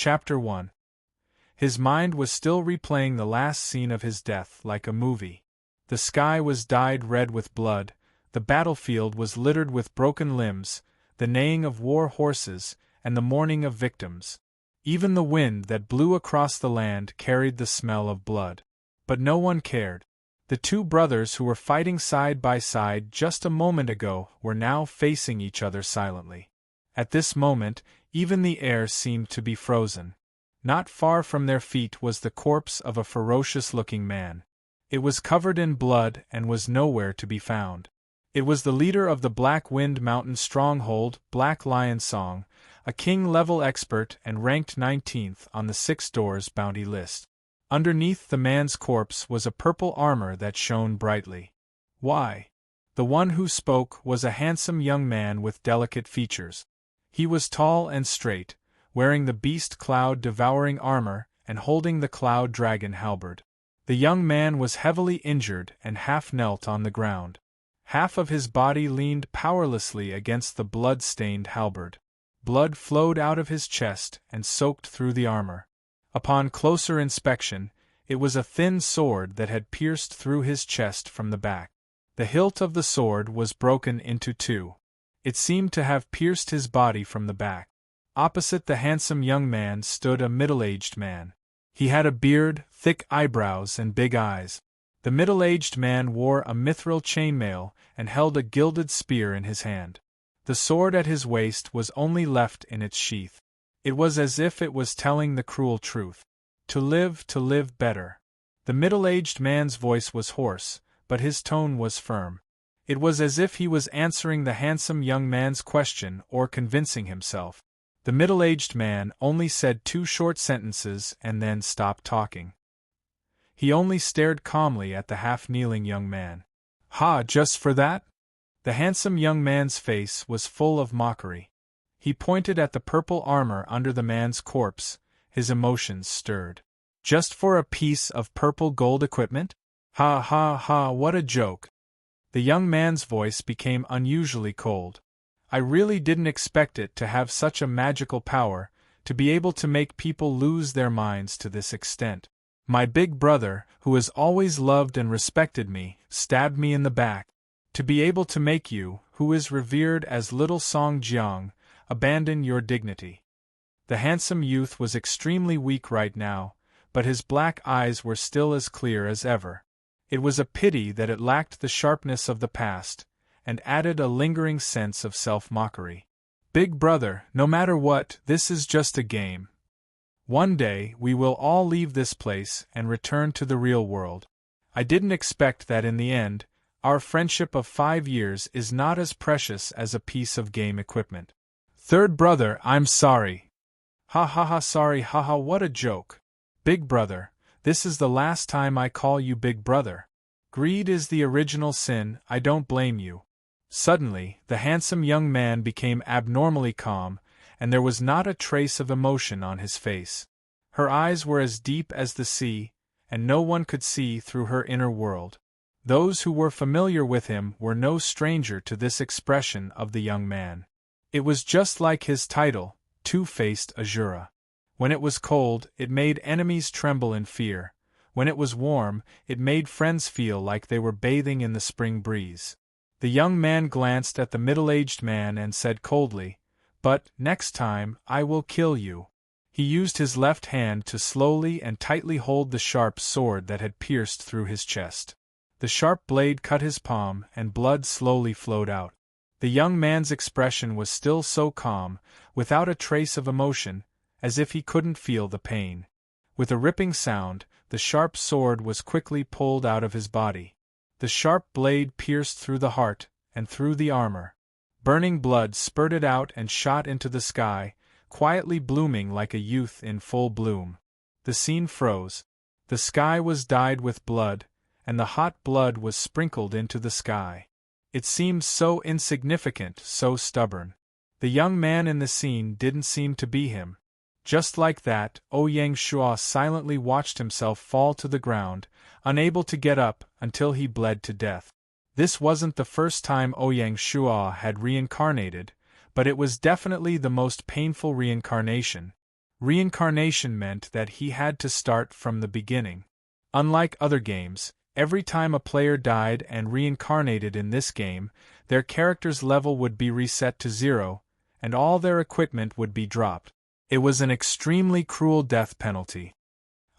Chapter 1. His mind was still replaying the last scene of his death like a movie. The sky was dyed red with blood, the battlefield was littered with broken limbs, the neighing of war horses, and the mourning of victims. Even the wind that blew across the land carried the smell of blood. But no one cared. The two brothers who were fighting side by side just a moment ago were now facing each other silently. At this moment, even the air seemed to be frozen. Not far from their feet was the corpse of a ferocious-looking man. It was covered in blood and was nowhere to be found. It was the leader of the Black Wind Mountain stronghold, Black Lion Song, a king-level expert and ranked 19th on the 6 Doors bounty list. Underneath the man's corpse was a purple armor that shone brightly. Why? The one who spoke was a handsome young man with delicate features. He was tall and straight, wearing the beast cloud-devouring armor and holding the cloud dragon halberd. The young man was heavily injured and half knelt on the ground. Half of his body leaned powerlessly against the blood-stained halberd. Blood flowed out of his chest and soaked through the armor. Upon closer inspection, it was a thin sword that had pierced through his chest from the back. The hilt of the sword was broken into 2. It seemed to have pierced his body from the back. Opposite the handsome young man stood a middle-aged man. He had a beard, thick eyebrows, and big eyes. The middle-aged man wore a mithril chainmail and held a gilded spear in his hand. The sword at his waist was only left in its sheath. It was as if it was telling the cruel truth. To live better. The middle-aged man's voice was hoarse, but his tone was firm. It was as if he was answering the handsome young man's question or convincing himself. The middle-aged man only said 2 short sentences and then stopped talking. He only stared calmly at the half-kneeling young man. "Ha, just for that?" The handsome young man's face was full of mockery. He pointed at the purple armor under the man's corpse, his emotions stirred. "Just for a piece of purple gold equipment? Ha ha ha, what a joke!" The young man's voice became unusually cold. "I really didn't expect it to have such a magical power, to be able to make people lose their minds to this extent. My big brother, who has always loved and respected me, stabbed me in the back. To be able to make you, who is revered as Little Song Jiang, abandon your dignity." The handsome youth was extremely weak right now, but his black eyes were still as clear as ever. It was a pity that it lacked the sharpness of the past, and added a lingering sense of self-mockery. "Big brother, no matter what, this is just a game. One day we will all leave this place and return to the real world. I didn't expect that in the end, our friendship of 5 years is not as precious as a piece of game equipment. Third brother, I'm sorry." "Ha ha ha, sorry, ha ha, what a joke. Big brother, this is the last time I call you big brother. Greed is the original sin, I don't blame you." Suddenly, the handsome young man became abnormally calm, and there was not a trace of emotion on his face. Her eyes were as deep as the sea, and no one could see through her inner world. Those who were familiar with him were no stranger to this expression of the young man. It was just like his title, Two-Faced Azura. When it was cold, it made enemies tremble in fear. When it was warm, it made friends feel like they were bathing in the spring breeze. The young man glanced at the middle-aged man and said coldly, "But, next time, I will kill you." He used his left hand to slowly and tightly hold the sharp sword that had pierced through his chest. The sharp blade cut his palm, and blood slowly flowed out. The young man's expression was still so calm, without a trace of emotion, as if he couldn't feel the pain. With a ripping sound, the sharp sword was quickly pulled out of his body. The sharp blade pierced through the heart, and through the armor. Burning blood spurted out and shot into the sky, quietly blooming like a youth in full bloom. The scene froze. The sky was dyed with blood, and the hot blood was sprinkled into the sky. It seemed so insignificant, so stubborn. The young man in the scene didn't seem to be him. Just like that, Ouyang Shuo silently watched himself fall to the ground, unable to get up until he bled to death. This wasn't the first time Ouyang Shuo had reincarnated, but it was definitely the most painful reincarnation. Reincarnation meant that he had to start from the beginning. Unlike other games, every time a player died and reincarnated in this game, their character's level would be reset to 0, and all their equipment would be dropped. It was an extremely cruel death penalty.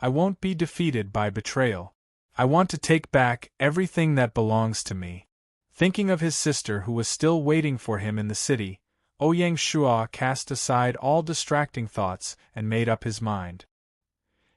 I won't be defeated by betrayal. I want to take back everything that belongs to me. Thinking of his sister who was still waiting for him in the city, Ouyang Shua cast aside all distracting thoughts and made up his mind.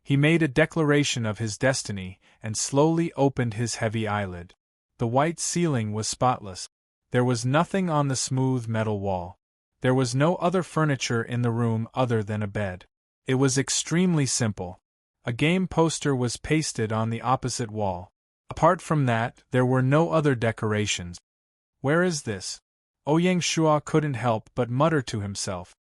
He made a declaration of his destiny and slowly opened his heavy eyelid. The white ceiling was spotless. There was nothing on the smooth metal wall. There was no other furniture in the room other than a bed. It was extremely simple. A game poster was pasted on the opposite wall. Apart from that, there were no other decorations. Where is this? Ouyang Shua couldn't help but mutter to himself.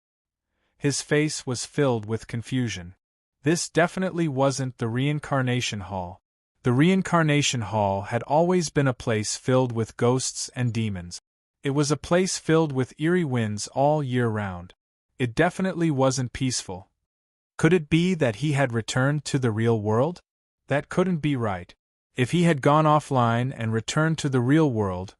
His face was filled with confusion. This definitely wasn't the reincarnation hall. The reincarnation hall had always been a place filled with ghosts and demons. It was a place filled with eerie winds all year round. It definitely wasn't peaceful. Could it be that he had returned to the real world? That couldn't be right. If he had gone offline and returned to the real world,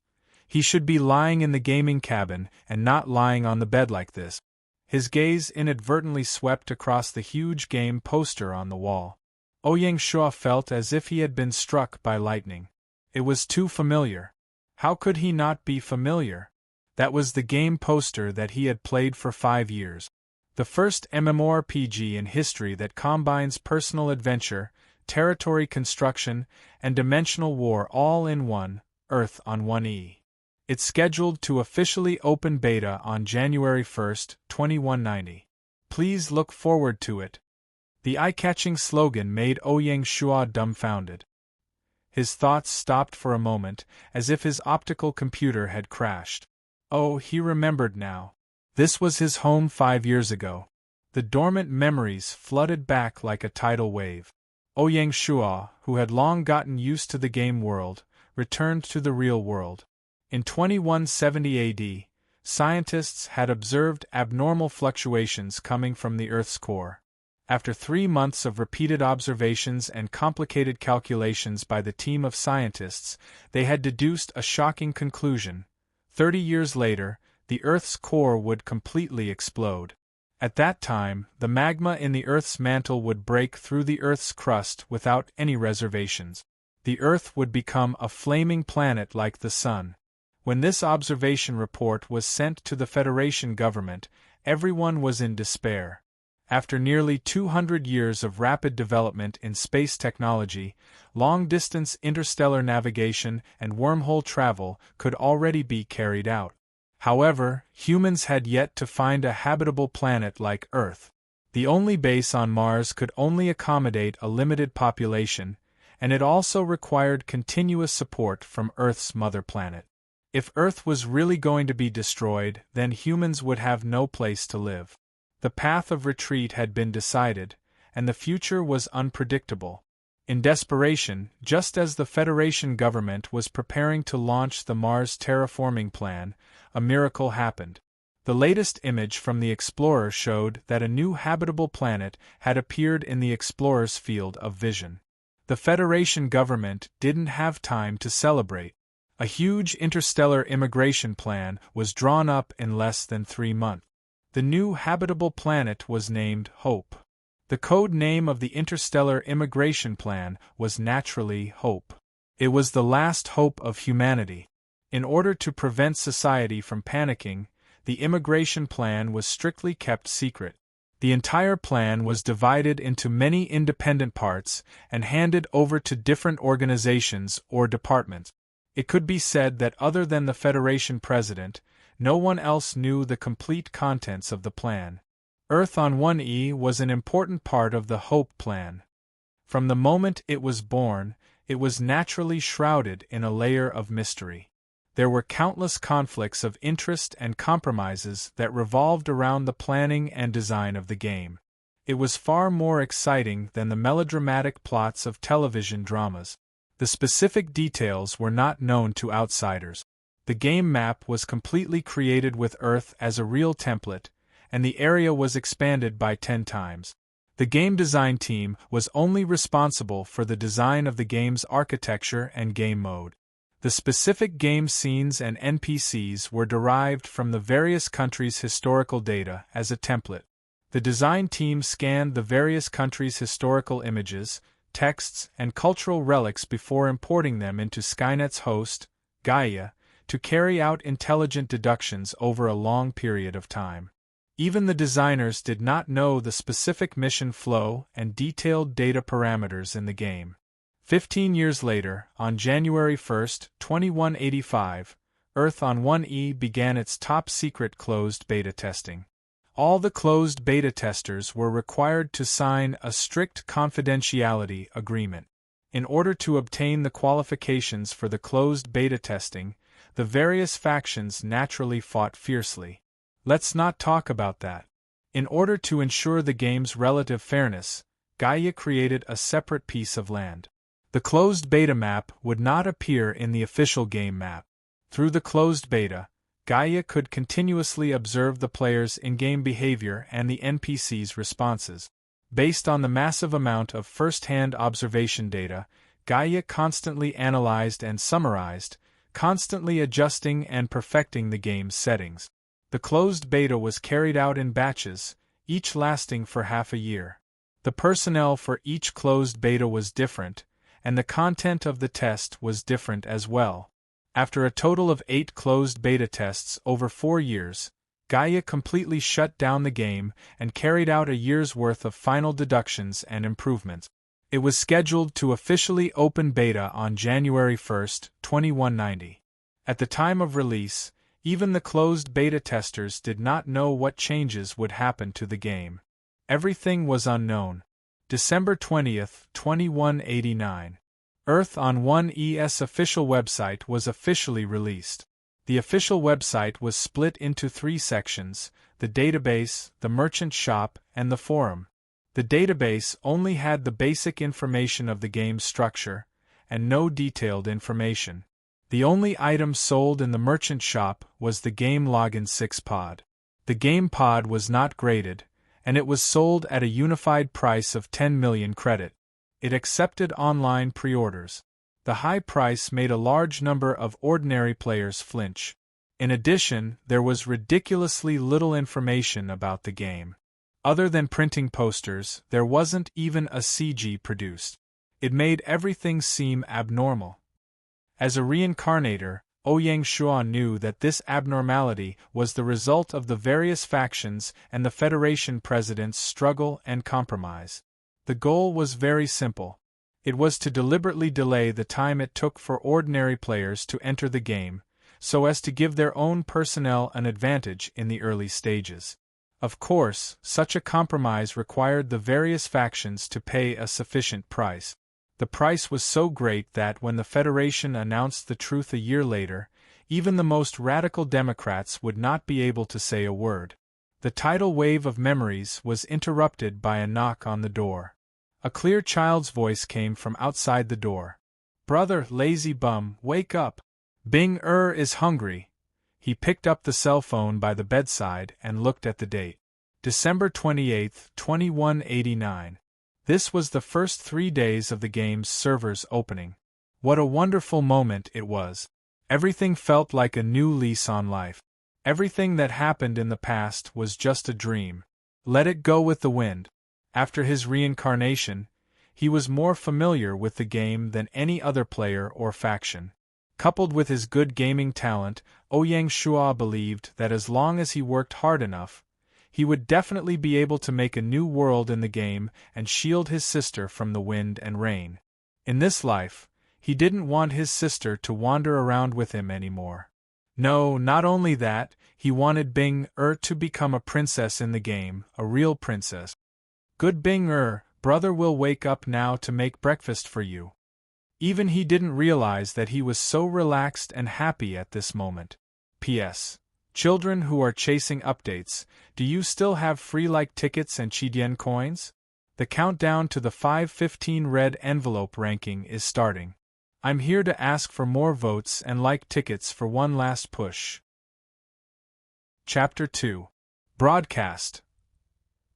he should be lying in the gaming cabin and not lying on the bed like this. His gaze inadvertently swept across the huge game poster on the wall. Ouyang Shua felt as if he had been struck by lightning. It was too familiar. How could he not be familiar? That was the game poster that he had played for 5 years. The first MMORPG in history that combines personal adventure, territory construction, and dimensional war all in one, Earth on 1E. It's scheduled to officially open beta on January 1, 2190. Please look forward to it. The eye-catching slogan made Ouyang Shua dumbfounded. His thoughts stopped for a moment, as if his optical computer had crashed. Oh, he remembered now. This was his home 5 years ago. The dormant memories flooded back like a tidal wave. Ouyang Shua, who had long gotten used to the game world, returned to the real world. In 2170 AD, scientists had observed abnormal fluctuations coming from the Earth's core. After 3 months of repeated observations and complicated calculations by the team of scientists, they had deduced a shocking conclusion. 30 years later, the Earth's core would completely explode. At that time, the magma in the Earth's mantle would break through the Earth's crust without any reservations. The Earth would become a flaming planet like the Sun. When this observation report was sent to the Federation government, everyone was in despair. After nearly 200 years of rapid development in space technology, long-distance interstellar navigation and wormhole travel could already be carried out. However, humans had yet to find a habitable planet like Earth. The only base on Mars could only accommodate a limited population, and it also required continuous support from Earth's mother planet. If Earth was really going to be destroyed, then humans would have no place to live. The path of retreat had been decided, and the future was unpredictable. In desperation, just as the Federation government was preparing to launch the Mars terraforming plan, a miracle happened. The latest image from the Explorer showed that a new habitable planet had appeared in the Explorer's field of vision. The Federation government didn't have time to celebrate. A huge interstellar immigration plan was drawn up in less than 3 months. The new habitable planet was named Hope. The code name of the interstellar immigration plan was naturally Hope. It was the last hope of humanity. In order to prevent society from panicking, the immigration plan was strictly kept secret. The entire plan was divided into many independent parts and handed over to different organizations or departments. It could be said that other than the Federation president, no one else knew the complete contents of the plan. Earth on 1E was an important part of the Hope plan. From the moment it was born, it was naturally shrouded in a layer of mystery. There were countless conflicts of interest and compromises that revolved around the planning and design of the game. It was far more exciting than the melodramatic plots of television dramas. The specific details were not known to outsiders. The game map was completely created with Earth as a real template, and the area was expanded by 10 times. The game design team was only responsible for the design of the game's architecture and game mode. The specific game scenes and NPCs were derived from the various countries' historical data as a template. The design team scanned the various countries' historical images, texts, and cultural relics before importing them into Skynet's host, Gaia, to carry out intelligent deductions over a long period of time. Even the designers did not know the specific mission flow and detailed data parameters in the game. 15 years later, on January 1, 2185, Earth on 1E began its top-secret closed beta testing. All the closed beta testers were required to sign a strict confidentiality agreement. In order to obtain the qualifications for the closed beta testing, the various factions naturally fought fiercely. Let's not talk about that. In order to ensure the game's relative fairness, Gaia created a separate piece of land. The closed beta map would not appear in the official game map. Through the closed beta, Gaia could continuously observe the player's in-game behavior and the NPC's responses. Based on the massive amount of first-hand observation data, Gaia constantly analyzed and summarized, constantly adjusting and perfecting the game's settings. The closed beta was carried out in batches, each lasting for half a year. The personnel for each closed beta was different, and the content of the test was different as well. After a total of 8 closed beta tests over 4 years, Gaia completely shut down the game and carried out a year's worth of final deductions and improvements. It was scheduled to officially open beta on January 1, 2190. At the time of release, even the closed beta testers did not know what changes would happen to the game. Everything was unknown. December 20, 2189. Earth on 1ES official website was officially released. The official website was split into 3 sections: the database, the merchant shop, and the forum. The database only had the basic information of the game's structure, and no detailed information. The only item sold in the merchant shop was the game login 6 pod. The game pod was not graded, and it was sold at a unified price of 10 million credit. It accepted online pre-orders. The high price made a large number of ordinary players flinch. In addition, there was ridiculously little information about the game. Other than printing posters, there wasn't even a CG produced. It made everything seem abnormal. As a reincarnator, Ouyang Shua knew that this abnormality was the result of the various factions and the Federation president's struggle and compromise. The goal was very simple. It was to deliberately delay the time it took for ordinary players to enter the game, so as to give their own personnel an advantage in the early stages. Of course, such a compromise required the various factions to pay a sufficient price. The price was so great that when the Federation announced the truth a year later, even the most radical Democrats would not be able to say a word. The tidal wave of memories was interrupted by a knock on the door. A clear child's voice came from outside the door. "Brother, lazy bum, wake up! Bing is hungry." He picked up the cell phone by the bedside and looked at the date. December 28, 2189. This was the first 3 days of the game's servers opening. What a wonderful moment it was. Everything felt like a new lease on life. Everything that happened in the past was just a dream. Let it go with the wind. After his reincarnation, he was more familiar with the game than any other player or faction. Coupled with his good gaming talent, Ouyang Shua believed that as long as he worked hard enough, he would definitely be able to make a new world in the game and shield his sister from the wind and rain. In this life, he didn't want his sister to wander around with him anymore. No, not only that, he wanted Bing to become a princess in the game, a real princess. "Good Bing brother will wake up now to make breakfast for you." Even he didn't realize that he was so relaxed and happy at this moment. P.S. Children who are chasing updates, do you still have free like tickets and Chidian coins? The countdown to the 515 red envelope ranking is starting. I'm here to ask for more votes and like tickets for one last push. Chapter 2. Broadcast.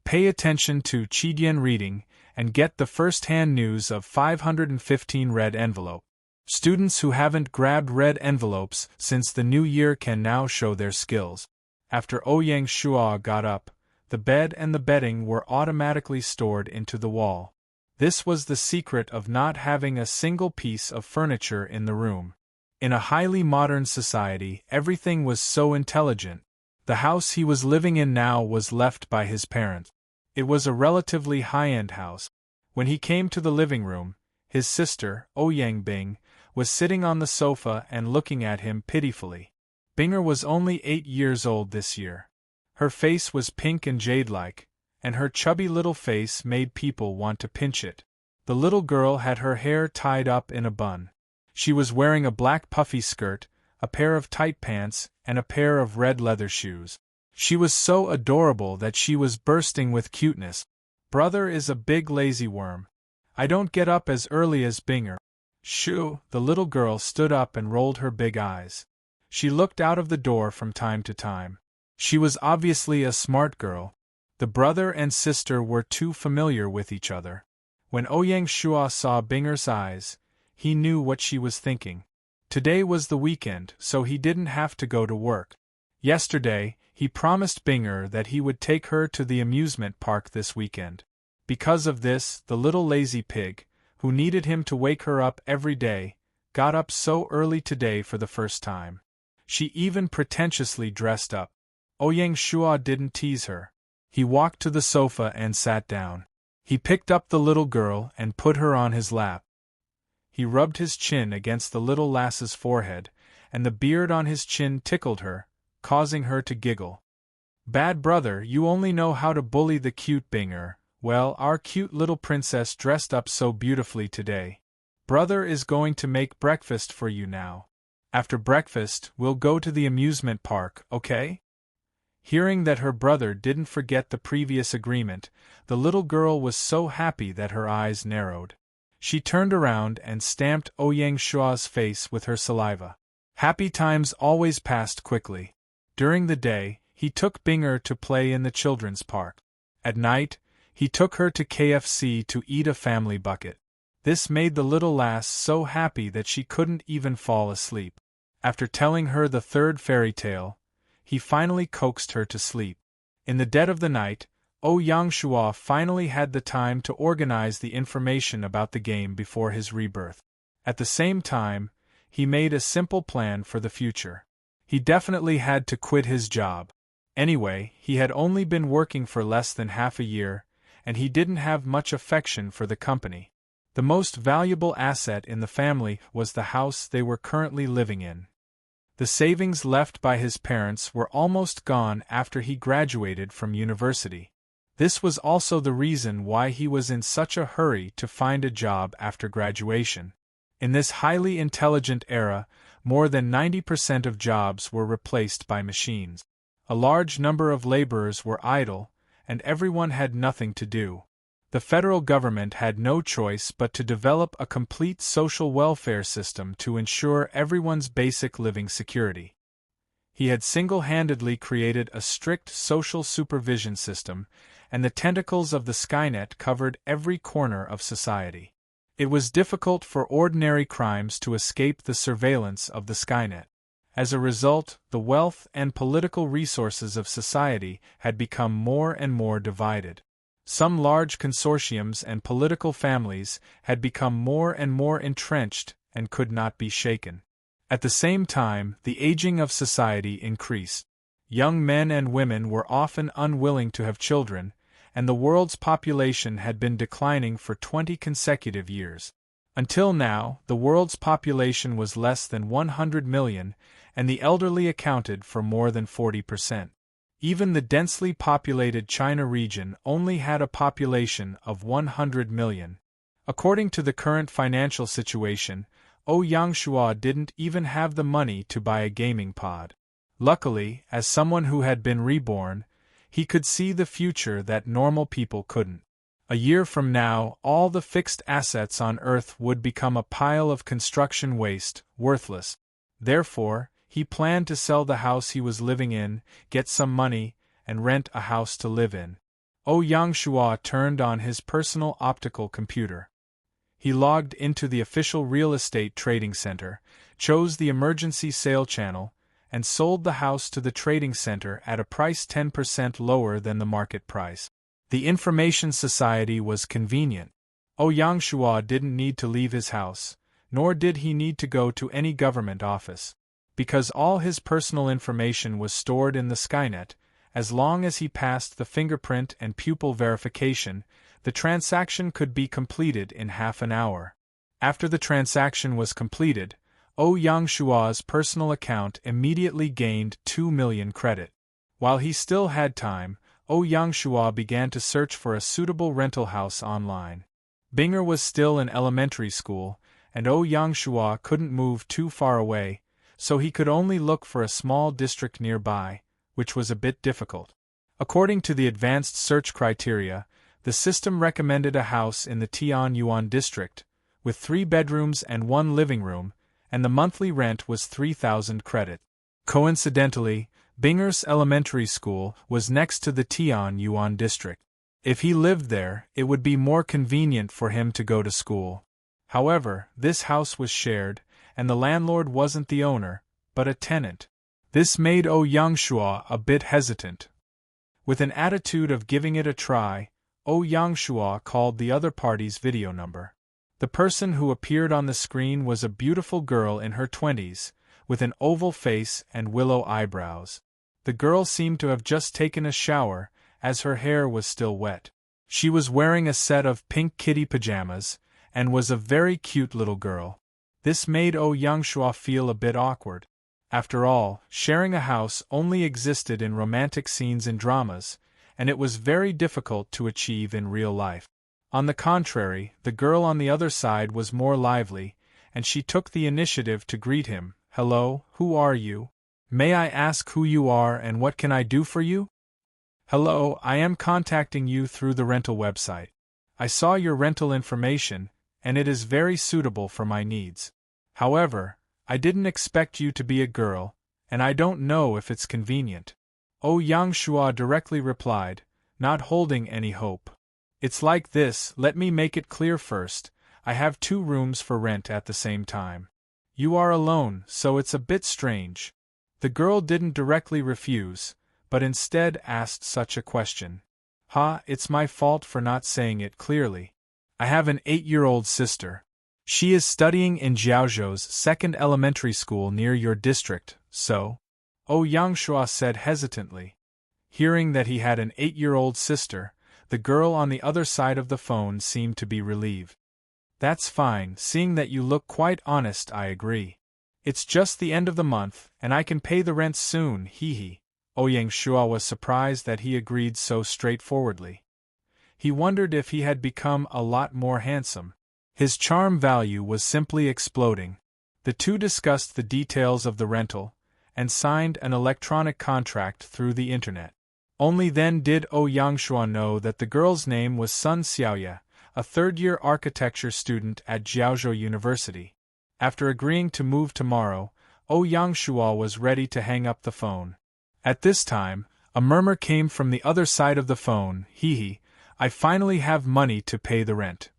Pay attention to Chidian reading and get the first-hand news of 515 red envelope. Students who haven't grabbed red envelopes since the new year can now show their skills. After Ouyang Shua got up, the bed and the bedding were automatically stored into the wall. This was the secret of not having a single piece of furniture in the room. In a highly modern society, everything was so intelligent. The house he was living in now was left by his parents. It was a relatively high-end house. When he came to the living room, his sister, Ouyang Bing, was sitting on the sofa and looking at him pitifully. Binger was only 8 years old this year. Her face was pink and jade-like, and her chubby little face made people want to pinch it. The little girl had her hair tied up in a bun. She was wearing a black puffy skirt, a pair of tight pants, and a pair of red leather shoes. She was so adorable that she was bursting with cuteness. Brother is a big lazy worm. I don't get up as early as Binger. Shoo! The little girl stood up and rolled her big eyes. She looked out of the door from time to time. She was obviously a smart girl. The brother and sister were too familiar with each other. When Ouyang Shua saw Binger's eyes, he knew what she was thinking. Today was the weekend, so he didn't have to go to work. Yesterday, he promised Binger that he would take her to the amusement park this weekend. Because of this, the little lazy pig, who needed him to wake her up every day, got up so early today for the first time. She even pretentiously dressed up. Ouyang Shua didn't tease her. He walked to the sofa and sat down. He picked up the little girl and put her on his lap. He rubbed his chin against the little lass's forehead, and the beard on his chin tickled her, causing her to giggle. Bad brother, you only know how to bully the cute Binger. Well, our cute little princess dressed up so beautifully today. Brother is going to make breakfast for you now. After breakfast, we'll go to the amusement park, okay? Hearing that her brother didn't forget the previous agreement, the little girl was so happy that her eyes narrowed. She turned around and stamped Ouyang Shua's face with her saliva. Happy times always passed quickly. During the day, he took Binger to play in the children's park. At night, he took her to KFC to eat a family bucket. This made the little lass so happy that she couldn't even fall asleep. After telling her the third fairy tale, he finally coaxed her to sleep. In the dead of the night, Ouyang Shua finally had the time to organize the information about the game before his rebirth. At the same time, he made a simple plan for the future. He definitely had to quit his job. Anyway, he had only been working for less than half a year, and he didn't have much affection for the company. The most valuable asset in the family was the house they were currently living in. The savings left by his parents were almost gone after he graduated from university. This was also the reason why he was in such a hurry to find a job after graduation. In this highly intelligent era, more than 90% of jobs were replaced by machines. A large number of laborers were idle, and everyone had nothing to do. The federal government had no choice but to develop a complete social welfare system to ensure everyone's basic living security. He had single-handedly created a strict social supervision system, and the tentacles of the Skynet covered every corner of society. It was difficult for ordinary crimes to escape the surveillance of the Skynet. As a result, the wealth and political resources of society had become more and more divided. Some large consortiums and political families had become more and more entrenched and could not be shaken. At the same time, the aging of society increased. Young men and women were often unwilling to have children, and the world's population had been declining for 20 consecutive years. Until now, the world's population was less than 100 million, and the elderly accounted for more than 40%. Even the densely populated China region only had a population of 100 million. According to the current financial situation, Ouyang Shua didn't even have the money to buy a gaming pod. Luckily, as someone who had been reborn, he could see the future that normal people couldn't. A year from now, all the fixed assets on Earth would become a pile of construction waste, worthless. Therefore, he planned to sell the house he was living in, get some money, and rent a house to live in. Yang Shua turned on his personal optical computer. He logged into the official real estate trading center, chose the emergency sale channel, and sold the house to the trading center at a price 10% lower than the market price. The Information Society was convenient. Yang Shua didn't need to leave his house, nor did he need to go to any government office. Because all his personal information was stored in the Skynet, as long as he passed the fingerprint and pupil verification, the transaction could be completed in half an hour. After the transaction was completed, Yang Shua's personal account immediately gained 2 million credit. While he still had time, Yang Shua began to search for a suitable rental house online. Binger was still in elementary school, and Yang Shua couldn't move too far away, so he could only look for a small district nearby, which was a bit difficult. According to the advanced search criteria, the system recommended a house in the Tianyuan district, with 3 bedrooms and 1 living room, and the monthly rent was 3,000 credit. Coincidentally, Binger's elementary school was next to the Tianyuan district. If he lived there, it would be more convenient for him to go to school. However, this house was shared, and the landlord wasn't the owner, but a tenant. This made Yang Shua a bit hesitant. With an attitude of giving it a try, Yang Shua called the other party's video number. The person who appeared on the screen was a beautiful girl in her 20s, with an oval face and willow eyebrows. The girl seemed to have just taken a shower, as her hair was still wet. She was wearing a set of pink kitty pajamas, and was a very cute little girl. This made Yang Shua feel a bit awkward. After all, sharing a house only existed in romantic scenes in dramas, and it was very difficult to achieve in real life. On the contrary, the girl on the other side was more lively, and she took the initiative to greet him. "Hello, who are you? May I ask who you are and what can I do for you?" "Hello, I am contacting you through the rental website. I saw your rental information, and it is very suitable for my needs. However, I didn't expect you to be a girl, and I don't know if it's convenient." Yang Shua directly replied, not holding any hope. "It's like this, let me make it clear first, I have 2 rooms for rent at the same time. You are alone, so it's a bit strange." The girl didn't directly refuse, but instead asked such a question. It's my fault for not saying it clearly. I have an 8-year-old sister. She is studying in Jiaozhou's 2nd elementary school near your district, so? Yang Shua said hesitantly. Hearing that he had an 8-year-old sister, the girl on the other side of the phone seemed to be relieved. "That's fine, seeing that you look quite honest, I agree. It's just the end of the month, and I can pay the rent soon, hee. Yang Shua was surprised that he agreed so straightforwardly. He wondered if he had become a lot more handsome. His charm value was simply exploding. The two discussed the details of the rental, and signed an electronic contract through the internet. Only then did Yang Shua know that the girl's name was Sun Xiaoya, a third-year architecture student at Jiaozhou University. After agreeing to move tomorrow, Yang Shua was ready to hang up the phone. At this time, a murmur came from the other side of the phone, I finally have money to pay the rent.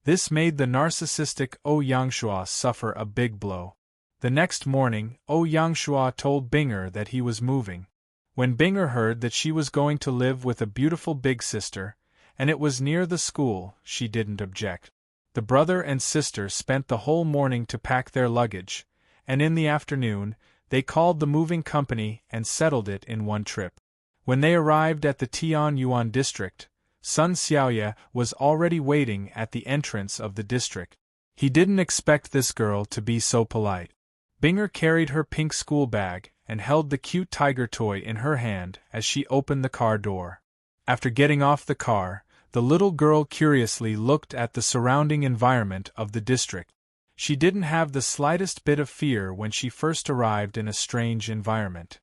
This made the narcissistic Yang Shua suffer a big blow. The next morning, Yang Shua told Binger that he was moving. When Binger heard that she was going to live with a beautiful big sister, and it was near the school, she didn't object. The brother and sister spent the whole morning to pack their luggage, and in the afternoon, they called the moving company and settled it in one trip. When they arrived at the Tianyuan district, Sun Xiaoya was already waiting at the entrance of the district. He didn't expect this girl to be so polite. Binger carried her pink school bag and held the cute tiger toy in her hand as she opened the car door. After getting off the car, the little girl curiously looked at the surrounding environment of the district. She didn't have the slightest bit of fear when she first arrived in a strange environment.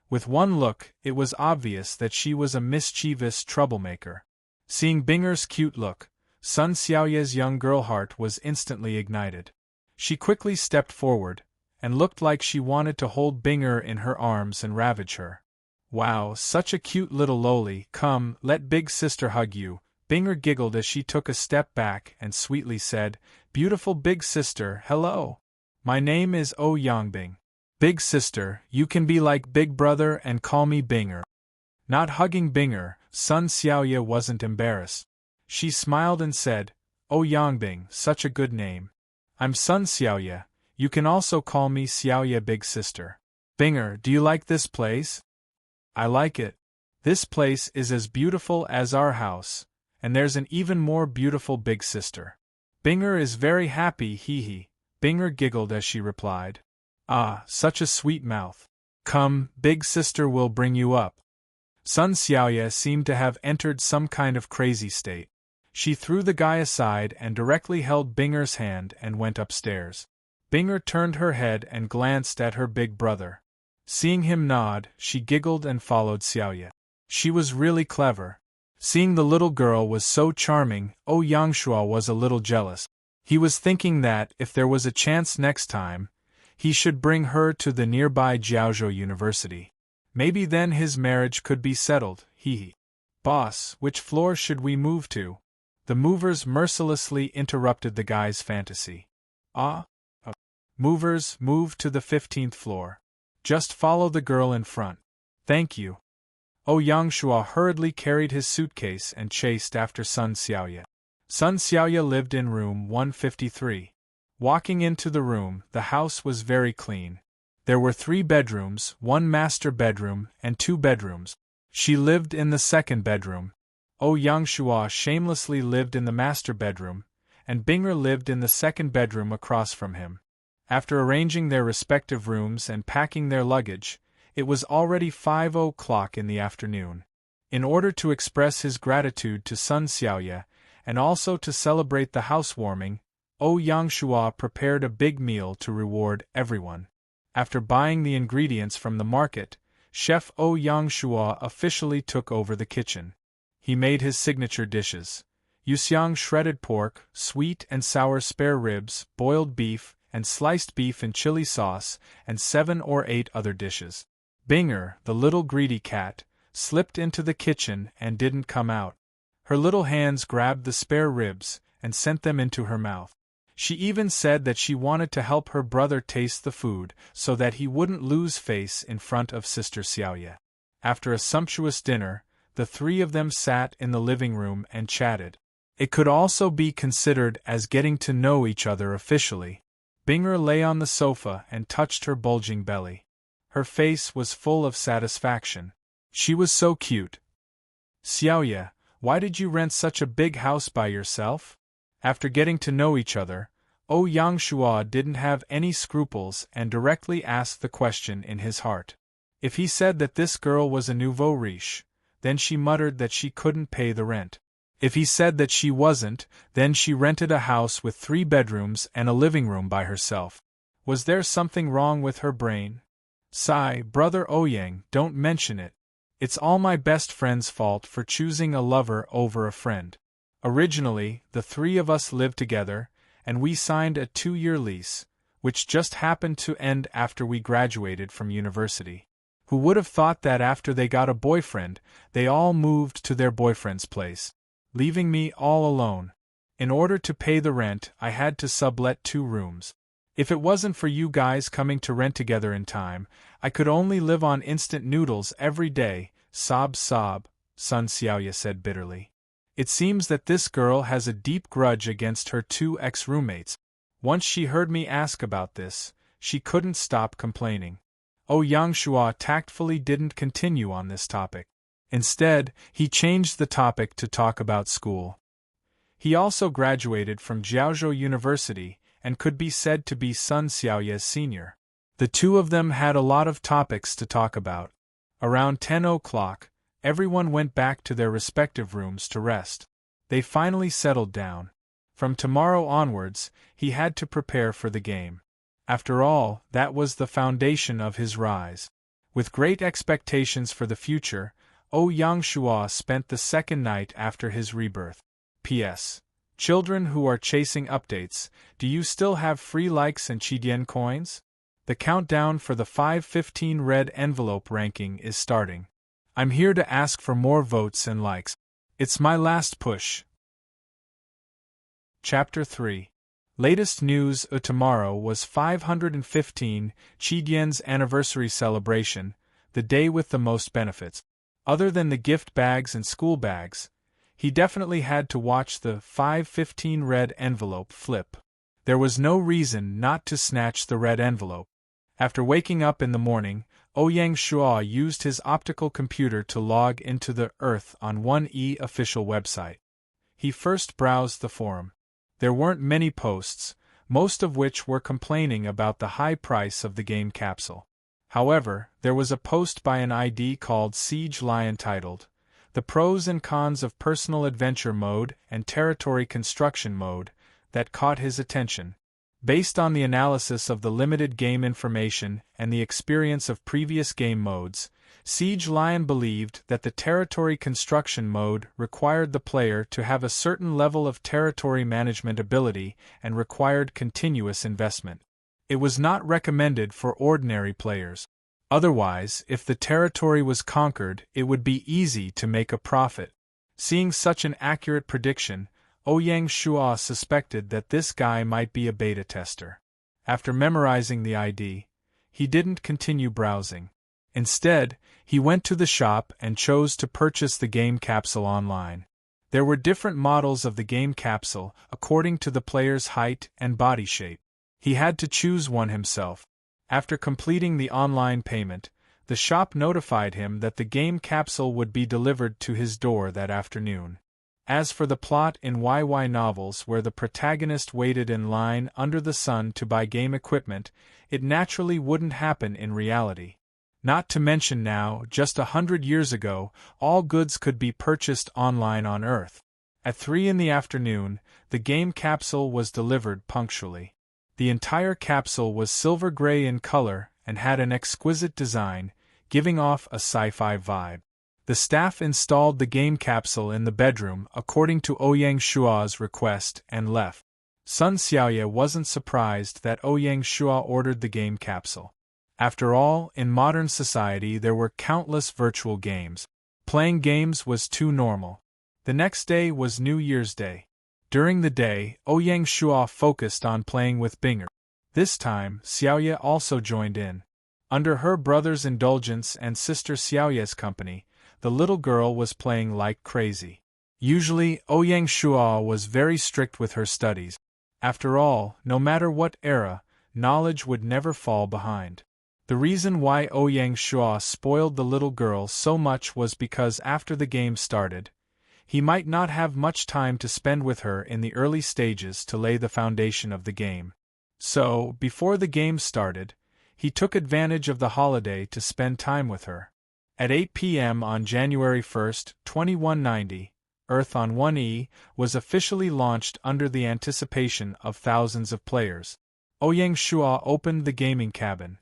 With one look, it was obvious that she was a mischievous troublemaker. Seeing Binger's cute look, Sun Xiaoya's young girl heart was instantly ignited. She quickly stepped forward, and looked like she wanted to hold Binger in her arms and ravage her. Wow, such a cute little loli, come, let big sister hug you. Binger giggled as she took a step back and sweetly said, beautiful big sister, hello. My name is Oh Yangbing. Big sister, you can be like big brother and call me Binger. Not hugging Binger, Sun Xiaoya wasn't embarrassed. She smiled and said, Oh Yangbing, such a good name. I'm Sun Xiaoya, you can also call me Xiaoya big sister. Binger, do you like this place? I like it. This place is as beautiful as our house, and there's an even more beautiful big sister. Binger is very happy, hee hee. Binger giggled as she replied. Ah, such a sweet mouth. Come, big sister will bring you up. Sun Xiaoya seemed to have entered some kind of crazy state. She threw the guy aside and directly held Binger's hand and went upstairs. Binger turned her head and glanced at her big brother. Seeing him nod, she giggled and followed Xiaoya. She was really clever. Seeing the little girl was so charming, Oh Yangshua was a little jealous. He was thinking that, if there was a chance next time, he should bring her to the nearby Jiaozhou University. Maybe then his marriage could be settled, hee hee. Boss, which floor should we move to? The movers mercilessly interrupted the guy's fantasy. Movers, move to the 15th floor. Just follow the girl in front. Thank you. Oh Yangshua hurriedly carried his suitcase and chased after Sun Xiaoya. Sun Xiaoya lived in room 153. Walking into the room, the house was very clean. There were 3 bedrooms, 1 master bedroom, and 2 bedrooms. She lived in the second bedroom. Oh Yangshua shamelessly lived in the master bedroom, and Binger lived in the second bedroom across from him. After arranging their respective rooms and packing their luggage, it was already 5 o'clock in the afternoon. In order to express his gratitude to Sun Xiaoya, and also to celebrate the housewarming, Oh Yangshua prepared a big meal to reward everyone. After buying the ingredients from the market, Chef Oh Yangshua officially took over the kitchen. He made his signature dishes: yuxiang shredded pork, sweet and sour spare ribs, boiled beef, and sliced beef in chili sauce, and 7 or 8 other dishes. Binger, the little greedy cat, slipped into the kitchen and didn't come out. Her little hands grabbed the spare ribs and sent them into her mouth. She even said that she wanted to help her brother taste the food so that he wouldn't lose face in front of Sister Xiaoya. After a sumptuous dinner, the 3 of them sat in the living room and chatted. It could also be considered as getting to know each other officially. Binger lay on the sofa and touched her bulging belly. Her face was full of satisfaction. She was so cute. Xiaoya, why did you rent such a big house by yourself? After getting to know each other, Oh Yangshua didn't have any scruples and directly asked the question in his heart. If he said that this girl was a nouveau riche, then she muttered that she couldn't pay the rent. If he said that she wasn't, then she rented a house with 3 bedrooms and a living room by herself. Was there something wrong with her brain? Sigh, brother Ouyang, don't mention it. It's all my best friend's fault for choosing a lover over a friend. Originally, the 3 of us lived together, and we signed a 2-year lease, which just happened to end after we graduated from university. Who would have thought that after they got a boyfriend, they all moved to their boyfriend's place, leaving me all alone. In order to pay the rent, I had to sublet 2 rooms. If it wasn't for you guys coming to rent together in time, I could only live on instant noodles every day, sob, Sun Xiaoya said bitterly. It seems that this girl has a deep grudge against her 2 ex-roommates. Once she heard me ask about this, she couldn't stop complaining. Oh Yangshua tactfully didn't continue on this topic. Instead, he changed the topic to talk about school. He also graduated from Jiaozhou University and could be said to be Sun Xiaoya's senior. The 2 of them had a lot of topics to talk about. Around 10 o'clock, everyone went back to their respective rooms to rest. They finally settled down. From tomorrow onwards, he had to prepare for the game. After all, that was the foundation of his rise. With great expectations for the future, Oh Yangshua spent the second night after his rebirth. P.S. Children who are chasing updates, do you still have free likes and Qidian coins? The countdown for the 515 red envelope ranking is starting. I'm here to ask for more votes and likes. It's my last push. Chapter 3. Latest news. Tomorrow was 515 Chidian's anniversary celebration, the day with the most benefits. Other than the gift bags and school bags, he definitely had to watch the 515 red envelope flip. There was no reason not to snatch the red envelope. After waking up in the morning, Ouyang Shuo used his optical computer to log into the Earth on 1E official website. He first browsed the forum. There weren't many posts, most of which were complaining about the high price of the game capsule. However, there was a post by an ID called Siege Lion titled, "The Pros and Cons of Personal Adventure Mode and Territory Construction Mode," that caught his attention. Based on the analysis of the limited game information and the experience of previous game modes, Siege Lion believed that the territory construction mode required the player to have a certain level of territory management ability and required continuous investment. It was not recommended for ordinary players. Otherwise, if the territory was conquered, it would be easy to make a profit. Seeing such an accurate prediction, Ouyang Shuo suspected that this guy might be a beta tester. After memorizing the ID, he didn't continue browsing. Instead, he went to the shop and chose to purchase the game capsule online. There were different models of the game capsule according to the player's height and body shape. He had to choose one himself. After completing the online payment, the shop notified him that the game capsule would be delivered to his door that afternoon. As for the plot in YY novels where the protagonist waited in line under the sun to buy game equipment, it naturally wouldn't happen in reality. Not to mention now, just 100 years ago, all goods could be purchased online on Earth. At 3 in the afternoon, the game capsule was delivered punctually. The entire capsule was silver gray in color and had an exquisite design, giving off a sci-fi vibe. The staff installed the game capsule in the bedroom according to Ouyang Shuo's request and left. Sun Xiaoye wasn't surprised that Ouyang Shuo ordered the game capsule. After all, in modern society there were countless virtual games. Playing games was too normal. The next day was New Year's Day. During the day, Ouyang Shuo focused on playing with Binger. This time, Xiaoye also joined in. Under her brother's indulgence and sister Xiaoye's company, the little girl was playing like crazy. Usually, Ouyang Shuo was very strict with her studies. After all, no matter what era, knowledge would never fall behind. The reason why Ouyang Shuo spoiled the little girl so much was because after the game started, he might not have much time to spend with her in the early stages to lay the foundation of the game. So, before the game started, he took advantage of the holiday to spend time with her. At 8 p.m. on January 1, 2190, Earth on 1E was officially launched under the anticipation of thousands of players. Ouyang Shuo opened the gaming cabin.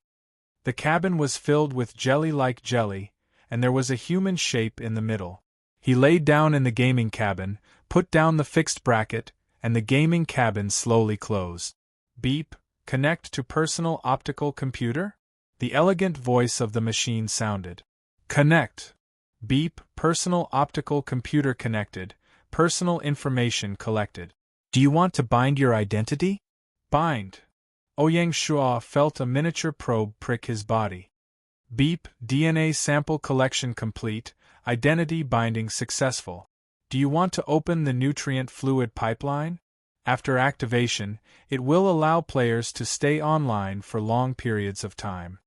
The cabin was filled with jelly-like jelly, and there was a human shape in the middle. He laid down in the gaming cabin, put down the fixed bracket, and the gaming cabin slowly closed. Beep, connect to personal optical computer? The elegant voice of the machine sounded. Connect. Beep, personal optical computer connected, personal information collected. Do you want to bind your identity? Bind. Ouyang Shuo felt a miniature probe prick his body. Beep, DNA sample collection complete, identity binding successful. Do you want to open the nutrient fluid pipeline? After activation, it will allow players to stay online for long periods of time.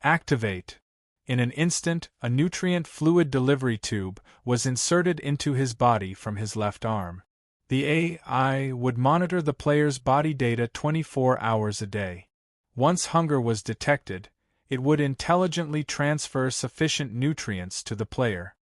Activate. In an instant, a nutrient fluid delivery tube was inserted into his body from his left arm. The AI would monitor the player's body data 24 hours a day. Once hunger was detected, it would intelligently transfer sufficient nutrients to the player.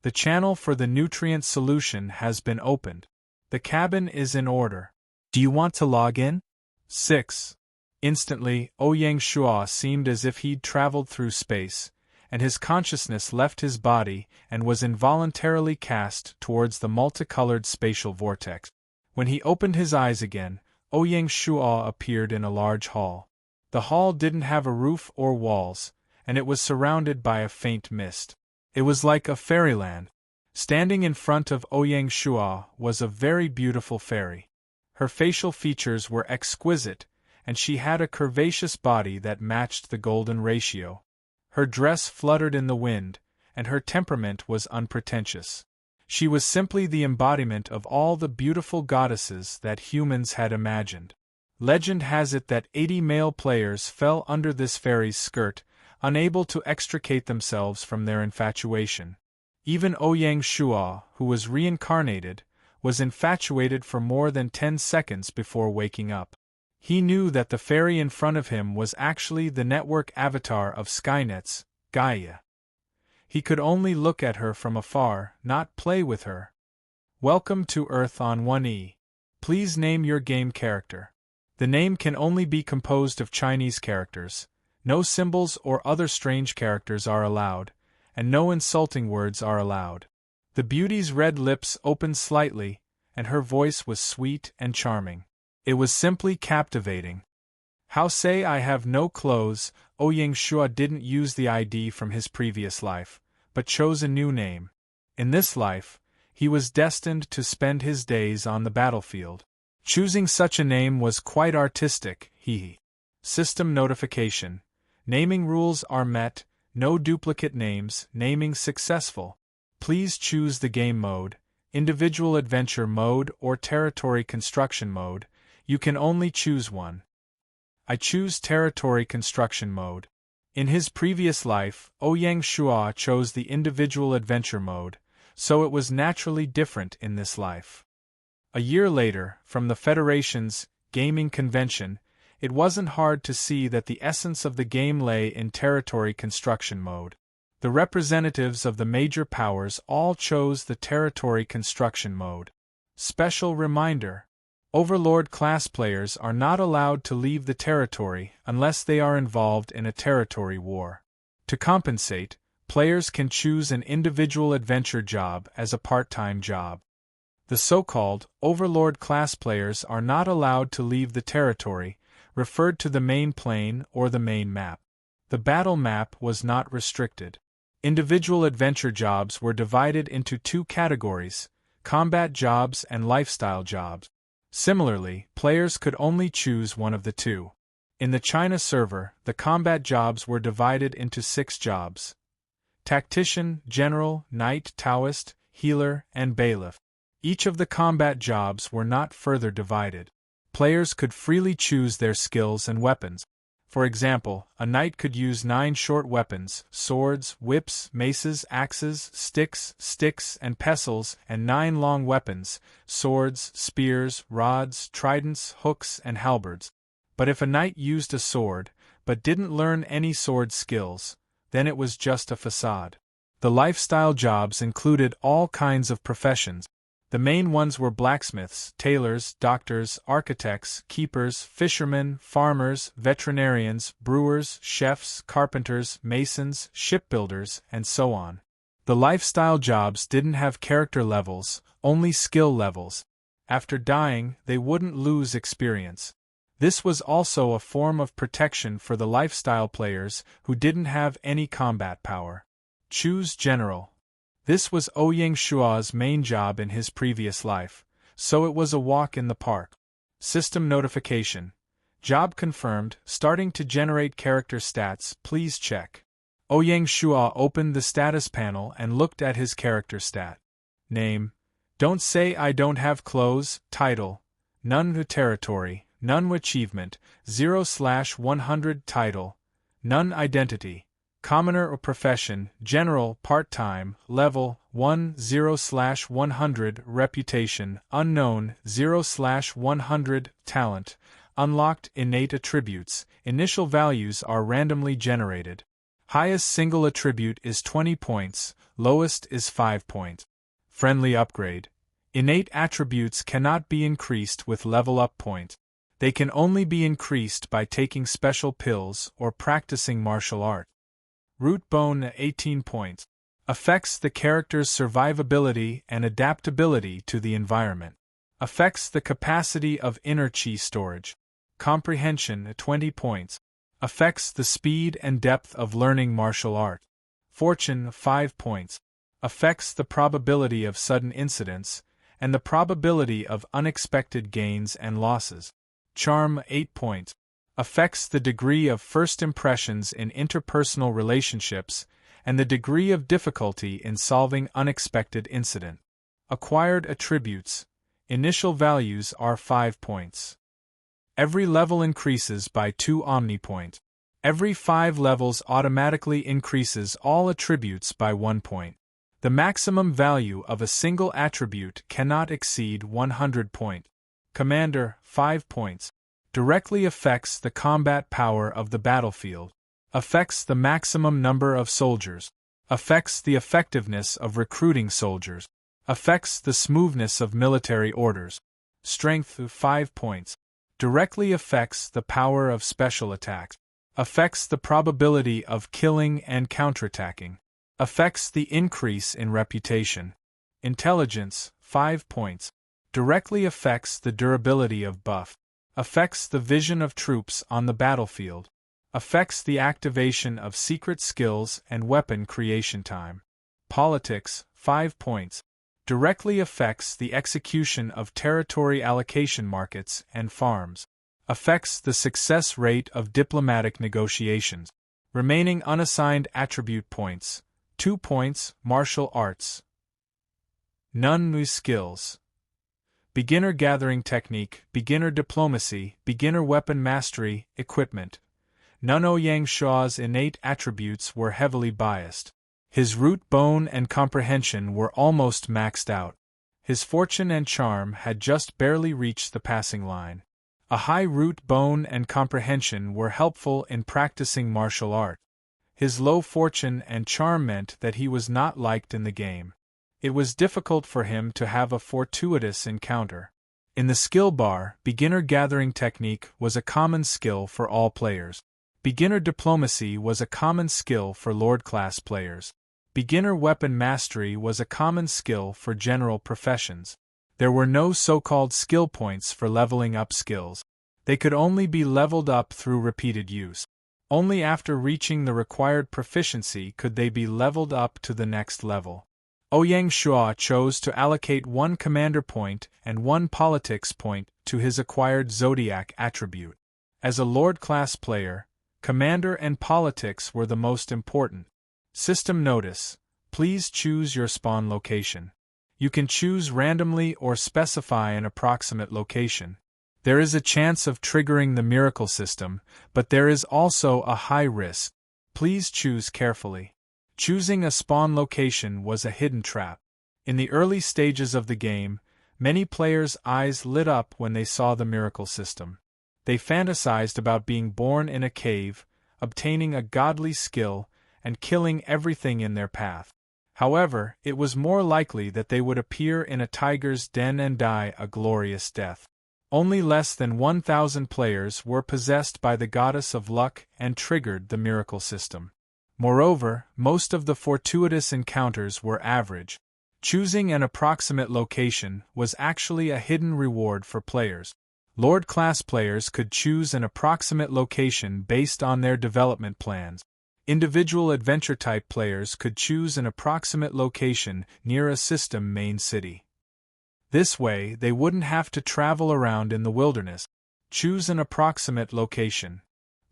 The channel for the nutrient solution has been opened. The cabin is in order. Do you want to log in? 6. Instantly, Ouyang Shuo seemed as if he'd traveled through space, and his consciousness left his body and was involuntarily cast towards the multicolored spatial vortex. When he opened his eyes again, Ouyang Shuo appeared in a large hall. The hall didn't have a roof or walls, and it was surrounded by a faint mist. It was like a fairyland. Standing in front of Ouyang Shua was a very beautiful fairy. Her facial features were exquisite, and she had a curvaceous body that matched the golden ratio. Her dress fluttered in the wind, and her temperament was unpretentious. She was simply the embodiment of all the beautiful goddesses that humans had imagined. Legend has it that 80 male players fell under this fairy's skirt, unable to extricate themselves from their infatuation. Even Ouyang Shua, who was reincarnated, was infatuated for more than 10 seconds before waking up. He knew that the fairy in front of him was actually the network avatar of Skynet's, Gaia. He could only look at her from afar, not play with her. Welcome to Earth on 1E. Please name your game character. The name can only be composed of Chinese characters. No symbols or other strange characters are allowed, and no insulting words are allowed. The beauty's red lips opened slightly, and her voice was sweet and charming. It was simply captivating. How say I have no clothes? Ouyang Shua didn't use the ID from his previous life, but chose a new name. In this life, he was destined to spend his days on the battlefield. Choosing such a name was quite artistic, System notification. Naming rules are met, no duplicate names, naming successful. Please choose the game mode, individual adventure mode or territory construction mode. You can only choose one. I choose territory construction mode. In his previous life, Ouyang Shua chose the individual adventure mode, so it was naturally different in this life. A year later, from the Federation's gaming convention, it wasn't hard to see that the essence of the game lay in territory construction mode. The representatives of the major powers all chose the territory construction mode. Special reminder: Overlord class players are not allowed to leave the territory unless they are involved in a territory war. To compensate, players can choose an individual adventure job as a part-time job. The so-called Overlord class players are not allowed to leave the territory, referred to the main plane or the main map. The battle map was not restricted. Individual adventure jobs were divided into two categories: combat jobs and lifestyle jobs. Similarly, players could only choose one of the two. In the China server, the combat jobs were divided into 6 jobs: Tactician, General, Knight, Taoist, Healer, and Bailiff. Each of the combat jobs were not further divided. Players could freely choose their skills and weapons. For example, a knight could use 9 short weapons: swords, whips, maces, axes, sticks, and pestles, and 9 long weapons: swords, spears, rods, tridents, hooks, and halberds. But if a knight used a sword, but didn't learn any sword skills, then it was just a facade. The lifestyle jobs included all kinds of professions. The main ones were blacksmiths, tailors, doctors, architects, keepers, fishermen, farmers, veterinarians, brewers, chefs, carpenters, masons, shipbuilders, and so on. The lifestyle jobs didn't have character levels, only skill levels. After dying, they wouldn't lose experience. This was also a form of protection for the lifestyle players who didn't have any combat power. Choose General. This was Ouyang Shua's main job in his previous life, so it was a walk in the park. System notification. Job confirmed, starting to generate character stats, please check. Ouyang Shua opened the status panel and looked at his character stat. Name: Don't say I don't have clothes. Title: None. Territory: None. Achievement: 0/100. Title: None. Identity: Commoner or profession: General, part-time, level 1 0/100. Reputation: Unknown 0/100. Talent: Unlocked. Innate attributes: Initial values are randomly generated. Highest single attribute is 20 points, lowest is 5 points. Friendly upgrade: Innate attributes cannot be increased with level-up points. They can only be increased by taking special pills or practicing martial art. Root bone 18 points. Affects the character's survivability and adaptability to the environment. Affects the capacity of inner chi storage. Comprehension 20 points. Affects the speed and depth of learning martial art. Fortune, 5 points. Affects the probability of sudden incidents, and the probability of unexpected gains and losses. Charm, 8 points. Affects the degree of first impressions in interpersonal relationships, and the degree of difficulty in solving unexpected incident. Acquired attributes. Initial values are 5 points. Every level increases by 2 omnipoints. Every 5 levels automatically increases all attributes by 1 point. The maximum value of a single attribute cannot exceed 100 points. Commander, 5 points. Directly affects the combat power of the battlefield. Affects the maximum number of soldiers. Affects the effectiveness of recruiting soldiers. Affects the smoothness of military orders. Strength, 5 points. Directly affects the power of special attacks. Affects the probability of killing and counterattacking. Affects the increase in reputation. Intelligence, 5 points. Directly affects the durability of buff. Affects the vision of troops on the battlefield. Affects the activation of secret skills and weapon creation time. Politics, 5 points. Directly affects the execution of territory allocation markets and farms. Affects the success rate of diplomatic negotiations. Remaining unassigned attribute points, 2 points. Martial arts. None new skills. Beginner gathering technique, beginner diplomacy, beginner weapon mastery, equipment. None Ouyang Shua's innate attributes were heavily biased. His root bone and comprehension were almost maxed out. His fortune and charm had just barely reached the passing line. A high root bone and comprehension were helpful in practicing martial art. His low fortune and charm meant that he was not liked in the game. It was difficult for him to have a fortuitous encounter. In the skill bar, beginner gathering technique was a common skill for all players. Beginner diplomacy was a common skill for Lord-class players. Beginner weapon mastery was a common skill for general professions. There were no so-called skill points for leveling up skills. They could only be leveled up through repeated use. Only after reaching the required proficiency could they be leveled up to the next level. Ouyang Shua chose to allocate 1 commander point and 1 politics point to his acquired zodiac attribute. As a Lord-class player, commander and politics were the most important. System notice: please choose your spawn location. You can choose randomly or specify an approximate location. There is a chance of triggering the miracle system, but there is also a high risk. Please choose carefully. Choosing a spawn location was a hidden trap. In the early stages of the game, many players' eyes lit up when they saw the miracle system. They fantasized about being born in a cave, obtaining a godly skill, and killing everything in their path. However, it was more likely that they would appear in a tiger's den and die a glorious death. Only less than 1,000 players were possessed by the goddess of luck and triggered the miracle system. Moreover, most of the fortuitous encounters were average. Choosing an approximate location was actually a hidden reward for players. Lord-class players could choose an approximate location based on their development plans. Individual adventure-type players could choose an approximate location near a system main city. This way, they wouldn't have to travel around in the wilderness. Choose an approximate location.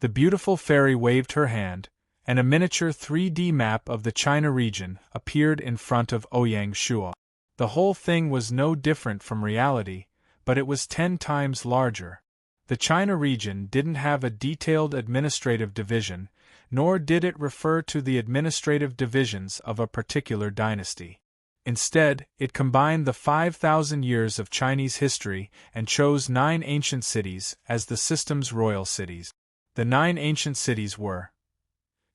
The beautiful fairy waved her hand, and a miniature 3D map of the China region appeared in front of Ouyang Shua. The whole thing was no different from reality, but it was 10 times larger. The China region didn't have a detailed administrative division, nor did it refer to the administrative divisions of a particular dynasty. Instead, it combined the 5,000 years of Chinese history and chose 9 ancient cities as the system's royal cities. The 9 ancient cities were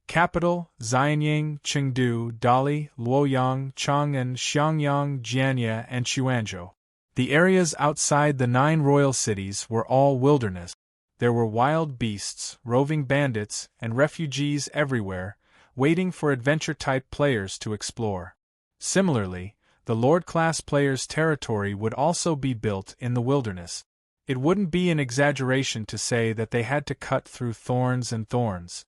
Capital, Xianying, Chengdu, Dali, Luoyang, Chang'an, Xiangyang, Jianye, and Quanzhou. The areas outside the 9 royal cities were all wilderness. There were wild beasts, roving bandits, and refugees everywhere, waiting for adventure-type players to explore. Similarly, the Lord-class players' territory would also be built in the wilderness. It wouldn't be an exaggeration to say that they had to cut through thorns and thorns.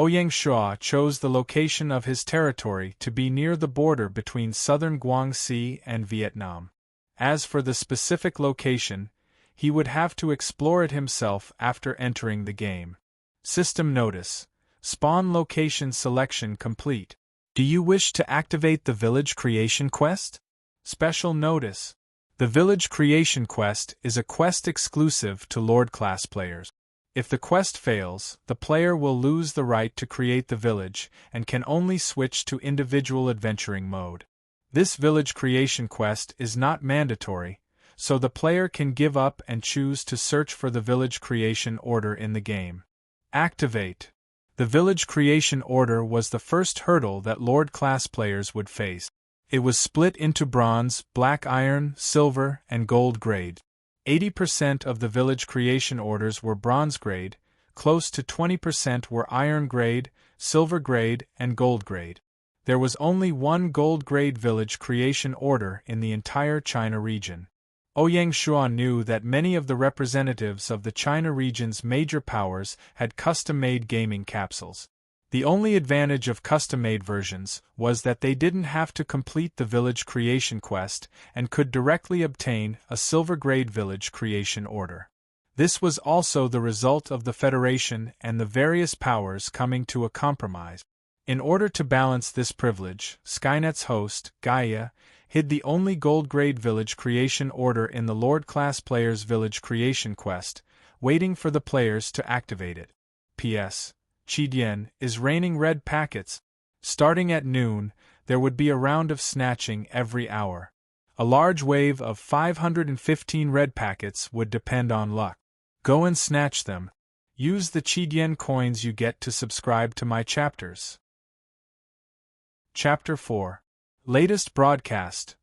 Ouyang Shua chose the location of his territory to be near the border between southern Guangxi and Vietnam. As for the specific location, he would have to explore it himself after entering the game. System notice: spawn location selection complete. Do you wish to activate the village creation quest? Special notice: the village creation quest is a quest exclusive to Lord class players. If the quest fails, the player will lose the right to create the village and can only switch to individual adventuring mode. This village creation quest is not mandatory, so the player can give up and choose to search for the village creation order in the game. Activate. The village creation order was the first hurdle that Lord class players would face. It was split into bronze, black iron, silver, and gold grade. 80% of the village creation orders were bronze grade, close to 20% were iron grade, silver grade, and gold grade. There was only one gold grade village creation order in the entire China region. Ouyang Shua knew that many of the representatives of the China region's major powers had custom-made gaming capsules. The only advantage of custom-made versions was that they didn't have to complete the village creation quest and could directly obtain a silver-grade village creation order. This was also the result of the Federation and the various powers coming to a compromise. In order to balance this privilege, Skynet's host, Gaia, hid the only gold-grade village creation order in the Lord class player's village creation quest, waiting for the players to activate it. P.S. Qidian is raining red packets. Starting at noon, there would be a round of snatching every hour. A large wave of 515 red packets would depend on luck. Go and snatch them. Use the Qidian coins you get to subscribe to my chapters. Chapter 4. Latest broadcast.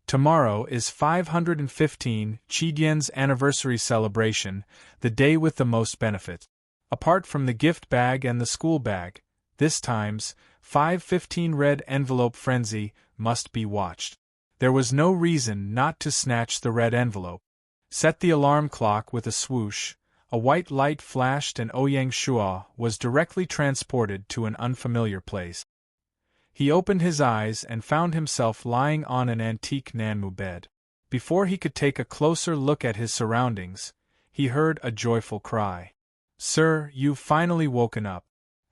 Tomorrow is 515 Qidian's anniversary celebration, the day with the most benefit. Apart from the gift bag and the school bag, this time's 515 red envelope frenzy must be watched. There was no reason not to snatch the red envelope. Set the alarm clock with a swoosh, a white light flashed and Ouyang Shua was directly transported to an unfamiliar place. He opened his eyes and found himself lying on an antique Nanmu bed. Before he could take a closer look at his surroundings, he heard a joyful cry. "Sir, you've finally woken up.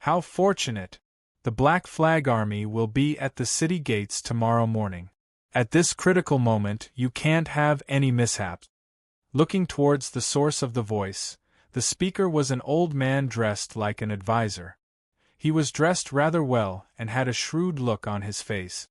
How fortunate! The Black Flag Army will be at the city gates tomorrow morning. At this critical moment you can't have any mishaps." Looking towards the source of the voice, the speaker was an old man dressed like an advisor. He was dressed rather well and had a shrewd look on his face.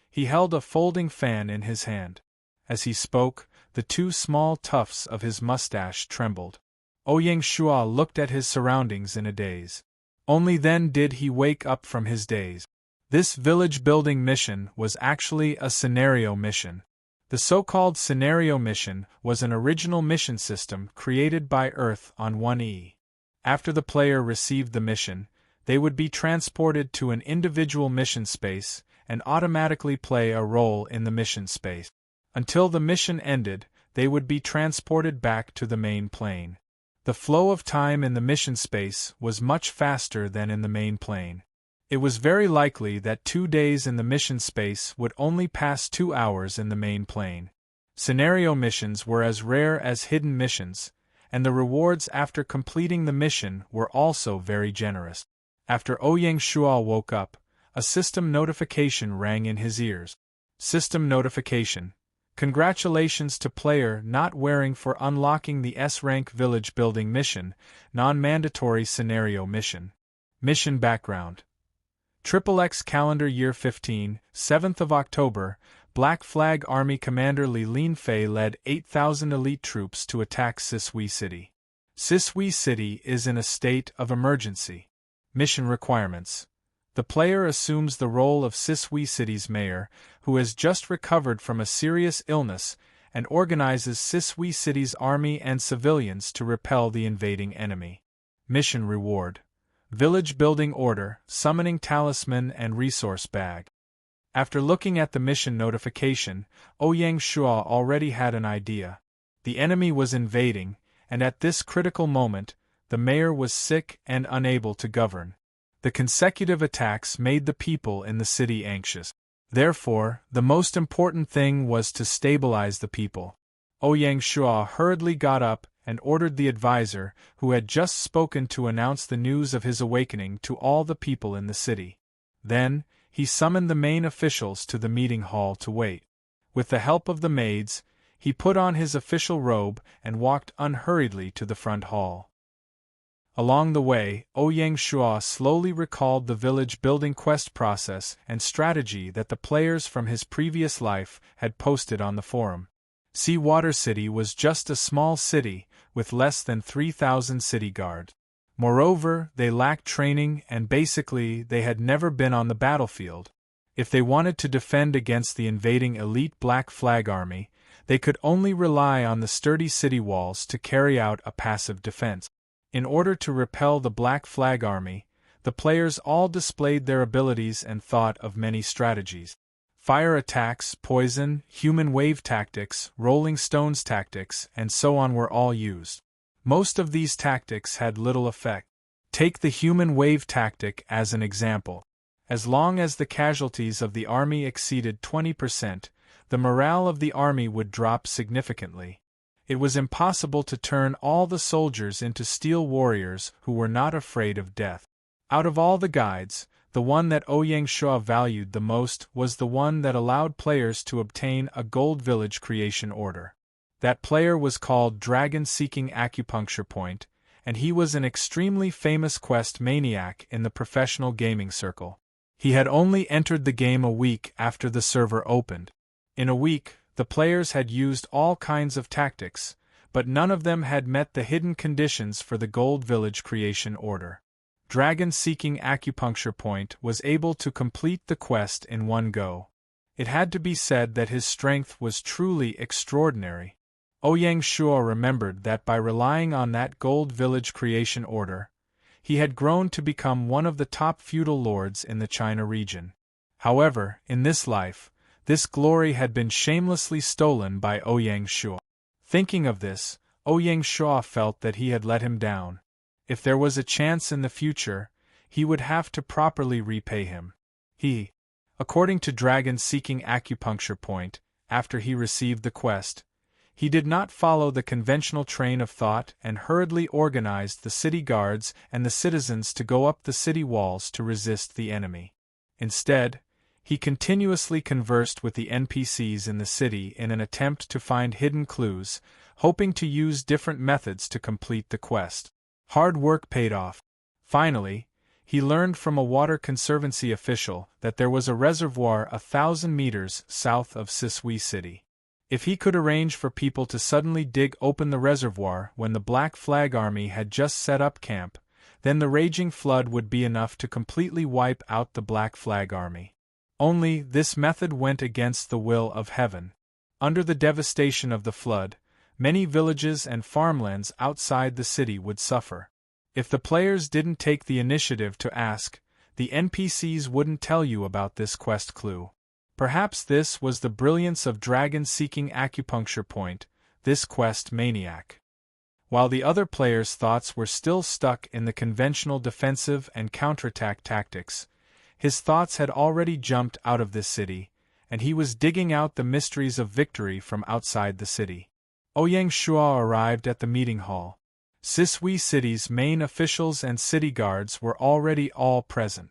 He held a folding fan in his hand. As he spoke, the two small tufts of his mustache trembled. Ouyang Shua looked at his surroundings in a daze. Only then did he wake up from his daze. This village-building mission was actually a scenario mission. The so-called scenario mission was an original mission system created by Earth on 1E. After the player received the mission, they would be transported to an individual mission space and automatically play a role in the mission space. Until the mission ended, they would be transported back to the main plane. The flow of time in the mission space was much faster than in the main plane. It was very likely that 2 days in the mission space would only pass 2 hours in the main plane. Scenario missions were as rare as hidden missions, and the rewards after completing the mission were also very generous. After Ouyang Shua woke up, a system notification rang in his ears. System notification. Congratulations to player not wearing for unlocking the S-rank village building mission, non-mandatory scenario mission. Mission background. XXX calendar year 15, 7th of October, Black Flag Army Commander Li Linfei led 8,000 elite troops to attack Sisui City. Sisui City is in a state of emergency. Mission requirements. The player assumes the role of Sisui City's mayor, who has just recovered from a serious illness, and organizes Sisui City's army and civilians to repel the invading enemy. Mission reward. Village building order, summoning talisman and resource bag. After looking at the mission notification, Ouyang Shua already had an idea. The enemy was invading, and at this critical moment, the mayor was sick and unable to govern. The consecutive attacks made the people in the city anxious. Therefore, the most important thing was to stabilize the people. Ouyang Shua hurriedly got up and ordered the advisor, who had just spoken, to announce the news of his awakening to all the people in the city. Then, he summoned the main officials to the meeting hall to wait. With the help of the maids, he put on his official robe and walked unhurriedly to the front hall. Along the way, Ouyang Shua slowly recalled the village-building quest process and strategy that the players from his previous life had posted on the forum. Sea Water City was just a small city, with less than 3,000 city guards. Moreover, they lacked training and basically they had never been on the battlefield. If they wanted to defend against the invading elite Black Flag Army, they could only rely on the sturdy city walls to carry out a passive defense. In order to repel the Black Flag Army, the players all displayed their abilities and thought of many strategies. Fire attacks, poison, human wave tactics, rolling stones tactics, and so on were all used. Most of these tactics had little effect. Take the human wave tactic as an example. As long as the casualties of the army exceeded 20%, the morale of the army would drop significantly. It was impossible to turn all the soldiers into steel warriors who were not afraid of death. Out of all the guides, the one that Ouyang Shua valued the most was the one that allowed players to obtain a gold village creation order. That player was called Dragon Seeking Acupuncture Point, and he was an extremely famous quest maniac in the professional gaming circle. He had only entered the game a week after the server opened. In a week, the players had used all kinds of tactics, but none of them had met the hidden conditions for the Gold Village creation order. Dragon Seeking Acupuncture Point was able to complete the quest in one go. It had to be said that his strength was truly extraordinary. Ouyang Shua remembered that by relying on that Gold Village creation order, he had grown to become one of the top feudal lords in the China region. However, in this life, this glory had been shamelessly stolen by Ouyang Shua. Thinking of this, Ouyang Shua felt that he had let him down. If there was a chance in the future, he would have to properly repay him. According to Dragon Seeking Acupuncture Point, after he received the quest, he did not follow the conventional train of thought and hurriedly organized the city guards and the citizens to go up the city walls to resist the enemy. Instead, he continuously conversed with the NPCs in the city in an attempt to find hidden clues, hoping to use different methods to complete the quest. Hard work paid off. Finally, he learned from a water conservancy official that there was a reservoir 1,000 meters south of Sisui City. If he could arrange for people to suddenly dig open the reservoir when the Black Flag Army had just set up camp, then the raging flood would be enough to completely wipe out the Black Flag Army. Only, this method went against the will of heaven. Under the devastation of the flood, many villages and farmlands outside the city would suffer. If the players didn't take the initiative to ask, the NPCs wouldn't tell you about this quest clue. Perhaps this was the brilliance of Dragon Seeking Acupuncture Point, this quest maniac. While the other players' thoughts were still stuck in the conventional defensive and counterattack tactics, his thoughts had already jumped out of this city, and he was digging out the mysteries of victory from outside the city. Ouyang Shua arrived at the meeting hall. Sisui City's main officials and city guards were already all present.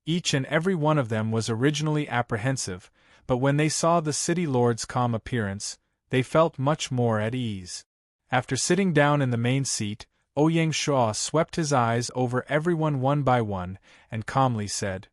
Each and every one of them was originally apprehensive, but when they saw the city lord's calm appearance, they felt much more at ease. After sitting down in the main seat, Ouyang Shua swept his eyes over everyone one by one and calmly said,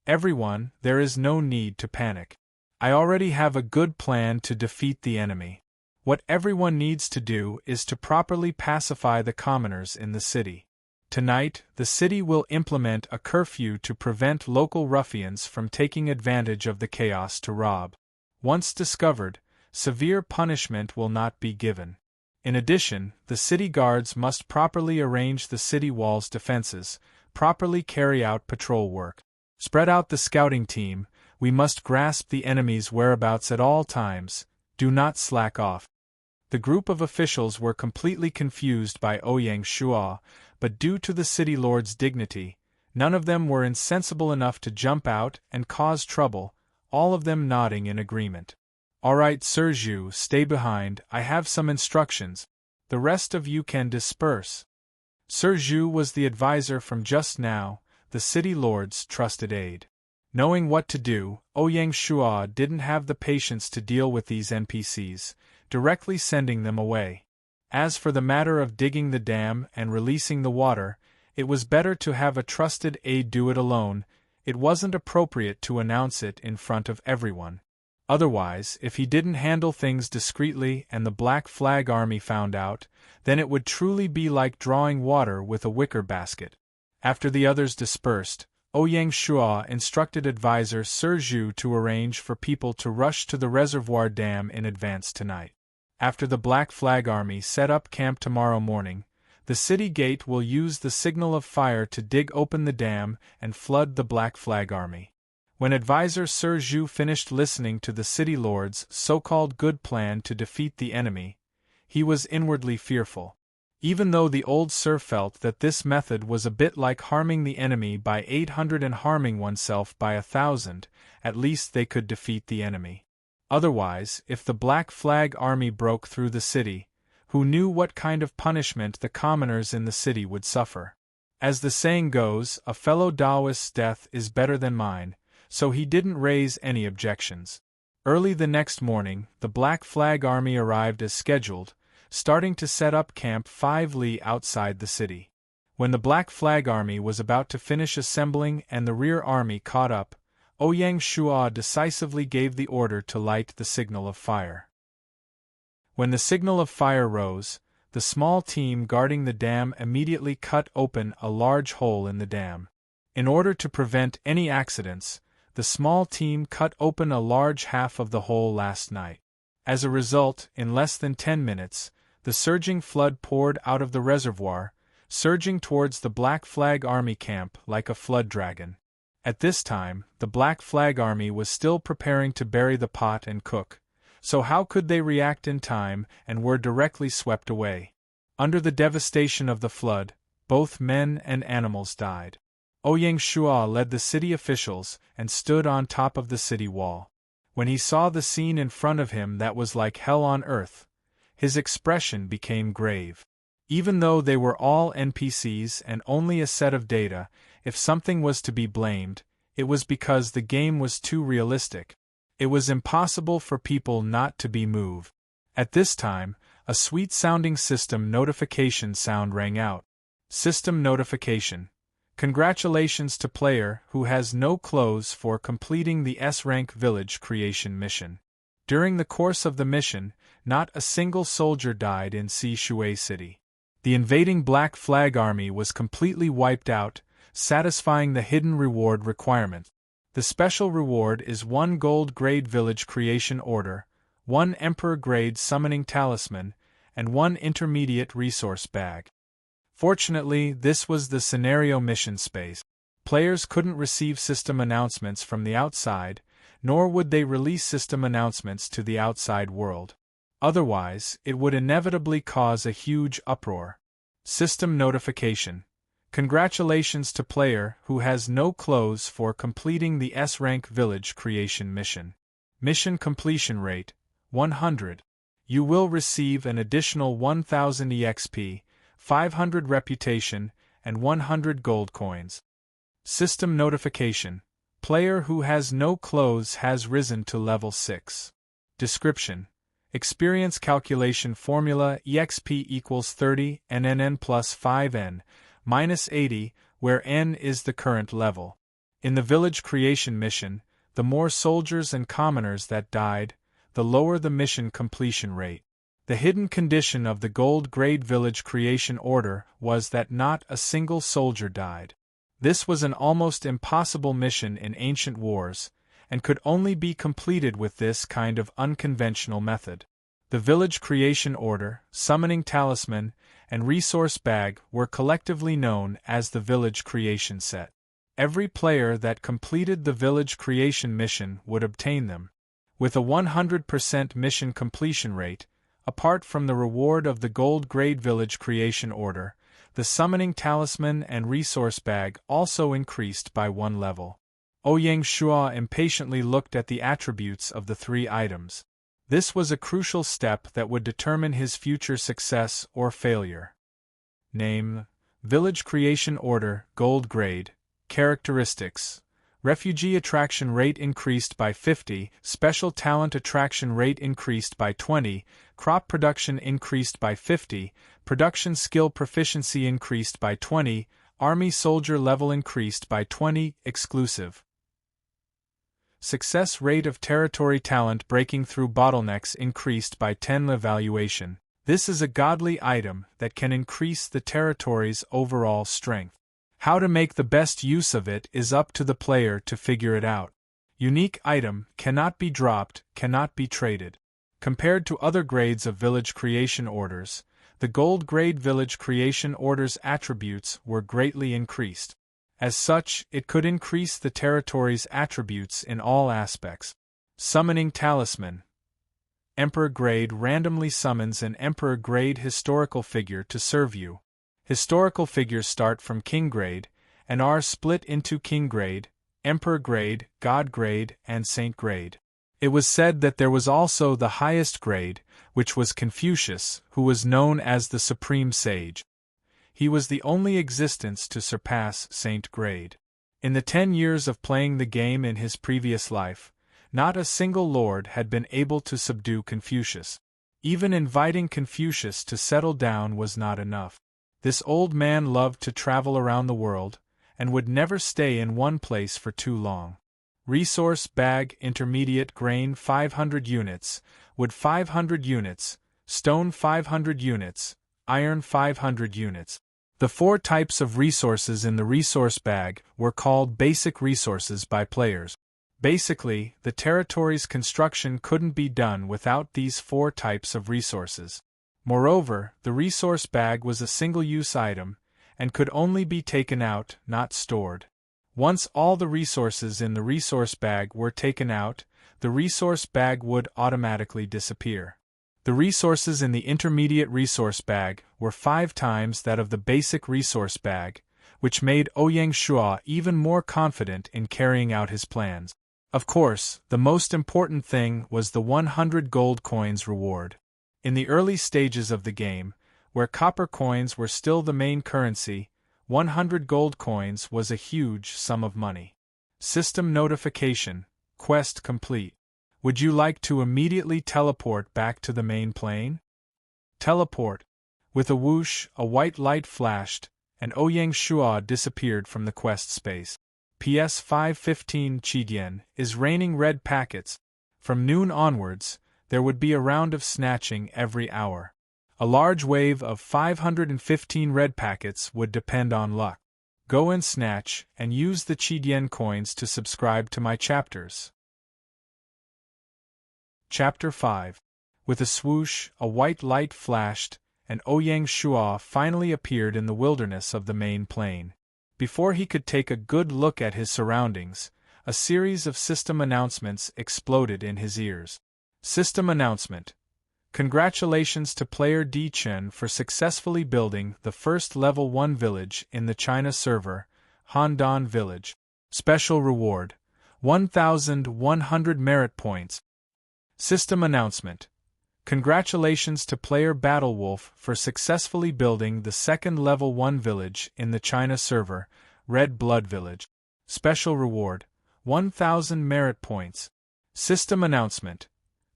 "Everyone, there is no need to panic. I already have a good plan to defeat the enemy. What everyone needs to do is to properly pacify the commoners in the city. Tonight, the city will implement a curfew to prevent local ruffians from taking advantage of the chaos to rob. Once discovered, severe punishment will not be given. In addition, the city guards must properly arrange the city walls' defenses, properly carry out patrol work. Spread out the scouting team, we must grasp the enemy's whereabouts at all times, do not slack off." The group of officials were completely confused by Ouyang Shua, but due to the city lord's dignity, None of them were insensible enough to jump out and cause trouble, all of them nodding in agreement. "All right, Sir Zhu, stay behind, I have some instructions. The rest of you can disperse." Sir Zhu was the advisor from just now, the city lord's trusted aide. Knowing what to do, Ouyang Shuo didn't have the patience to deal with these NPCs, directly sending them away. As for the matter of digging the dam and releasing the water, it was better to have a trusted aide do it alone. It wasn't appropriate to announce it in front of everyone. Otherwise, if he didn't handle things discreetly and the Black Flag Army found out, then it would truly be like drawing water with a wicker basket. After the others dispersed, Ouyang Shuo instructed advisor Sir Zhu to arrange for people to rush to the reservoir dam in advance tonight. After the Black Flag Army set up camp tomorrow morning, the city gate will use the signal of fire to dig open the dam and flood the Black Flag Army. When advisor Sir Zhu finished listening to the city lord's so-called good plan to defeat the enemy, he was inwardly fearful. Even though the old Sir felt that this method was a bit like harming the enemy by 800 and harming oneself by 1,000, at least they could defeat the enemy. Otherwise, if the Black Flag Army broke through the city, who knew what kind of punishment the commoners in the city would suffer? As the saying goes, a fellow Taoist's death is better than mine, so he didn't raise any objections. Early the next morning, the Black Flag Army arrived as scheduled, starting to set up camp 5 li outside the city. When the Black Flag Army was about to finish assembling and the rear army caught up, Ouyang Shuo decisively gave the order to light the signal of fire. When the signal of fire rose, the small team guarding the dam immediately cut open a large hole in the dam. In order to prevent any accidents, the small team cut open a large half of the hole last night. As a result, in less than 10 minutes, the surging flood poured out of the reservoir, surging towards the Black Flag Army camp like a flood dragon. At this time, the Black Flag Army was still preparing to bury the pot and cook, so how could they react in time and were directly swept away? Under the devastation of the flood, both men and animals died. Ouyang Shuo led the city officials and stood on top of the city wall. When he saw the scene in front of him that was like hell on earth, his expression became grave. Even though they were all NPCs and only a set of data, if something was to be blamed, it was because the game was too realistic. It was impossible for people not to be moved. At this time, a sweet-sounding system notification sound rang out. System notification. Congratulations to player who has no clothes for completing the S-rank village creation mission. During the course of the mission, not a single soldier died in Shui City. The invading Black Flag Army was completely wiped out, satisfying the hidden reward requirement. The special reward is 1 gold grade village creation order, 1 emperor grade summoning talisman, and 1 intermediate resource bag. Fortunately, this was the scenario mission space. Players couldn't receive system announcements from the outside, nor would they release system announcements to the outside world. Otherwise, it would inevitably cause a huge uproar. System notification. Congratulations to player who has no clothes for completing the S-rank village creation mission. Mission completion rate, 100. You will receive an additional 1000 EXP, 500 reputation, and 100 gold coins. System notification. Player who has no clothes has risen to level 6. Description. Experience calculation formula EXP equals 30 NNN plus 5N, minus 80, where N is the current level. In the village creation mission, the more soldiers and commoners that died, the lower the mission completion rate. The hidden condition of the gold grade village creation order was that not a single soldier died. This was an almost impossible mission in ancient wars, and could only be completed with this kind of unconventional method. The village creation order, summoning talisman, and resource bag were collectively known as the village creation set. Every player that completed the village creation mission would obtain them. With a 100% mission completion rate, apart from the reward of the gold grade village creation order, The summoning talisman and resource bag also increased by 1 level. Ouyang Shua impatiently looked at the attributes of the 3 items. This was a crucial step that would determine his future success or failure. Name: Village Creation Order, Gold Grade. Characteristics: Refugee Attraction Rate increased by 50, Special Talent Attraction Rate increased by 20, Crop Production increased by 50, Production Skill Proficiency increased by 20, Army Soldier Level increased by 20, Exclusive. Success Rate of Territory Talent Breaking Through Bottlenecks increased by 10. Evaluation: This is a godly item that can increase the territory's overall strength. How to make the best use of it is up to the player to figure it out. Unique item, cannot be dropped, cannot be traded. Compared to other grades of Village Creation Orders, the Gold Grade Village Creation Order's attributes were greatly increased. As such, it could increase the territory's attributes in all aspects. Summoning Talisman: Emperor Grade randomly summons an Emperor Grade historical figure to serve you. Historical figures start from King Grade, and are split into King Grade, Emperor Grade, God Grade, and Saint Grade. It was said that there was also the highest grade, which was Confucius, who was known as the Supreme Sage. He was the only existence to surpass Saint Grade. In the 10 years of playing the game in his previous life, not a single lord had been able to subdue Confucius. Even inviting Confucius to settle down was not enough. This old man loved to travel around the world, and would never stay in one place for too long. Resource bag: Intermediate grain 500 units, wood 500 units, stone 500 units, iron 500 units. The 4 types of resources in the resource bag were called basic resources by players. Basically, the territory's construction couldn't be done without these 4 types of resources. Moreover, the resource bag was a single-use item, and could only be taken out, not stored. Once all the resources in the resource bag were taken out, the resource bag would automatically disappear. The resources in the intermediate resource bag were 5 times that of the basic resource bag, which made Ouyang Shua even more confident in carrying out his plans. Of course, the most important thing was the 100 gold coins reward. In the early stages of the game, where copper coins were still the main currency, 100 gold coins was a huge sum of money. System notification: Quest complete. Would you like to immediately teleport back to the main plane? Teleport. With a whoosh, a white light flashed, and Ouyang Shua disappeared from the quest space. PS 515 Chidian is raining red packets. From noon onwards, there would be a round of snatching every hour. A large wave of 515 red packets would depend on luck. Go and snatch, and use the Chidian coins to subscribe to my chapters. Chapter 5. With a swoosh, a white light flashed, and Ouyang Shua finally appeared in the wilderness of the main plain. Before he could take a good look at his surroundings, a series of system announcements exploded in his ears. System announcement: Congratulations to player D Chen for successfully building the first level 1 village in the China server, Handan Village. Special reward: 1,100 merit points. System announcement: Congratulations to player Battlewolf for successfully building the second level 1 village in the China server, Red Blood Village. Special reward: 1,000 merit points. System announcement: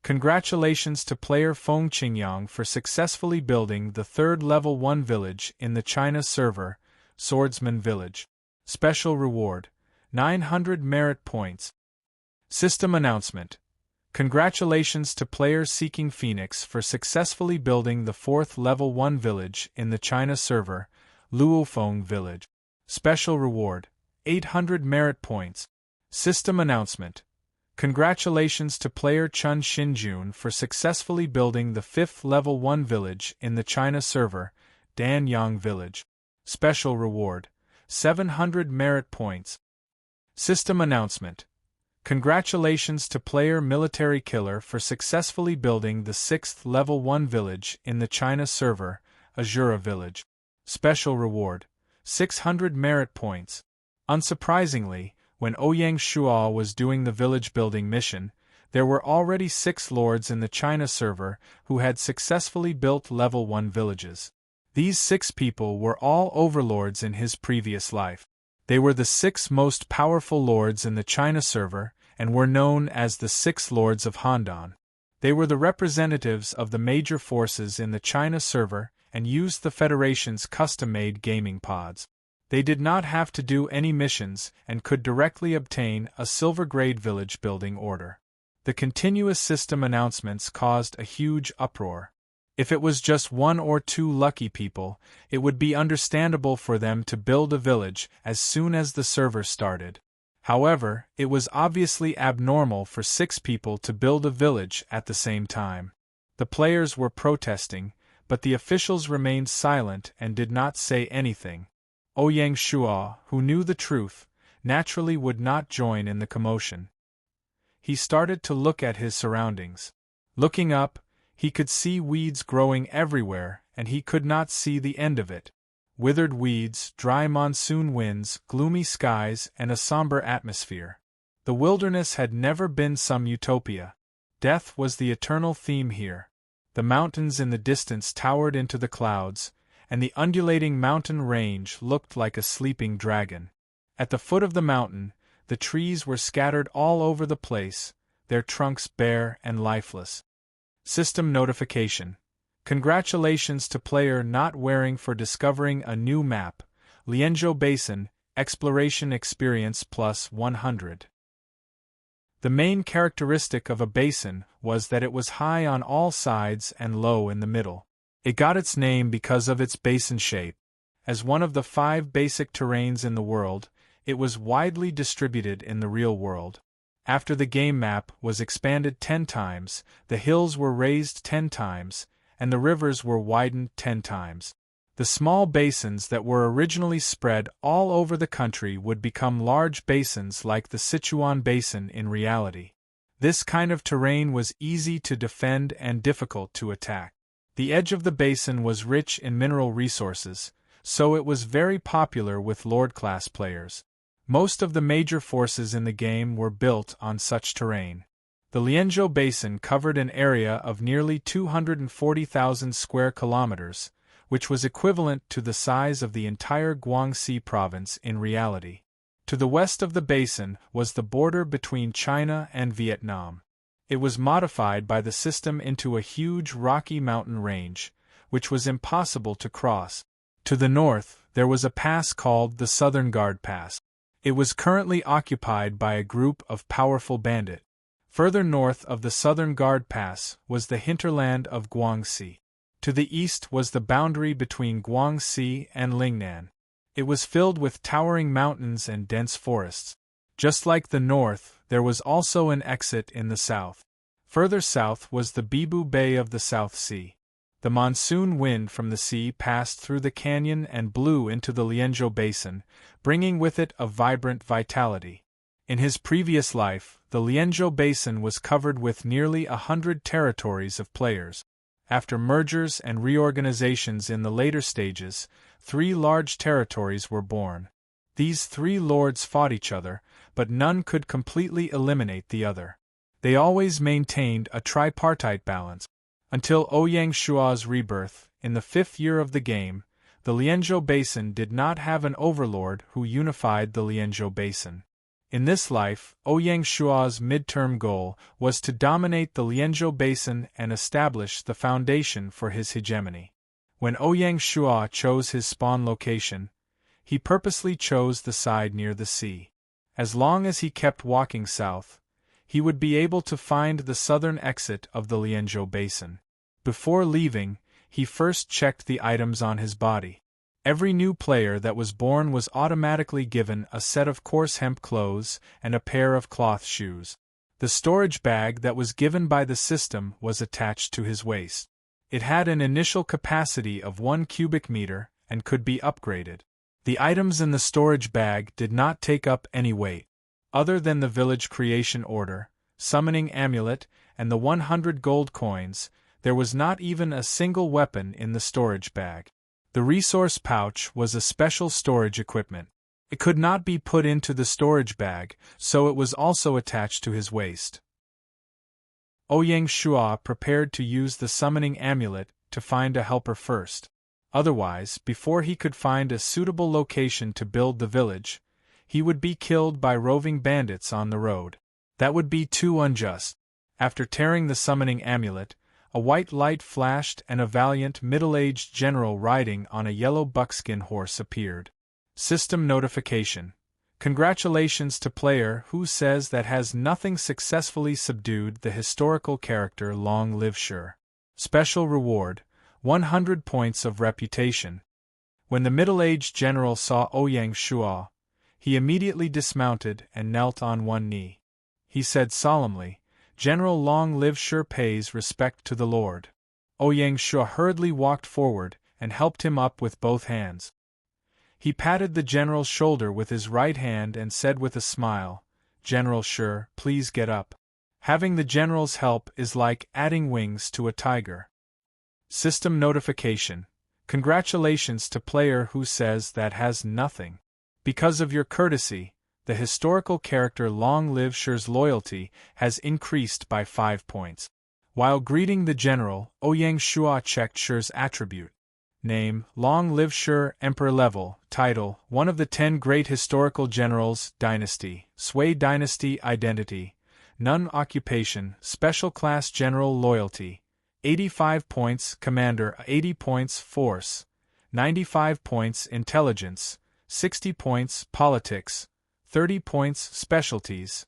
Congratulations to player Feng Qingyang for successfully building the third level 1 village in the China server, Swordsman Village. Special reward: 900 merit points. System announcement: Congratulations to player Seeking Phoenix for successfully building the 4th level 1 village in the China server, Luofeng Village. Special reward: 800 merit points. System announcement: Congratulations to player Chun Xinjun for successfully building the 5th level 1 village in the China server, Danyang Village. Special reward: 700 merit points. System announcement: Congratulations to player Military Killer for successfully building the 6th level 1 village in the China server, Azura Village. Special reward: 600 merit points. Unsurprisingly, when Ouyang Shuo was doing the village building mission, there were already 6 lords in the China server who had successfully built level 1 villages. These 6 people were all overlords in his previous life. They were the 6 most powerful lords in the China server and were known as the 6 Lords of Handan. They were the representatives of the major forces in the China server and used the Federation's custom-made gaming pods. They did not have to do any missions and could directly obtain a silver-grade village building order. The continuous system announcements caused a huge uproar. If it was just 1 or 2 lucky people, it would be understandable for them to build a village as soon as the server started. However, it was obviously abnormal for 6 people to build a village at the same time. The players were protesting, but the officials remained silent and did not say anything. Ouyang Shuo, who knew the truth, naturally would not join in the commotion. He started to look at his surroundings. Looking up, he could see weeds growing everywhere, and he could not see the end of it. Withered weeds, dry monsoon winds, gloomy skies, and a somber atmosphere. The wilderness had never been some utopia. Death was the eternal theme here. The mountains in the distance towered into the clouds, and the undulating mountain range looked like a sleeping dragon. At the foot of the mountain, the trees were scattered all over the place, their trunks bare and lifeless. System notification: congratulations to player not wearing for discovering a new map, Lianzhou Basin, exploration experience plus 100. The main characteristic of a basin was that it was high on all sides and low in the middle. It got its name because of its basin shape. As one of the 5 basic terrains in the world, it was widely distributed in the real world. After the game map was expanded 10 times, the hills were raised 10 times, and the rivers were widened 10 times. The small basins that were originally spread all over the country would become large basins like the Sichuan Basin in reality. This kind of terrain was easy to defend and difficult to attack. The edge of the basin was rich in mineral resources, so it was very popular with Lord-class players. Most of the major forces in the game were built on such terrain. The Lianzhou Basin covered an area of nearly 240,000 square kilometers, which was equivalent to the size of the entire Guangxi province in reality. To the west of the basin was the border between China and Vietnam. It was modified by the system into a huge rocky mountain range, which was impossible to cross. To the north, there was a pass called the Southern Guard Pass. It was currently occupied by a group of powerful bandits. Further north of the Southern Guard Pass was the hinterland of Guangxi. To the east was the boundary between Guangxi and Lingnan. It was filled with towering mountains and dense forests. Just like the north, there was also an exit in the south. Further south was the Bibu Bay of the South Sea. The monsoon wind from the sea passed through the canyon and blew into the Lianzhou Basin, bringing with it a vibrant vitality. In his previous life, the Lianzhou Basin was covered with nearly 100 territories of players. After mergers and reorganizations in the later stages, 3 large territories were born. These 3 lords fought each other, but none could completely eliminate the other. They always maintained a tripartite balance. Until Ouyang Shuo's rebirth, in the 5th year of the game, the Lianzhou Basin did not have an overlord who unified the Lianzhou Basin. In this life, Ouyang Shuo's midterm goal was to dominate the Lianzhou Basin and establish the foundation for his hegemony. When Ouyang Shuo chose his spawn location, he purposely chose the side near the sea. As long as he kept walking south, he would be able to find the southern exit of the Lianzhou Basin. Before leaving, he first checked the items on his body. Every new player that was born was automatically given a set of coarse hemp clothes and a pair of cloth shoes. The storage bag that was given by the system was attached to his waist. It had an initial capacity of 1 cubic meter and could be upgraded. The items in the storage bag did not take up any weight. Other than the village creation order, summoning amulet, and the 100 gold coins, there was not even a single weapon in the storage bag. The resource pouch was a special storage equipment. It could not be put into the storage bag, so it was also attached to his waist. Ouyang Shua prepared to use the summoning amulet to find a helper first. Otherwise, before he could find a suitable location to build the village, he would be killed by roving bandits on the road. That would be too unjust. After tearing the summoning amulet, a white light flashed and a valiant middle-aged general riding on a yellow buckskin horse appeared. System notification. Congratulations to player who says that has nothing successfully subdued the historical character Long Live Sure. Special reward, 100 points of reputation. When the middle-aged general saw Ouyang Shua, he immediately dismounted and knelt on one knee. He said solemnly, "General Long Live Sure pays respect to the Lord." Ouyang Shua hurriedly walked forward and helped him up with both hands. He patted the general's shoulder with his right hand and said with a smile, "General Sure, please get up." Having the general's help is like adding wings to a tiger. System notification. Congratulations to player who says that has nothing. Because of your courtesy, the historical character Long Live Sure's loyalty has increased by 5 points. While greeting the general, Ouyang Shua checked Sure's attribute. Name, Long Live Sure, Emperor level. Title, one of the 10 great historical generals. Dynasty, Sui dynasty. Identity, none. Occupation, special class. General loyalty, 85 points. Commander, 80 points. Force, 95 points. Intelligence, 60 points. Politics, 30 points. Specialties,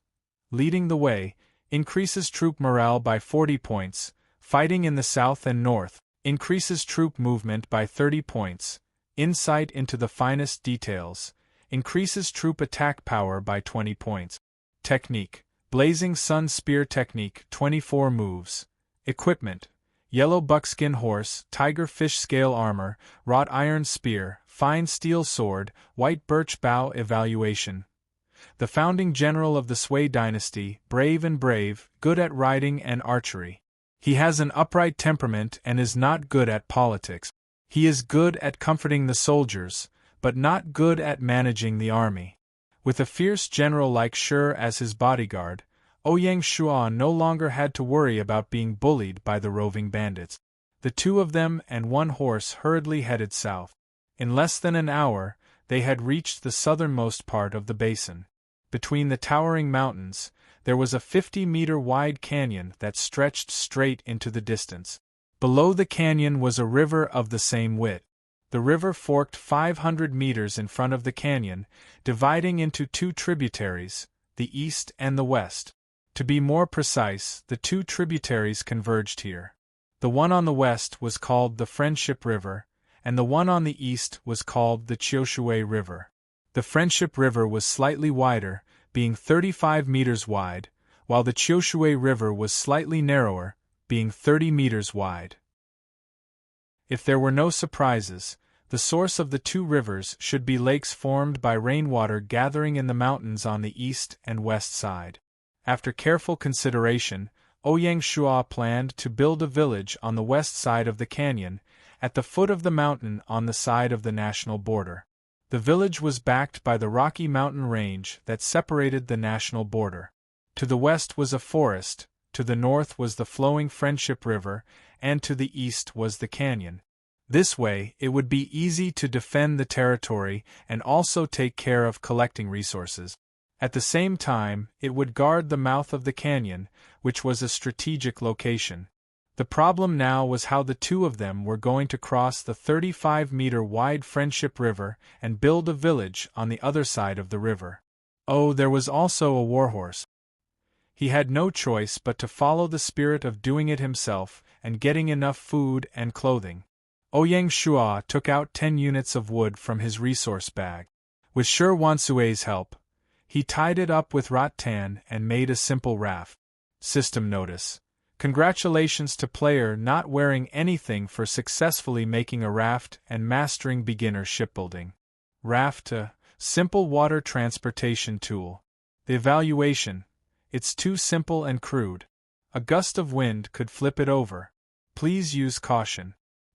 leading the way, increases troop morale by 40 points. Fighting in the south and north, increases troop movement by 30 points. Insight into the finest details, increases troop attack power by 20 points. Technique, Blazing Sun Spear Technique, 24 moves. Equipment, yellow buckskin horse, tiger fish scale armor, wrought iron spear, fine steel sword, white birch bough. Evaluation. The founding general of the Sui dynasty, brave, good at riding and archery. He has an upright temperament and is not good at politics. He is good at comforting the soldiers, but not good at managing the army. With a fierce general like Sure as his bodyguard, Ouyang Shua no longer had to worry about being bullied by the roving bandits. The two of them and one horse hurriedly headed south. In less than an hour, they had reached the southernmost part of the basin. Between the towering mountains, there was a 50-meter-wide canyon that stretched straight into the distance. Below the canyon was a river of the same width. The river forked 500 meters in front of the canyon, dividing into 2 tributaries, the east and the west. To be more precise, the 2 tributaries converged here. The one on the west was called the Friendship River, and the one on the east was called the Chioshui River. The Friendship River was slightly wider, being 35 meters wide, while the Chioshui River was slightly narrower, being 30 meters wide. If there were no surprises, the source of the 2 rivers should be lakes formed by rainwater gathering in the mountains on the east and west side. After careful consideration, Ouyang Shua planned to build a village on the west side of the canyon, at the foot of the mountain on the side of the national border. The village was backed by the Rocky Mountain range that separated the national border. To the west was a forest, to the north was the flowing Friendship River, and to the east was the canyon. This way, it would be easy to defend the territory and also take care of collecting resources. At the same time, it would guard the mouth of the canyon, which was a strategic location. The problem now was how the 2 of them were going to cross the 35-meter-wide Friendship River and build a village on the other side of the river. Oh, there was also a warhorse. He had no choice but to follow the spirit of doing it himself and getting enough food and clothing. Ouyang Shua took out 10 units of wood from his resource bag. With Sure Wansue's help, he tied it up with rattan and made a simple raft. System notice. Congratulations to player not wearing anything for successfully making a raft and mastering beginner shipbuilding. Raft, a simple water transportation tool. The evaluation. It's too simple and crude. A gust of wind could flip it over. Please use caution.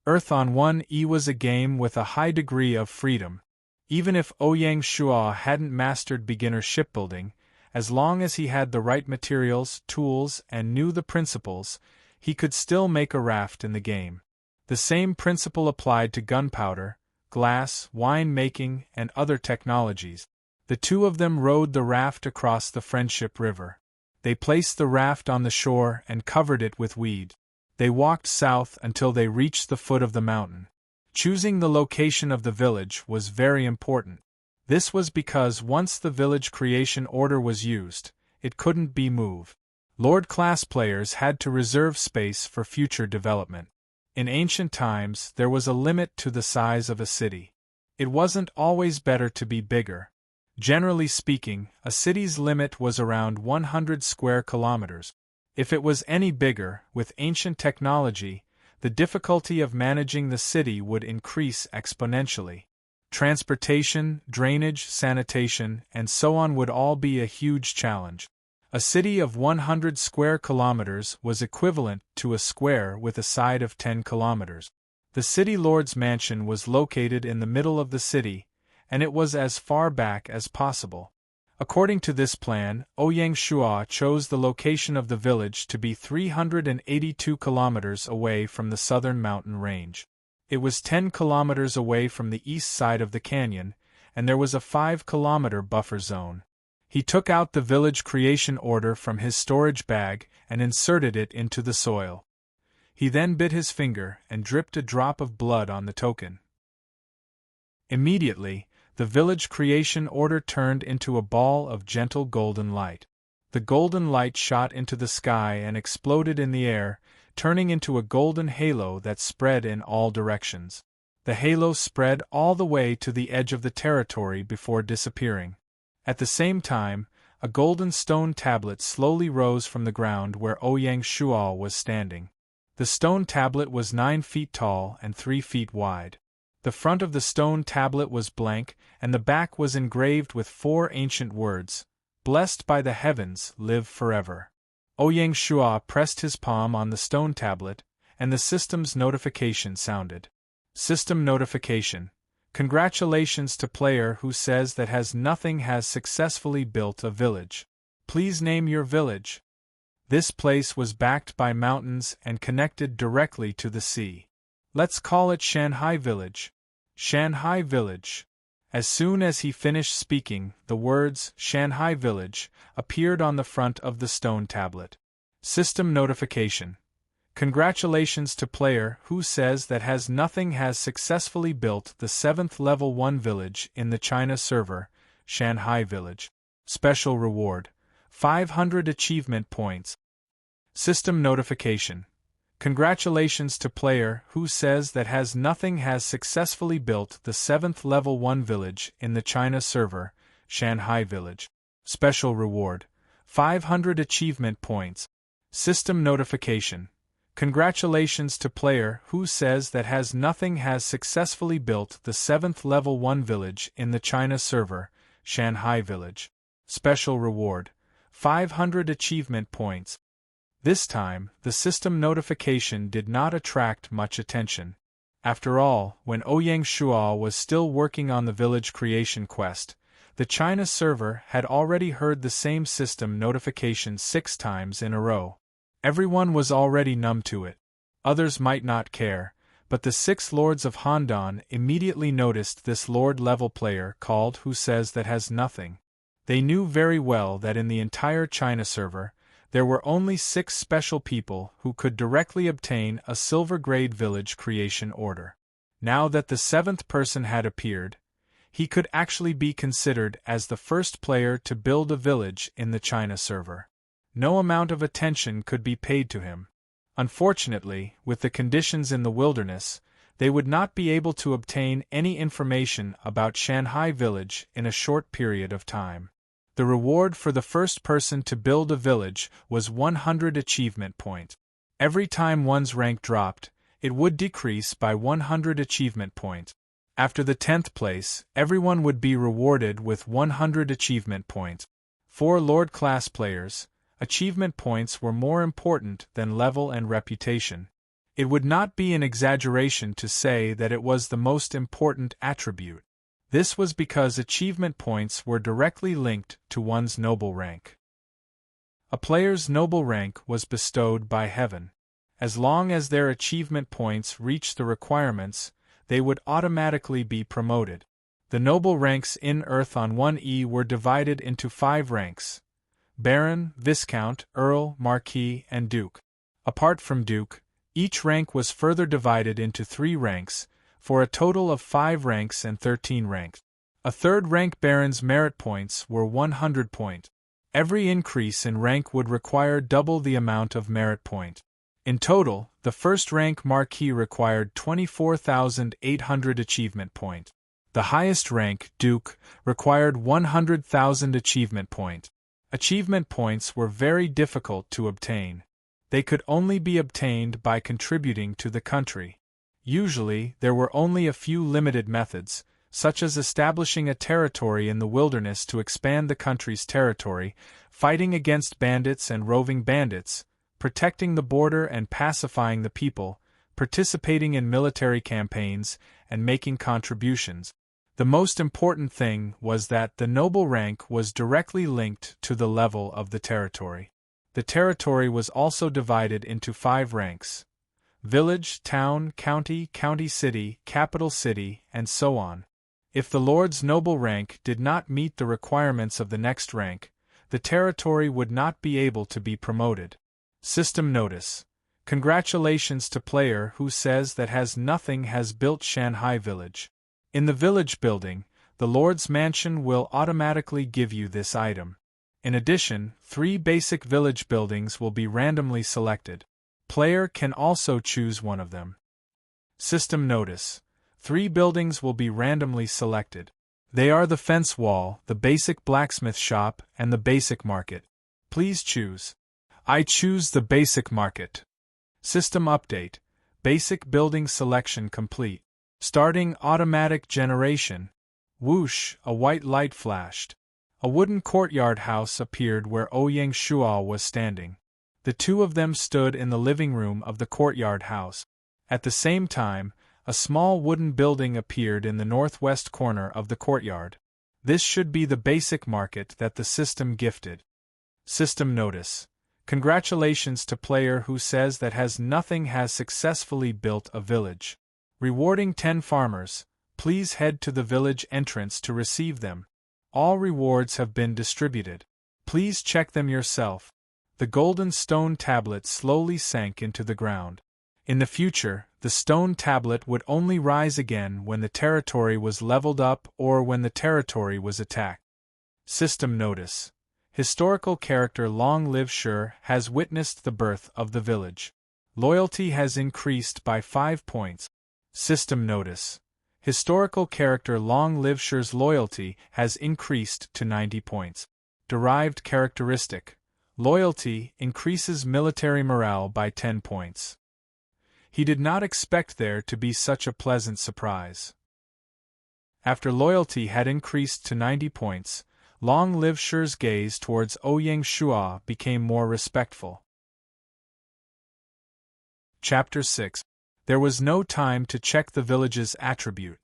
Earth on 1E was a game with a high degree of freedom. Even if Ouyang Shuo hadn't mastered beginner shipbuilding, as long as he had the right materials, tools, and knew the principles, he could still make a raft in the game. The same principle applied to gunpowder, glass, wine making, and other technologies. The two of them rowed the raft across the Friendship River. They placed the raft on the shore and covered it with weed. They walked south until they reached the foot of the mountain. Choosing the location of the village was very important. This was because once the village creation order was used, it couldn't be moved. Lord class players had to reserve space for future development. In ancient times, there was a limit to the size of a city. It wasn't always better to be bigger. Generally speaking, a city's limit was around 100 square kilometers. If it was any bigger, with ancient technology, the difficulty of managing the city would increase exponentially. Transportation, drainage, sanitation, and so on would all be a huge challenge. A city of 100 square kilometers was equivalent to a square with a side of 10 kilometers. The city lord's mansion was located in the middle of the city, and it was as far back as possible. According to this plan, Ouyang Shuo chose the location of the village to be 382 kilometers away from the southern mountain range. It was 10 kilometers away from the east side of the canyon, and there was a 5-kilometer buffer zone. He took out the village creation order from his storage bag and inserted it into the soil. He then bit his finger and dripped a drop of blood on the token. Immediately, the village creation order turned into a ball of gentle golden light. The golden light shot into the sky and exploded in the air, turning into a golden halo that spread in all directions. The halo spread all the way to the edge of the territory before disappearing. At the same time, a golden stone tablet slowly rose from the ground where Ouyang Shuo was standing. The stone tablet was 9 feet tall and 3 feet wide. The front of the stone tablet was blank, and the back was engraved with 4 ancient words: "Blessed by the heavens, live forever." Ouyang Shuo pressed his palm on the stone tablet, and the system's notification sounded. System notification. Congratulations to player who says that has nothing has successfully built a village. Please name your village. This place was backed by mountains and connected directly to the sea. Let's call it Shanghai Village. Shanghai Village. As soon as he finished speaking, the words Shanghai Village appeared on the front of the stone tablet. System notification. Congratulations to player who says that has nothing has successfully built the 7th level 1 village in the China server, Shanghai Village. Special reward: 500 achievement points. System notification. Congratulations to player who says that has nothing has successfully built the 7th level 1 village in the China server, Shanghai Village. Special reward: 500 achievement points. System notification. Congratulations to player who says that has nothing has successfully built the 7th level 1 village in the China server, Shanghai Village. Special reward: 500 achievement points. This time, the system notification did not attract much attention. After all, when Ouyang Shuo was still working on the village creation quest, the China server had already heard the same system notification 6 times in a row. Everyone was already numb to it. Others might not care, but the 6 lords of Handan immediately noticed this lord-level player called who says that has nothing. They knew very well that in the entire China server, there were only 6 special people who could directly obtain a silver-grade village creation order. Now that the 7th person had appeared, he could actually be considered as the first player to build a village in the China server. No amount of attention could be paid to him. Unfortunately, with the conditions in the wilderness, they would not be able to obtain any information about Shanghai Village in a short period of time. The reward for the first person to build a village was 100 achievement points. Every time one's rank dropped, it would decrease by 100 achievement points. After the 10th place, everyone would be rewarded with 100 achievement points. For Lord class players, achievement points were more important than level and reputation. It would not be an exaggeration to say that it was the most important attribute. This was because achievement points were directly linked to one's noble rank. A player's noble rank was bestowed by heaven. As long as their achievement points reached the requirements, they would automatically be promoted. The noble ranks in Earth on 1E were divided into 5 ranks: Baron, Viscount, Earl, Marquis, and Duke. Apart from Duke, each rank was further divided into 3 ranks, for a total of 5 ranks and 13 ranks. A third-rank Baron's merit points were 100 points. Every increase in rank would require double the amount of merit point. In total, the first-rank Marquis required 24,800 achievement points. The highest rank, Duke, required 100,000 achievement points. Achievement points were very difficult to obtain. They could only be obtained by contributing to the country. Usually, there were only a few limited methods, such as establishing a territory in the wilderness to expand the country's territory, fighting against bandits and roving bandits, protecting the border and pacifying the people, participating in military campaigns, and making contributions. The most important thing was that the noble rank was directly linked to the level of the territory. The territory was also divided into 5 ranks: village, town, county, county city, capital city, and so on. If the lord's noble rank did not meet the requirements of the next rank, the territory would not be able to be promoted. System notice: congratulations to player who says that has nothing has built Shanghai Village. In the village building, the Lord's Mansion will automatically give you this item. In addition, 3 basic village buildings will be randomly selected. Player can also choose one of them. System notice: 3 buildings will be randomly selected. They are the fence wall, the basic blacksmith shop, and the basic market. Please choose. I choose the basic market. System update: basic building selection complete. Starting automatic generation. Whoosh, a white light flashed. A wooden courtyard house appeared where Ouyang Shuo was standing. The two of them stood in the living room of the courtyard house. At the same time, a small wooden building appeared in the northwest corner of the courtyard. This should be the basic market that the system gifted. System notice: congratulations to player who says that has nothing has successfully built a village. Rewarding 10 farmers. Please head to the village entrance to receive them. All rewards have been distributed. Please check them yourself. The golden stone tablet slowly sank into the ground. In the future, the stone tablet would only rise again when the territory was leveled up or when the territory was attacked. System notice: historical character Long Live Sure has witnessed the birth of the village. Loyalty has increased by 5 points. System notice: historical character Long Live Sure's loyalty has increased to 90 points. Derived characteristic: loyalty increases military morale by 10 points. He did not expect there to be such a pleasant surprise. After loyalty had increased to 90 points, Long Live Sure's gaze towards Ouyang Shuo became more respectful. Chapter 6. There was no time to check the village's attribute.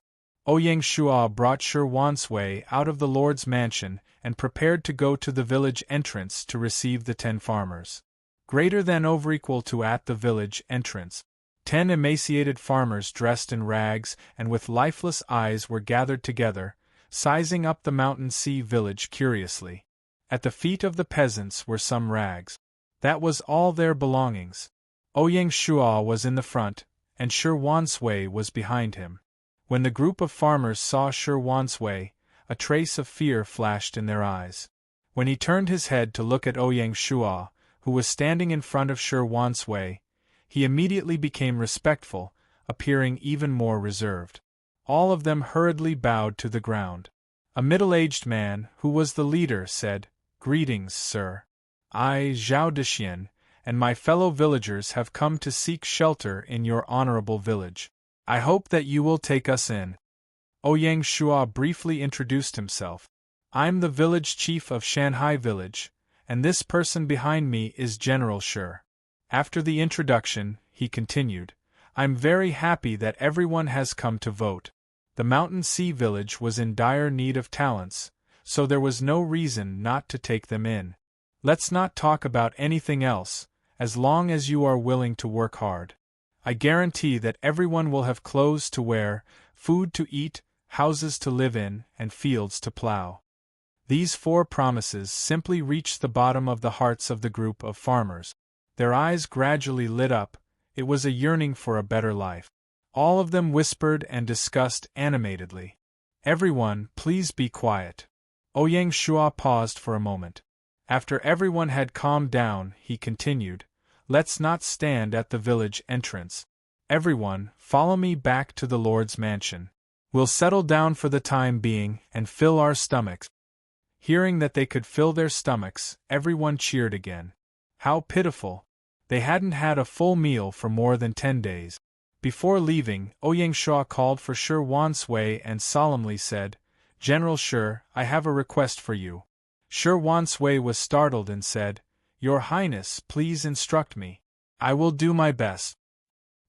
Ouyang Shuo brought Shi Wansui out of the Lord's mansion and prepared to go to the village entrance to receive the 10 farmers. Greater than or equal to at the village entrance. 10 emaciated farmers dressed in rags and with lifeless eyes were gathered together, sizing up the mountain sea village curiously. At the feet of the peasants were some rags. That was all their belongings. Ouyang Shuo was in the front, and Shi Wansui was behind him. When the group of farmers saw Shi Wansui, a trace of fear flashed in their eyes. When he turned his head to look at Ouyang Shuo, who was standing in front of Shi Wansui, he immediately became respectful, appearing even more reserved. All of them hurriedly bowed to the ground. A middle-aged man, who was the leader, said, "Greetings, sir. I, Zhao Dexian, and my fellow villagers have come to seek shelter in your honorable village. I hope that you will take us in." Ouyang Shuo briefly introduced himself. "I'm the village chief of Shanghai Village, and this person behind me is General Shi." After the introduction, he continued, I'm very happy that everyone has come to vote. The Mountain Sea Village was in dire need of talents, so there was no reason not to take them in. Let's not talk about anything else, as long as you are willing to work hard. I guarantee that everyone will have clothes to wear, food to eat, houses to live in, and fields to plow. These 4 promises simply reached the bottom of the hearts of the group of farmers. Their eyes gradually lit up. It was a yearning for a better life. All of them whispered and discussed animatedly. Everyone, please be quiet. Ouyang Shua paused for a moment. After everyone had calmed down, he continued, let's not stand at the village entrance. Everyone, follow me back to the Lord's mansion. We'll settle down for the time being and fill our stomachs. Hearing that they could fill their stomachs, everyone cheered again. How pitiful! They hadn't had a full meal for more than 10 days. Before leaving, Ouyang Shua called for Shi Wanshui and solemnly said, General Shi, I have a request for you. Shi Wanshui was startled and said, Your Highness, please instruct me. I will do my best.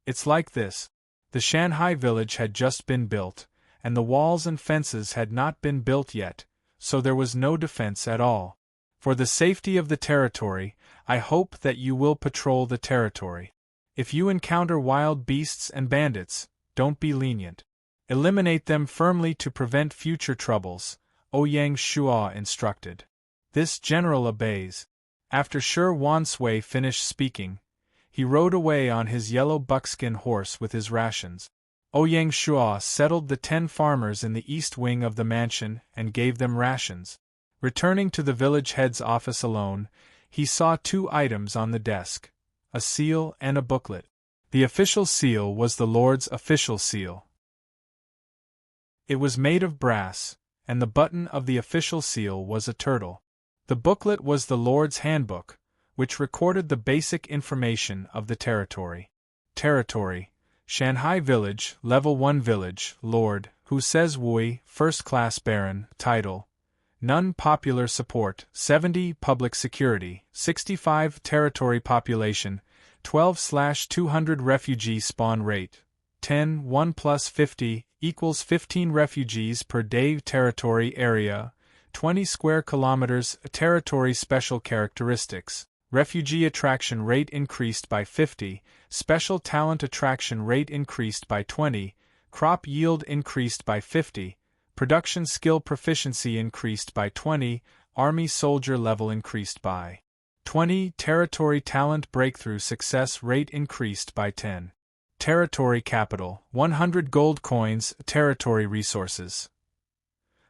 It's like this. The Shanghai village had just been built, and the walls and fences had not been built yet, so there was no defense at all. For the safety of the territory, I hope that you will patrol the territory. If you encounter wild beasts and bandits, don't be lenient. Eliminate them firmly to prevent future troubles, Ouyang Shua instructed. This general obeys. After Shi Wanshui finished speaking, he rode away on his yellow buckskin horse with his rations. Ouyang Shua settled the 10 farmers in the east wing of the mansion and gave them rations. Returning to the village head's office alone, he saw 2 items on the desk, a seal and a booklet. The official seal was the Lord's official seal. It was made of brass, and the button of the official seal was a turtle. The booklet was the Lord's handbook, which recorded the basic information of the territory. Territory: Shanghai Village, Level 1 Village, Lord, Hu Says Wui, First Class Baron, Title: None. Popular Support, 70. Public Security, 65. Territory Population, 12/200. Refugee Spawn Rate, 10. 1 plus 50 equals 15 refugees per day. Territory Area, 20 square kilometers. Territory Special Characteristics: Refugee Attraction Rate increased by 50, Special Talent Attraction Rate increased by 20, Crop Yield increased by 50, Production Skill Proficiency increased by 20, Army Soldier Level increased by 20, Territory Talent Breakthrough Success Rate increased by 10. Territory Capital, 100 gold coins. Territory Resources: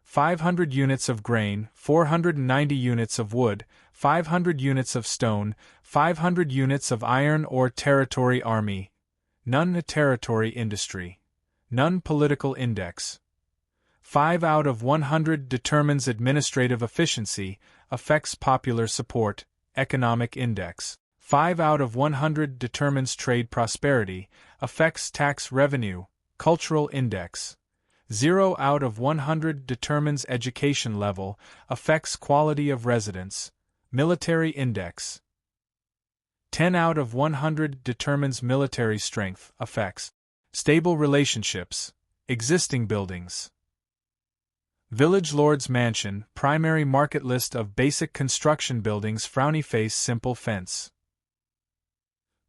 500 units of grain, 490 units of wood, 500 units of stone, 500 units of iron ore. Territory Army, none. Territory Industry, none. Political Index, 5 out of 100 determines administrative efficiency, affects popular support. Economic Index, 5 out of 100 determines trade prosperity, affects tax revenue. Cultural Index, 0 out of 100 determines education level, affects quality of residence. Military Index, 10 out of 100 determines military strength, affects stable relationships, existing buildings. Village Lord's Mansion, primary market list of basic construction buildings. Frowny face. Simple fence.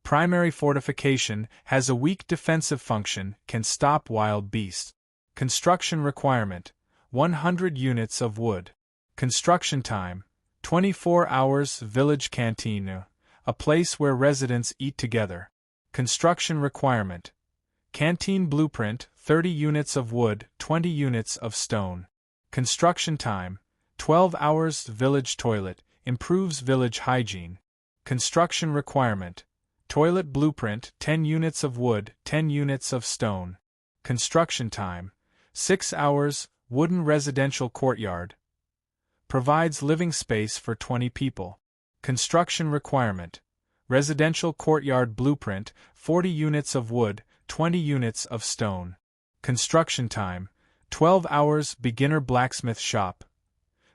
Primary fortification, has a weak defensive function, can stop wild beasts. Construction requirement, 100 units of wood. Construction time, 24 hours. Village canteen, a place where residents eat together. Construction requirement: canteen blueprint, 30 units of wood, 20 units of stone. Construction time, 12 hours. Village toilet, improves village hygiene. Construction requirement: toilet blueprint, 10 units of wood, 10 units of stone. Construction time, 6 hours. Wooden residential courtyard, provides living space for 20 people. Construction requirement: residential courtyard blueprint, 40 units of wood, 20 units of stone. Construction time, 12 hours. Beginner blacksmith shop,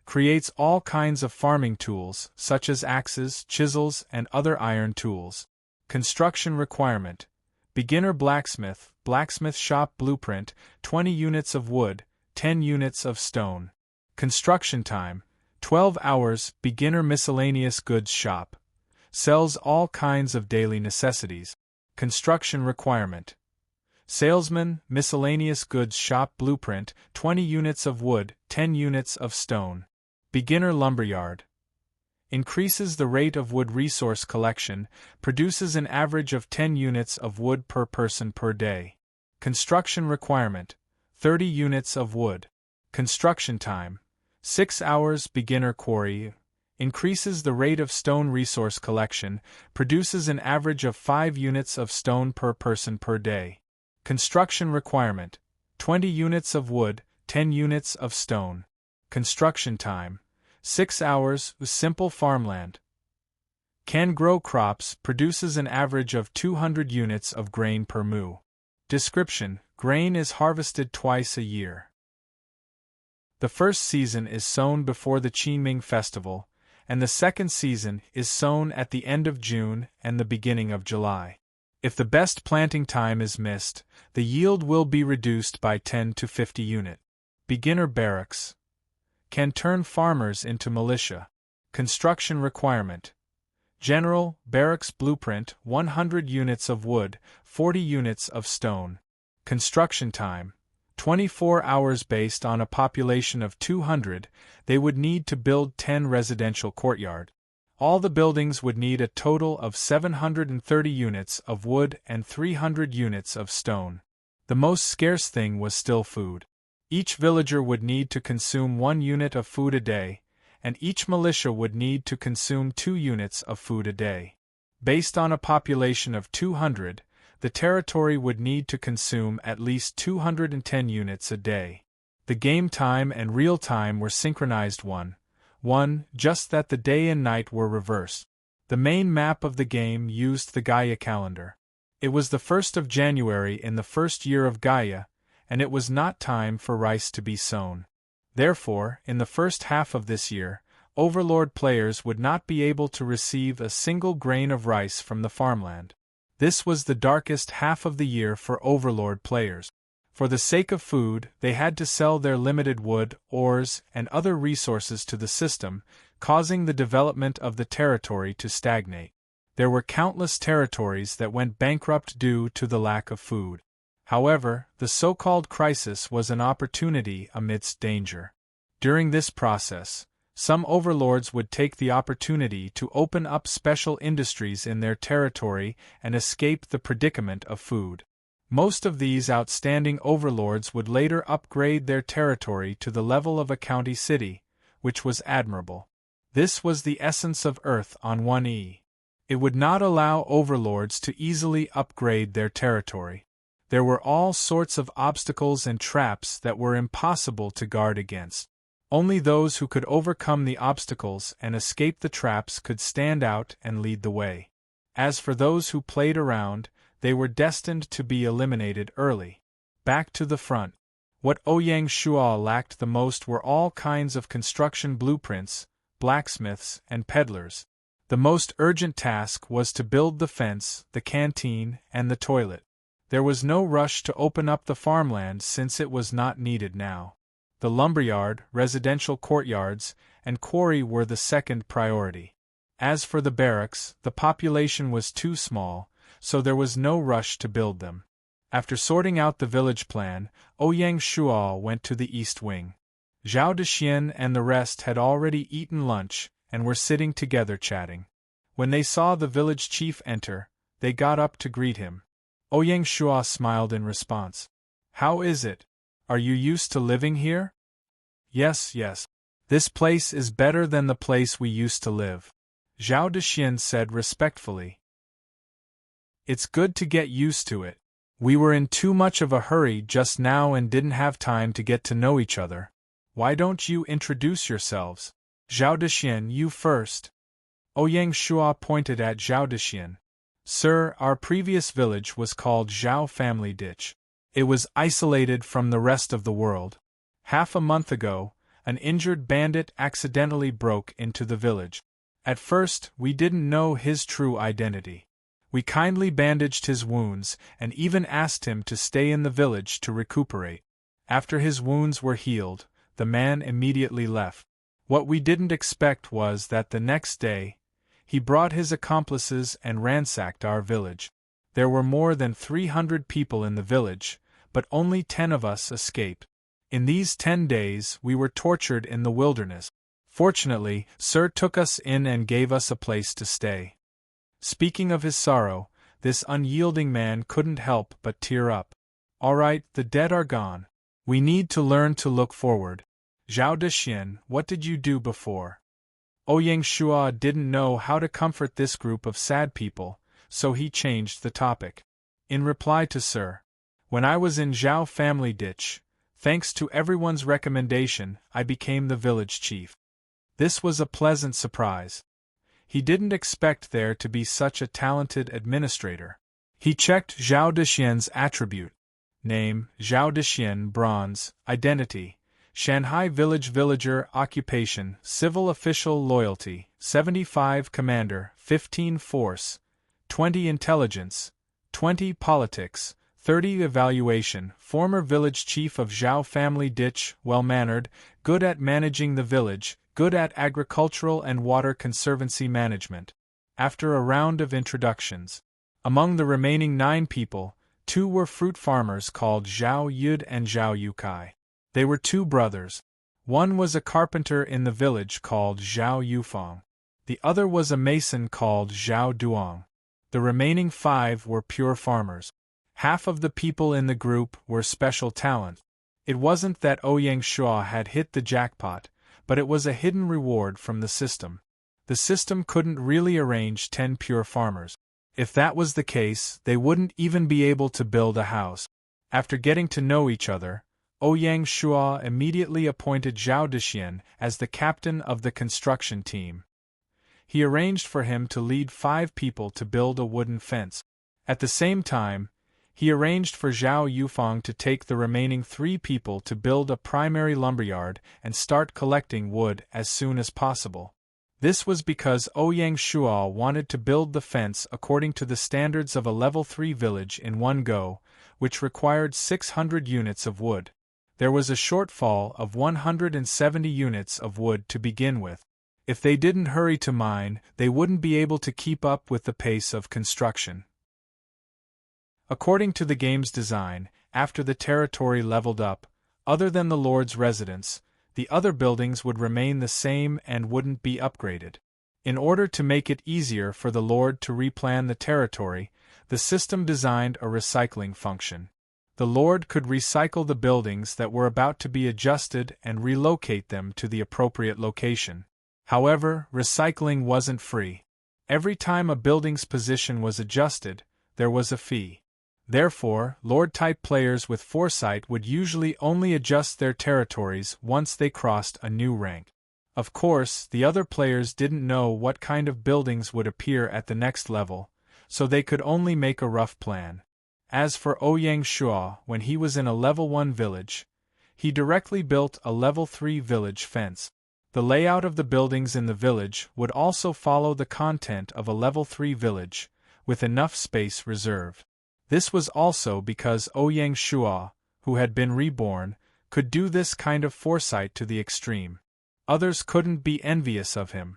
creates all kinds of farming tools, such as axes, chisels, and other iron tools. Construction requirement: Beginner blacksmith, blacksmith shop blueprint, 20 units of wood, 10 units of stone. Construction time, 12 hours. Beginner miscellaneous goods shop. Sells all kinds of daily necessities. Construction requirement. Salesman, miscellaneous goods shop blueprint, 20 units of wood, 10 units of stone. Beginner lumberyard. Increases the rate of wood resource collection, produces an average of 10 units of wood per person per day. Construction requirement, 30 units of wood. Construction time, 6 hours. Beginner quarry. Increases the rate of stone resource collection, produces an average of 5 units of stone per person per day. Construction requirement, 20 units of wood, 10 units of stone. Construction time, 6 hours. Simple farmland. Can grow crops, produces an average of 200 units of grain per mu. Description: grain is harvested twice a year. The first season is sown before the Qingming festival, and the second season is sown at the end of June and the beginning of July. If the best planting time is missed, the yield will be reduced by 10 to 50 unit. Beginner barracks. Can turn farmers into militia. Construction requirement. General barracks blueprint, 100 units of wood, 40 units of stone. Construction time, 24 hours. Based on a population of 200, they would need to build 10 residential courtyard. All the buildings would need a total of 730 units of wood and 300 units of stone. The most scarce thing was still food. Each villager would need to consume 1 unit of food a day, and each militia would need to consume 2 units of food a day. Based on a population of 200, the territory would need to consume at least 210 units a day. The game time and real time were synchronized 1:1, just that the day and night were reversed. The main map of the game used the Gaia calendar. It was the 1st of January in the first year of Gaia, and it was not time for rice to be sown. Therefore, in the first half of this year, Overlord players would not be able to receive a single grain of rice from the farmland. This was the darkest half of the year for Overlord players. For the sake of food, they had to sell their limited wood, ores, and other resources to the system, causing the development of the territory to stagnate. There were countless territories that went bankrupt due to the lack of food. However, the so-called crisis was an opportunity amidst danger. During this process, some overlords would take the opportunity to open up special industries in their territory and escape the predicament of food. Most of these outstanding overlords would later upgrade their territory to the level of a county city, which was admirable. This was the essence of Earth on 1E. It would not allow overlords to easily upgrade their territory. There were all sorts of obstacles and traps that were impossible to guard against. Only those who could overcome the obstacles and escape the traps could stand out and lead the way. As for those who played around, they were destined to be eliminated early. Back to the front. What Ouyang Shuo lacked the most were all kinds of construction blueprints, blacksmiths, and peddlers. The most urgent task was to build the fence, the canteen, and the toilet. There was no rush to open up the farmland since it was not needed now. The lumberyard, residential courtyards, and quarry were the second priority. As for the barracks, the population was too small, so there was no rush to build them. After sorting out the village plan, Ouyang Shuo went to the east wing. Zhao Dexian and the rest had already eaten lunch and were sitting together chatting. When they saw the village chief enter, they got up to greet him. Ouyang Shuo smiled in response. "How is it? Are you used to living here?" Yes. This place is better than the place we used to live," Zhao Dexian said respectfully. "It's good to get used to it. We were in too much of a hurry just now and didn't have time to get to know each other. Why don't you introduce yourselves? Zhao Dexian, you first." Ouyang Shuo pointed at Zhao Dexian. "Sir, our previous village was called Zhao Family Ditch. It was isolated from the rest of the world. Half a month ago, an injured bandit accidentally broke into the village. At first, we didn't know his true identity. We kindly bandaged his wounds and even asked him to stay in the village to recuperate. After his wounds were healed, the man immediately left. What we didn't expect was that the next day, he brought his accomplices and ransacked our village. There were more than 300 people in the village, but only 10 of us escaped. In these 10 days we were tortured in the wilderness. Fortunately, Sir took us in and gave us a place to stay. Speaking of his sorrow, this unyielding man couldn't help but tear up. All right, the dead are gone. We need to learn to look forward. Zhao Dexian, what did you do before? Ouyang Shua didn't know how to comfort this group of sad people, so he changed the topic. In reply to Sir, when I was in Zhao family ditch, thanks to everyone's recommendation, I became the village chief. This was a pleasant surprise. He didn't expect there to be such a talented administrator. He checked Zhao Dexian's attribute. Name, Zhao Dexian, bronze, identity, Shanghai village villager, occupation, civil official, loyalty, 75 commander, 15 force, 20 intelligence, 20 politics, 30 evaluation, former village chief of Zhao family ditch, well-mannered, good at managing the village, good at agricultural and water conservancy management. After a round of introductions, among the remaining 9 people, 2 were fruit farmers called Zhao Yud and Zhao Yukai. They were 2 brothers. One was a carpenter in the village called Zhao Yufang. The other was a mason called Zhao Duong. The remaining 5 were pure farmers. Half of the people in the group were special talent. It wasn't that Ouyang Shua had hit the jackpot, but it was a hidden reward from the system. The system couldn't really arrange 10 pure farmers. If that was the case, they wouldn't even be able to build a house. After getting to know each other, Ouyang Shua immediately appointed Zhao Dexian as the captain of the construction team. He arranged for him to lead 5 people to build a wooden fence. At the same time, he arranged for Zhao Yufang to take the remaining 3 people to build a primary lumberyard and start collecting wood as soon as possible. This was because Ouyang Shua wanted to build the fence according to the standards of a level 3 village in one go, which required 600 units of wood. There was a shortfall of 170 units of wood to begin with. If they didn't hurry to mine, they wouldn't be able to keep up with the pace of construction. According to the game's design, after the territory leveled up, other than the Lord's residence, the other buildings would remain the same and wouldn't be upgraded. In order to make it easier for the Lord to replan the territory, the system designed a recycling function. The Lord could recycle the buildings that were about to be adjusted and relocate them to the appropriate location. However, recycling wasn't free. Every time a building's position was adjusted, there was a fee. Therefore, Lord-type players with foresight would usually only adjust their territories once they crossed a new rank. Of course, the other players didn't know what kind of buildings would appear at the next level, so they could only make a rough plan. As for Ouyang Shua, when he was in a level 1 village, he directly built a level 3 village fence. The layout of the buildings in the village would also follow the content of a level 3 village, with enough space reserved. This was also because Ouyang Shua, who had been reborn, could do this kind of foresight to the extreme. Others couldn't be envious of him.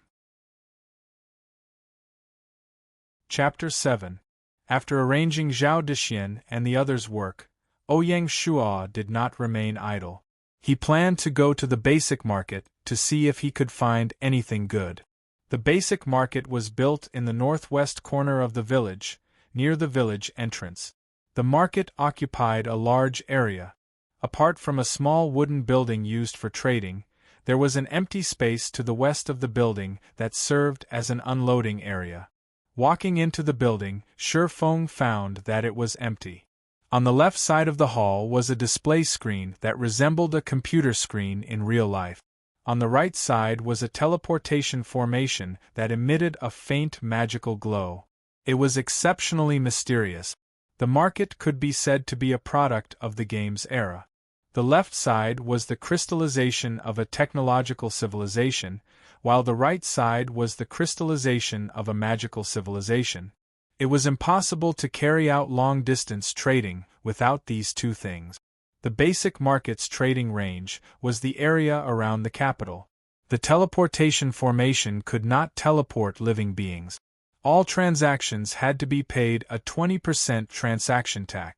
Chapter 7. After arranging Zhao Dexian and the others' work, Ouyang Shua did not remain idle. He planned to go to the basic market to see if he could find anything good. The basic market was built in the northwest corner of the village, near the village entrance. The market occupied a large area. Apart from a small wooden building used for trading, there was an empty space to the west of the building that served as an unloading area. Walking into the building, Shifeng found that it was empty. On the left side of the hall was a display screen that resembled a computer screen in real life. On the right side was a teleportation formation that emitted a faint magical glow. It was exceptionally mysterious. The market could be said to be a product of the game's era. The left side was the crystallization of a technological civilization, while the right side was the crystallization of a magical civilization. It was impossible to carry out long-distance trading without these two things. The basic market's trading range was the area around the capital. The teleportation formation could not teleport living beings. All transactions had to be paid a 20% transaction tax.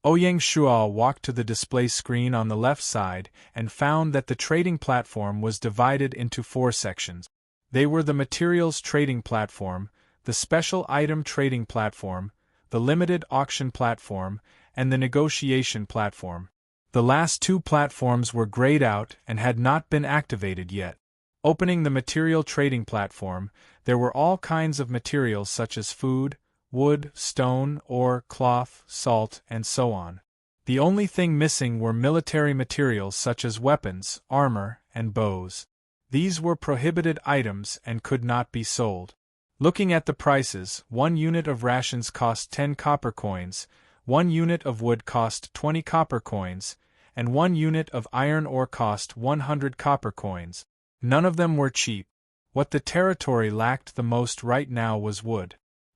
Ouyang Shuo walked to the display screen on the left side and found that the trading platform was divided into 4 sections. They were the materials trading platform, the special item trading platform, the limited auction platform, and the negotiation platform. The last 2 platforms were grayed out and had not been activated yet. Opening the material trading platform, there were all kinds of materials such as food, wood, stone, ore, cloth, salt, and so on. The only thing missing were military materials such as weapons, armor, and bows. These were prohibited items and could not be sold. Looking at the prices, 1 unit of rations cost 10 copper coins, 1 unit of wood cost 20 copper coins, and 1 unit of iron ore cost 100 copper coins. None of them were cheap. What the territory lacked the most right now was wood.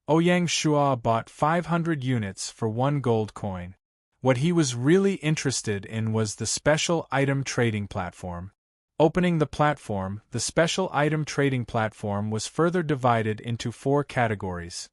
Ouyang Shuo bought 500 units for 1 gold coin. What he was really interested in was the special item trading platform. Opening the platform, the special item trading platform was further divided into 4 categories: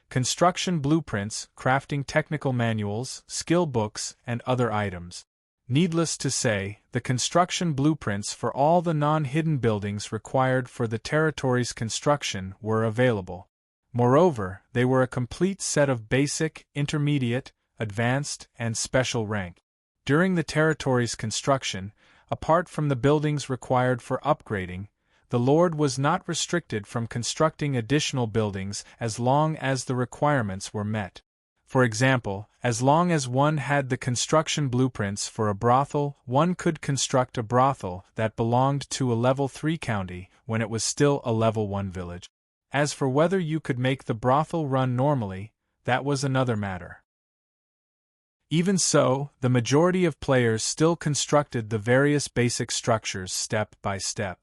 construction blueprints, crafting technical manuals, skill books, and other items. Needless to say, the construction blueprints for all the non-hidden buildings required for the territory's construction were available. Moreover, they were a complete set of basic, intermediate, advanced, and special rank. During the territory's construction, apart from the buildings required for upgrading, the Lord was not restricted from constructing additional buildings as long as the requirements were met. For example, as long as one had the construction blueprints for a brothel, one could construct a brothel that belonged to a level 3 county when it was still a level 1 village. As for whether you could make the brothel run normally, that was another matter. Even so, the majority of players still constructed the various basic structures step by step.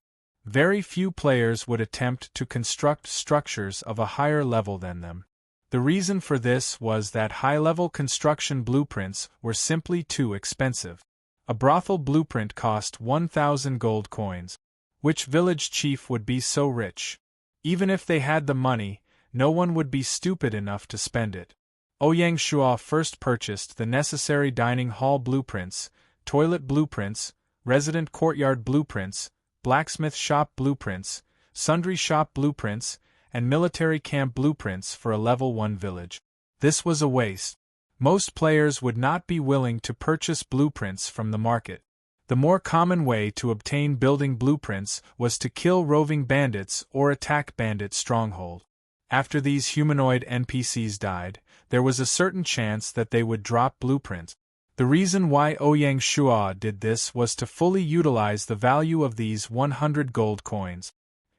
Very few players would attempt to construct structures of a higher level than them. The reason for this was that high-level construction blueprints were simply too expensive. A brothel blueprint cost 1,000 gold coins. Which village chief would be so rich? Even if they had the money, no one would be stupid enough to spend it. Ouyang Shuo first purchased the necessary dining hall blueprints, toilet blueprints, resident courtyard blueprints, blacksmith shop blueprints, sundry shop blueprints, and military camp blueprints for a level 1 village. This was a waste. Most players would not be willing to purchase blueprints from the market. The more common way to obtain building blueprints was to kill roving bandits or attack bandit stronghold. After these humanoid NPCs died, there was a certain chance that they would drop blueprints. The reason why Ouyang Shuo did this was to fully utilize the value of these 100 gold coins.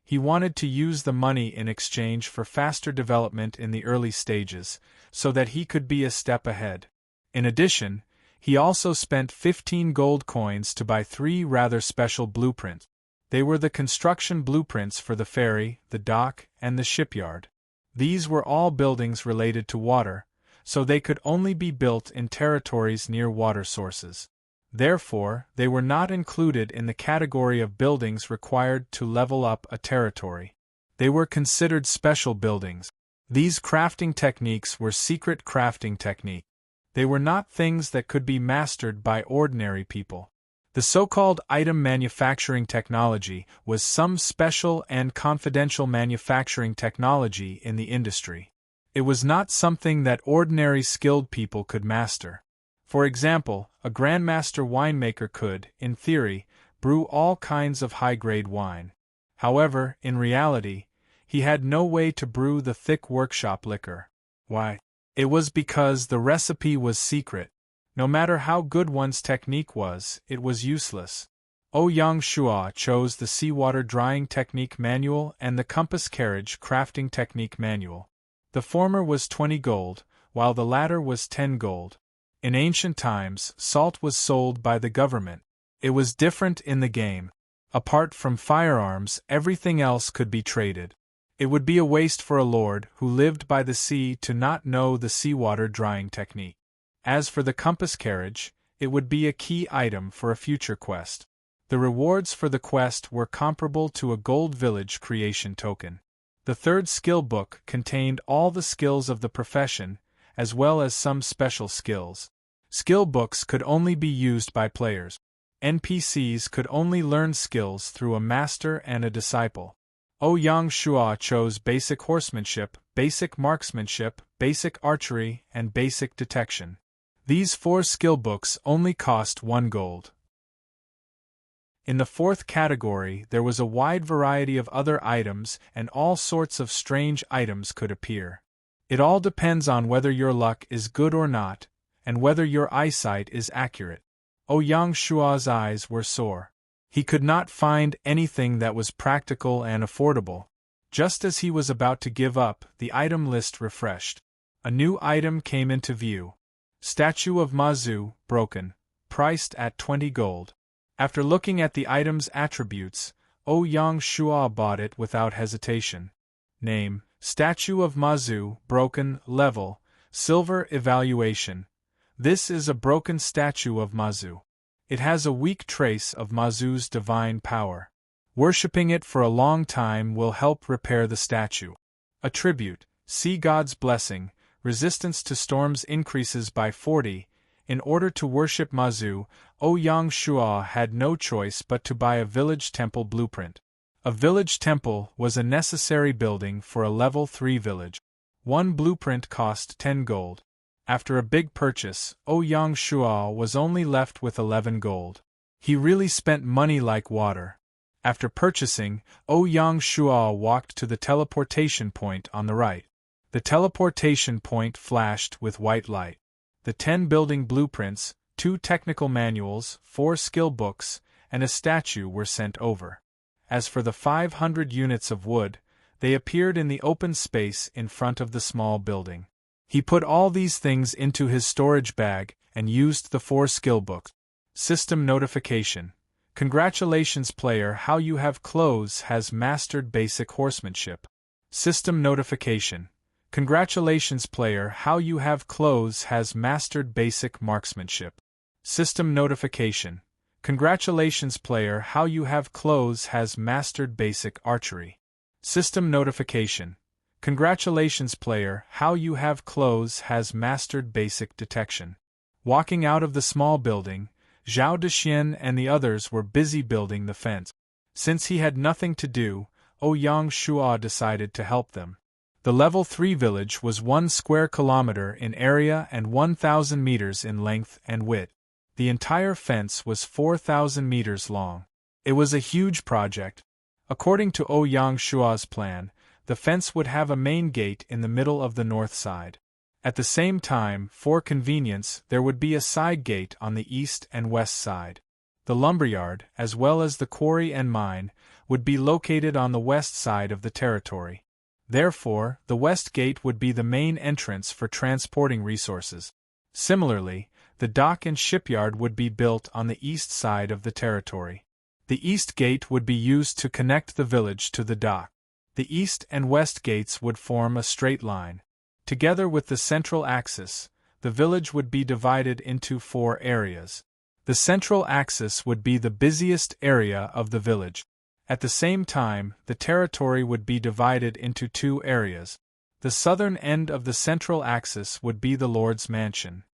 He wanted to use the money in exchange for faster development in the early stages, so that he could be a step ahead. In addition, he also spent 15 gold coins to buy 3 rather special blueprints. They were the construction blueprints for the ferry, the dock, and the shipyard. These were all buildings related to water, so they could only be built in territories near water sources. Therefore, they were not included in the category of buildings required to level up a territory. They were considered special buildings. These crafting techniques were secret crafting techniques. They were not things that could be mastered by ordinary people. The so-called item manufacturing technology was some special and confidential manufacturing technology in the industry. It was not something that ordinary skilled people could master. For example, a grandmaster winemaker could, in theory, brew all kinds of high-grade wine. However, in reality, he had no way to brew the thick workshop liquor. Why? It was because the recipe was secret. No matter how good one's technique was, it was useless. Ouyang Shuo chose the seawater drying technique manual and the compass carriage crafting technique manual. The former was 20 gold, while the latter was 10 gold. In ancient times, salt was sold by the government. It was different in the game. Apart from firearms, everything else could be traded. It would be a waste for a lord who lived by the sea to not know the seawater drying technique. As for the compass carriage, it would be a key item for a future quest. The rewards for the quest were comparable to a gold village creation token. The third skill book contained all the skills of the profession, as well as some special skills. Skill books could only be used by players. NPCs could only learn skills through a master and a disciple. Ouyang Shua chose basic horsemanship, basic marksmanship, basic archery, and basic detection. These 4 skill books only cost 1 gold. In the 4th category there was a wide variety of other items, and all sorts of strange items could appear. It all depends on whether your luck is good or not, and whether your eyesight is accurate. Ouyang Shua's eyes were sore. He could not find anything that was practical and affordable. Just as he was about to give up, the item list refreshed. A new item came into view. Statue of Mazu, broken, priced at 20 gold. After looking at the item's attributes, Ouyang Shua bought it without hesitation. Name: Statue of Mazu, broken, level, silver evaluation. This is a broken statue of Mazu. It has a weak trace of Mazu's divine power. Worshipping it for a long time will help repair the statue. Attribute: Sea God's Blessing, resistance to storms increases by 40. In order to worship Mazu, Ouyang Shua had no choice but to buy a village temple blueprint. A village temple was a necessary building for a level 3 village. One blueprint cost 10 gold. After a big purchase, Ouyang Shua was only left with 11 gold. He really spent money like water. After purchasing, Ouyang Shua walked to the teleportation point on the right. The teleportation point flashed with white light. The 10 building blueprints, 2 technical manuals, 4 skill books, and a statue were sent over. As for the 500 units of wood, they appeared in the open space in front of the small building. He put all these things into his storage bag and used the 4 skill books. System notification: Congratulations player, how you have clothes has mastered basic horsemanship. System notification: Congratulations player, how you have clothes has mastered basic marksmanship. System notification: Congratulations player, how you have clothes has mastered basic archery. System notification: Congratulations player, how you have clothes has mastered basic detection. Walking out of the small building, Zhao Dexian and the others were busy building the fence. Since he had nothing to do, Ouyang Shua decided to help them. The level 3 village was 1 square kilometer in area and 1,000 meters in length and width. The entire fence was 4,000 meters long. It was a huge project. According to Ouyang Shua's plan, the fence would have a main gate in the middle of the north side. At the same time, for convenience, there would be a side gate on the east and west side. The lumberyard, as well as the quarry and mine, would be located on the west side of the territory. Therefore, the west gate would be the main entrance for transporting resources. Similarly, the dock and shipyard would be built on the east side of the territory. The east gate would be used to connect the village to the dock. The east and west gates would form a straight line. Together with the central axis, the village would be divided into 4 areas. The central axis would be the busiest area of the village. At the same time, the territory would be divided into 2 areas. The southern end of the central axis would be the Lord's Mansion.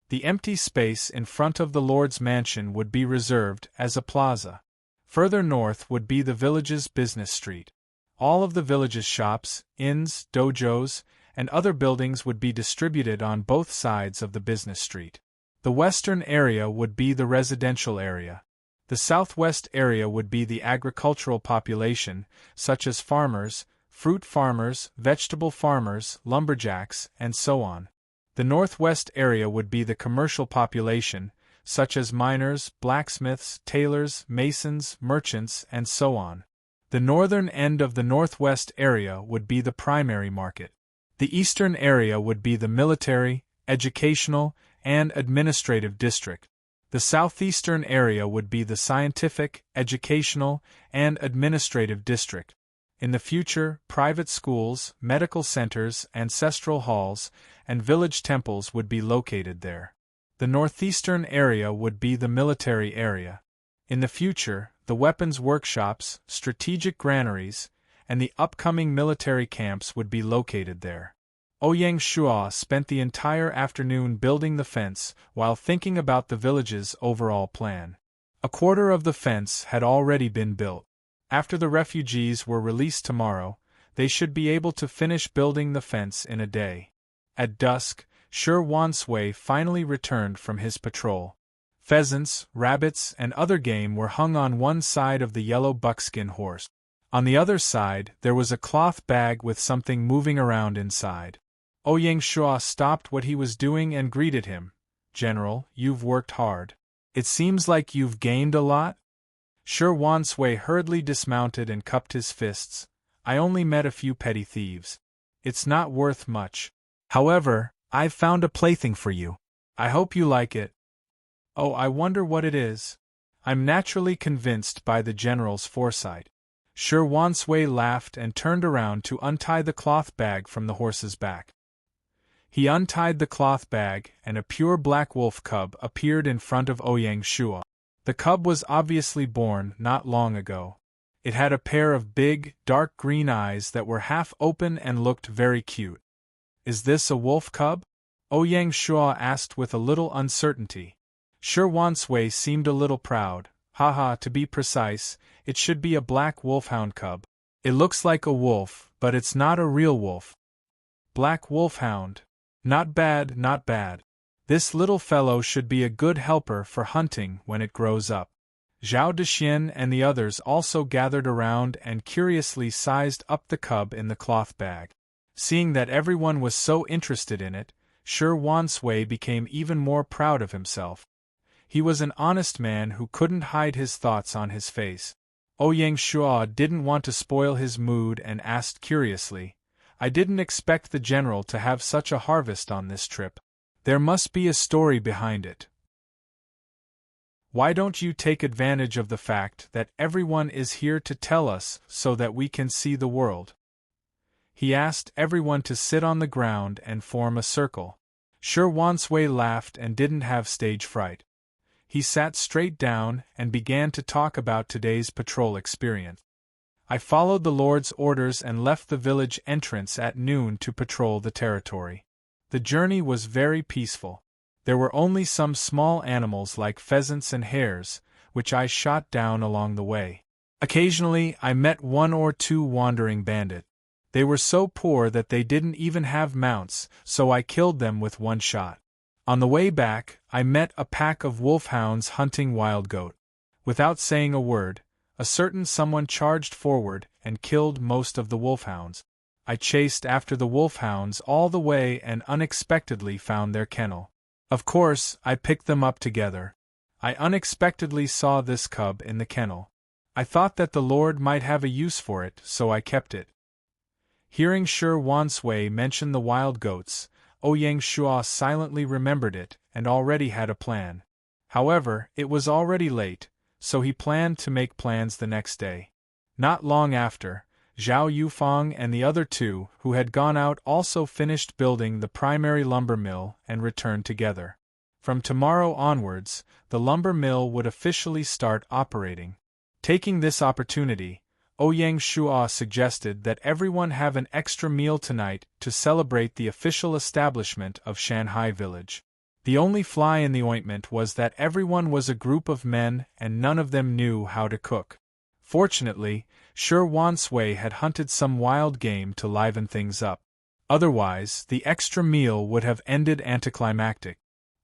The empty space in front of the Lord's Mansion would be reserved as a plaza. Further north would be the village's business street. All of the village's shops, inns, dojos, and other buildings would be distributed on both sides of the business street. The western area would be the residential area. The southwest area would be the agricultural population, such as farmers, fruit farmers, vegetable farmers, lumberjacks, and so on. The northwest area would be the commercial population, such as miners, blacksmiths, tailors, masons, merchants, and so on. The northern end of the northwest area would be the primary market. The eastern area would be the military, educational, and administrative district. The southeastern area would be the scientific, educational, and administrative district. In the future, private schools, medical centers, ancestral halls, and village temples would be located there. The northeastern area would be the military area. In the future, the weapons workshops, strategic granaries, and the upcoming military camps would be located there. Ouyang Shua spent the entire afternoon building the fence while thinking about the village's overall plan. A quarter of the fence had already been built. After the refugees were released tomorrow, they should be able to finish building the fence in a day. At dusk, Shi Wansui finally returned from his patrol. Pheasants, rabbits, and other game were hung on one side of the yellow buckskin horse. On the other side, there was a cloth bag with something moving around inside. Ouyang Shua stopped what he was doing and greeted him. "General, you've worked hard. It seems like you've gained a lot?" Shi Wansui hurriedly dismounted and cupped his fists. "I only met a few petty thieves. It's not worth much. However, I've found a plaything for you. I hope you like it." "Oh, I wonder what it is." "I'm naturally convinced by the general's foresight." Shi Wansui laughed and turned around to untie the cloth bag from the horse's back. He untied the cloth bag, and a pure black wolf cub appeared in front of Ouyang Shua. The cub was obviously born not long ago. It had a pair of big, dark green eyes that were half open and looked very cute. "Is this a wolf cub?" Ouyang Shua asked with a little uncertainty. Shi Wansui seemed a little proud. "Haha, to be precise, it should be a black wolfhound cub. It looks like a wolf, but it's not a real wolf." "Black wolfhound. Not bad, not bad. This little fellow should be a good helper for hunting when it grows up." Zhao Dexian and the others also gathered around and curiously sized up the cub in the cloth bag. Seeing that everyone was so interested in it, Shi Wansui became even more proud of himself. He was an honest man who couldn't hide his thoughts on his face. Ouyang Shua didn't want to spoil his mood and asked curiously, "I didn't expect the general to have such a harvest on this trip. There must be a story behind it. Why don't you take advantage of the fact that everyone is here to tell us so that we can see the world?" He asked everyone to sit on the ground and form a circle. Shi Wansui laughed and didn't have stage fright. He sat straight down and began to talk about today's patrol experience. "I followed the Lord's orders and left the village entrance at noon to patrol the territory. The journey was very peaceful. There were only some small animals like pheasants and hares, which I shot down along the way. Occasionally, I met one or two wandering bandits. They were so poor that they didn't even have mounts, so I killed them with one shot. On the way back, I met a pack of wolfhounds hunting wild goat. Without saying a word, a certain someone charged forward and killed most of the wolfhounds. I chased after the wolfhounds all the way and unexpectedly found their kennel. Of course, I picked them up together. I unexpectedly saw this cub in the kennel. I thought that the Lord might have a use for it, so I kept it." Hearing Shi Wansui mention the wild goats, Ouyang Shua silently remembered it and already had a plan. However, it was already late, so he planned to make plans the next day. Not long after, Zhao Yufeng and the other two who had gone out also finished building the primary lumber mill and returned together. From tomorrow onwards, the lumber mill would officially start operating. Taking this opportunity, Ouyang Shua suggested that everyone have an extra meal tonight to celebrate the official establishment of Shanghai Village. The only fly in the ointment was that everyone was a group of men and none of them knew how to cook. Fortunately, Shi Wansui had hunted some wild game to liven things up. Otherwise, the extra meal would have ended anticlimactic.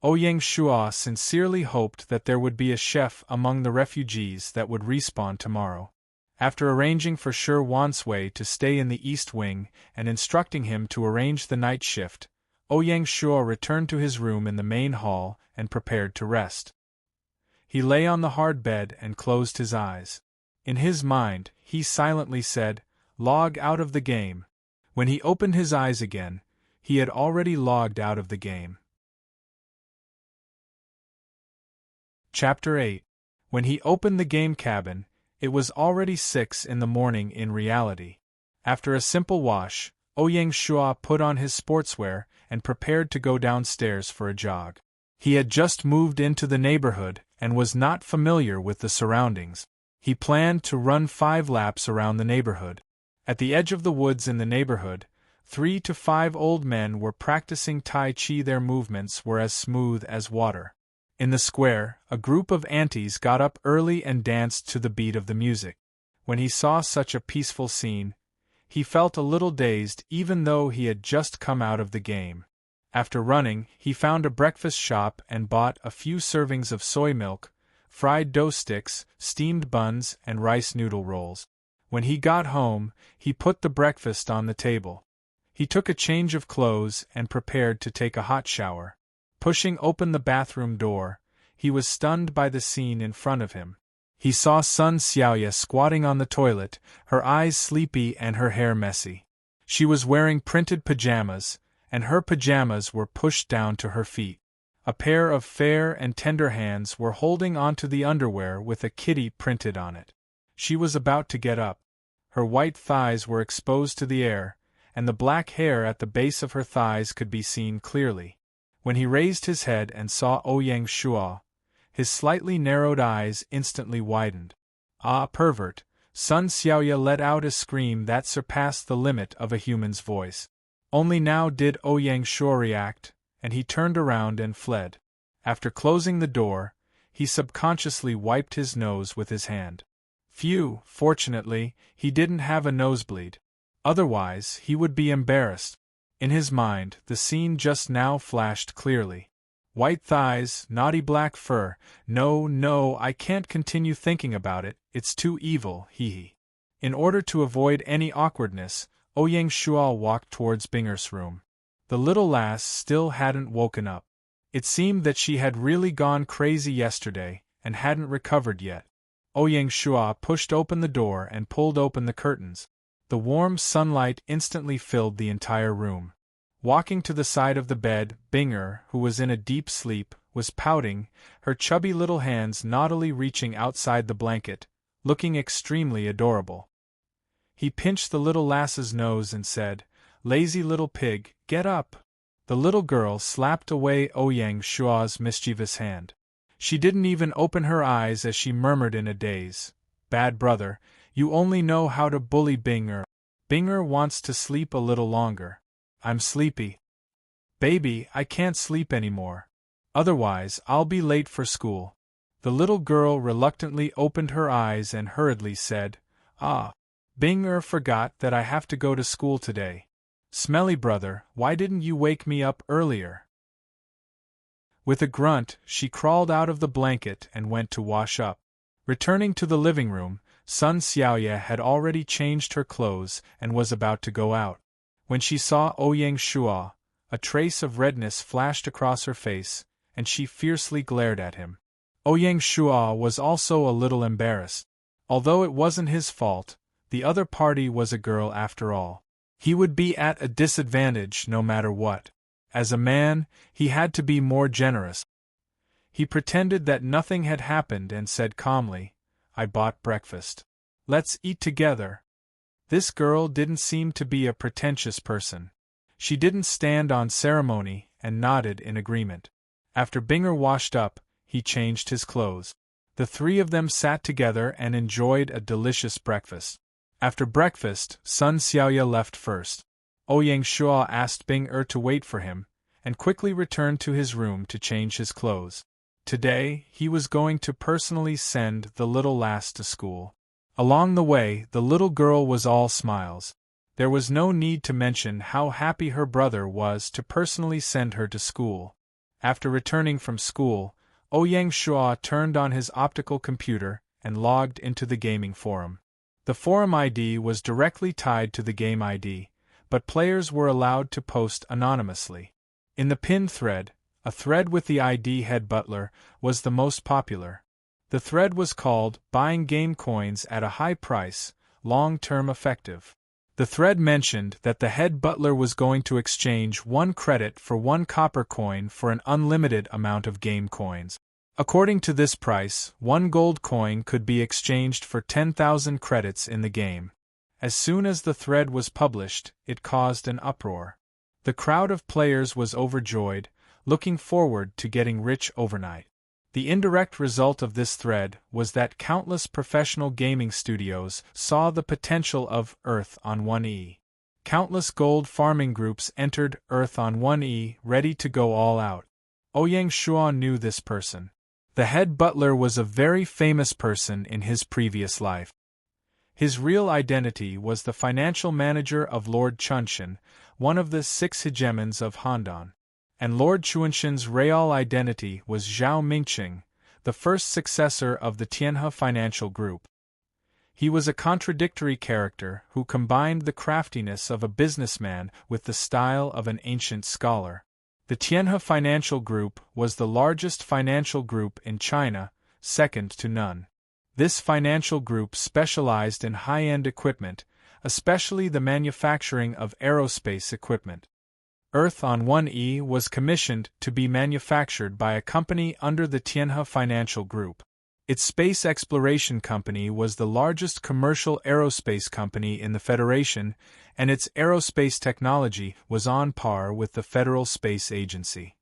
Ouyang Shua sincerely hoped that there would be a chef among the refugees that would respawn tomorrow. After arranging for Shi Wansui to stay in the East Wing and instructing him to arrange the night shift, Ouyang Shua returned to his room in the main hall and prepared to rest. He lay on the hard bed and closed his eyes. In his mind, he silently said, "Log out of the game." When he opened his eyes again, he had already logged out of the game. Chapter 8. When he opened the game cabin, it was already 6 in the morning in reality. After a simple wash, Ouyang Shua put on his sportswear and prepared to go downstairs for a jog. He had just moved into the neighborhood and was not familiar with the surroundings. He planned to run 5 laps around the neighborhood. At the edge of the woods in the neighborhood, 3 to 5 old men were practicing Tai Chi. Their movements were as smooth as water. In the square, a group of aunties got up early and danced to the beat of the music. When he saw such a peaceful scene, he felt a little dazed even though he had just come out of the game. After running, he found a breakfast shop and bought a few servings of soy milk, fried dough sticks, steamed buns, and rice noodle rolls. When he got home, he put the breakfast on the table. He took a change of clothes and prepared to take a hot shower. Pushing open the bathroom door, he was stunned by the scene in front of him. He saw Sun Xiaoya squatting on the toilet, her eyes sleepy and her hair messy. She was wearing printed pajamas, and her pajamas were pushed down to her feet. A pair of fair and tender hands were holding onto the underwear with a kitty printed on it. She was about to get up. Her white thighs were exposed to the air, and the black hair at the base of her thighs could be seen clearly. When he raised his head and saw Ouyang Shua, his slightly narrowed eyes instantly widened. Ah, pervert! Sun Xiaoya let out a scream that surpassed the limit of a human's voice. Only now did Ouyang Shua react, and he turned around and fled. After closing the door, he subconsciously wiped his nose with his hand. Phew, fortunately, he didn't have a nosebleed. Otherwise, he would be embarrassed. In his mind, the scene just now flashed clearly. White thighs, naughty black fur, no, I can't continue thinking about it, it's too evil, hee. In order to avoid any awkwardness, Ouyang Shua walked towards Binger's room. The little lass still hadn't woken up. It seemed that she had really gone crazy yesterday, and hadn't recovered yet. Ouyang Shua pushed open the door and pulled open the curtains. The warm sunlight instantly filled the entire room. Walking to the side of the bed, Binger, who was in a deep sleep, was pouting, her chubby little hands naughtily reaching outside the blanket, looking extremely adorable. He pinched the little lass's nose and said, "Lazy little pig, get up!" The little girl slapped away Ouyang Shua's mischievous hand. She didn't even open her eyes as she murmured in a daze, "Bad brother, you only know how to bully Binger. Binger wants to sleep a little longer. I'm sleepy. Baby, I can't sleep anymore. Otherwise, I'll be late for school." The little girl reluctantly opened her eyes and hurriedly said, "Ah, Binger forgot that I have to go to school today. Smelly brother, why didn't you wake me up earlier?" With a grunt, she crawled out of the blanket and went to wash up. Returning to the living room, Sun Xiaoya had already changed her clothes and was about to go out. When she saw Ouyang Shua, a trace of redness flashed across her face, and she fiercely glared at him. Ouyang Shua was also a little embarrassed. Although it wasn't his fault, the other party was a girl after all. He would be at a disadvantage no matter what. As a man, he had to be more generous. He pretended that nothing had happened and said calmly, "I bought breakfast. Let's eat together." This girl didn't seem to be a pretentious person. She didn't stand on ceremony and nodded in agreement. After Binger washed up, he changed his clothes. The 3 of them sat together and enjoyed a delicious breakfast. After breakfast, Sun Xiaoya left first. Ouyang Shua asked Binger to wait for him, and quickly returned to his room to change his clothes. Today, he was going to personally send the little lass to school. Along the way, the little girl was all smiles. There was no need to mention how happy her brother was to personally send her to school. After returning from school, Ouyang Shua turned on his optical computer and logged into the gaming forum. The forum ID was directly tied to the game ID, but players were allowed to post anonymously. In the pinned thread, a thread with the ID head butler was the most popular. The thread was called "Buying Game Coins at a High Price, Long-Term Effective." The thread mentioned that the head butler was going to exchange 1 credit for 1 copper coin for an unlimited amount of game coins. According to this price, 1 gold coin could be exchanged for 10,000 credits in the game. As soon as the thread was published, it caused an uproar. The crowd of players was overjoyed, looking forward to getting rich overnight. The indirect result of this thread was that countless professional gaming studios saw the potential of Earth on 1E. Countless gold farming groups entered Earth on 1E ready to go all out. Ouyang Shuo knew this person. The head butler was a very famous person in his previous life. His real identity was the financial manager of Lord Chunshan, one of the 6 hegemons of Handan. And Lord Chunshan's real identity was Zhao Mingqing, the first successor of the Tianhe financial group. He was a contradictory character who combined the craftiness of a businessman with the style of an ancient scholar. The Tianhe financial group was the largest financial group in China, second to none. This financial group specialized in high-end equipment, especially the manufacturing of aerospace equipment. Earth on 1E was commissioned to be manufactured by a company under the Tianhe Financial Group. Its space exploration company was the largest commercial aerospace company in the Federation, and its aerospace technology was on par with the Federal Space Agency.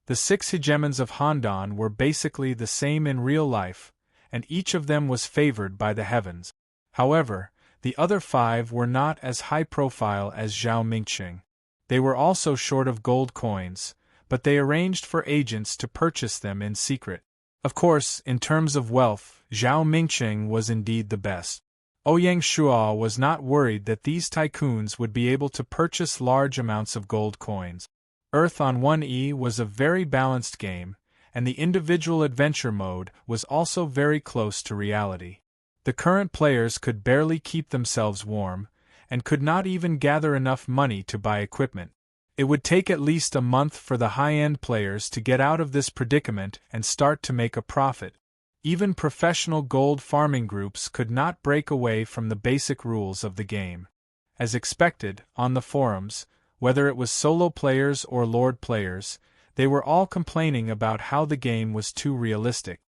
The 6 hegemons of Handan were basically the same in real life, and each of them was favored by the heavens. However, the other 5 were not as high profile as Zhao Mingqing. They were also short of gold coins, but they arranged for agents to purchase them in secret. Of course, in terms of wealth, Zhao Mingqing was indeed the best. Ouyang Shuo was not worried that these tycoons would be able to purchase large amounts of gold coins. Earth on 1E was a very balanced game, and the individual adventure mode was also very close to reality. The current players could barely keep themselves warm, and could not even gather enough money to buy equipment. It would take at least a month for the high-end players to get out of this predicament and start to make a profit. Even professional gold farming groups could not break away from the basic rules of the game. As expected, on the forums, whether it was solo players or lord players, they were all complaining about how the game was too realistic.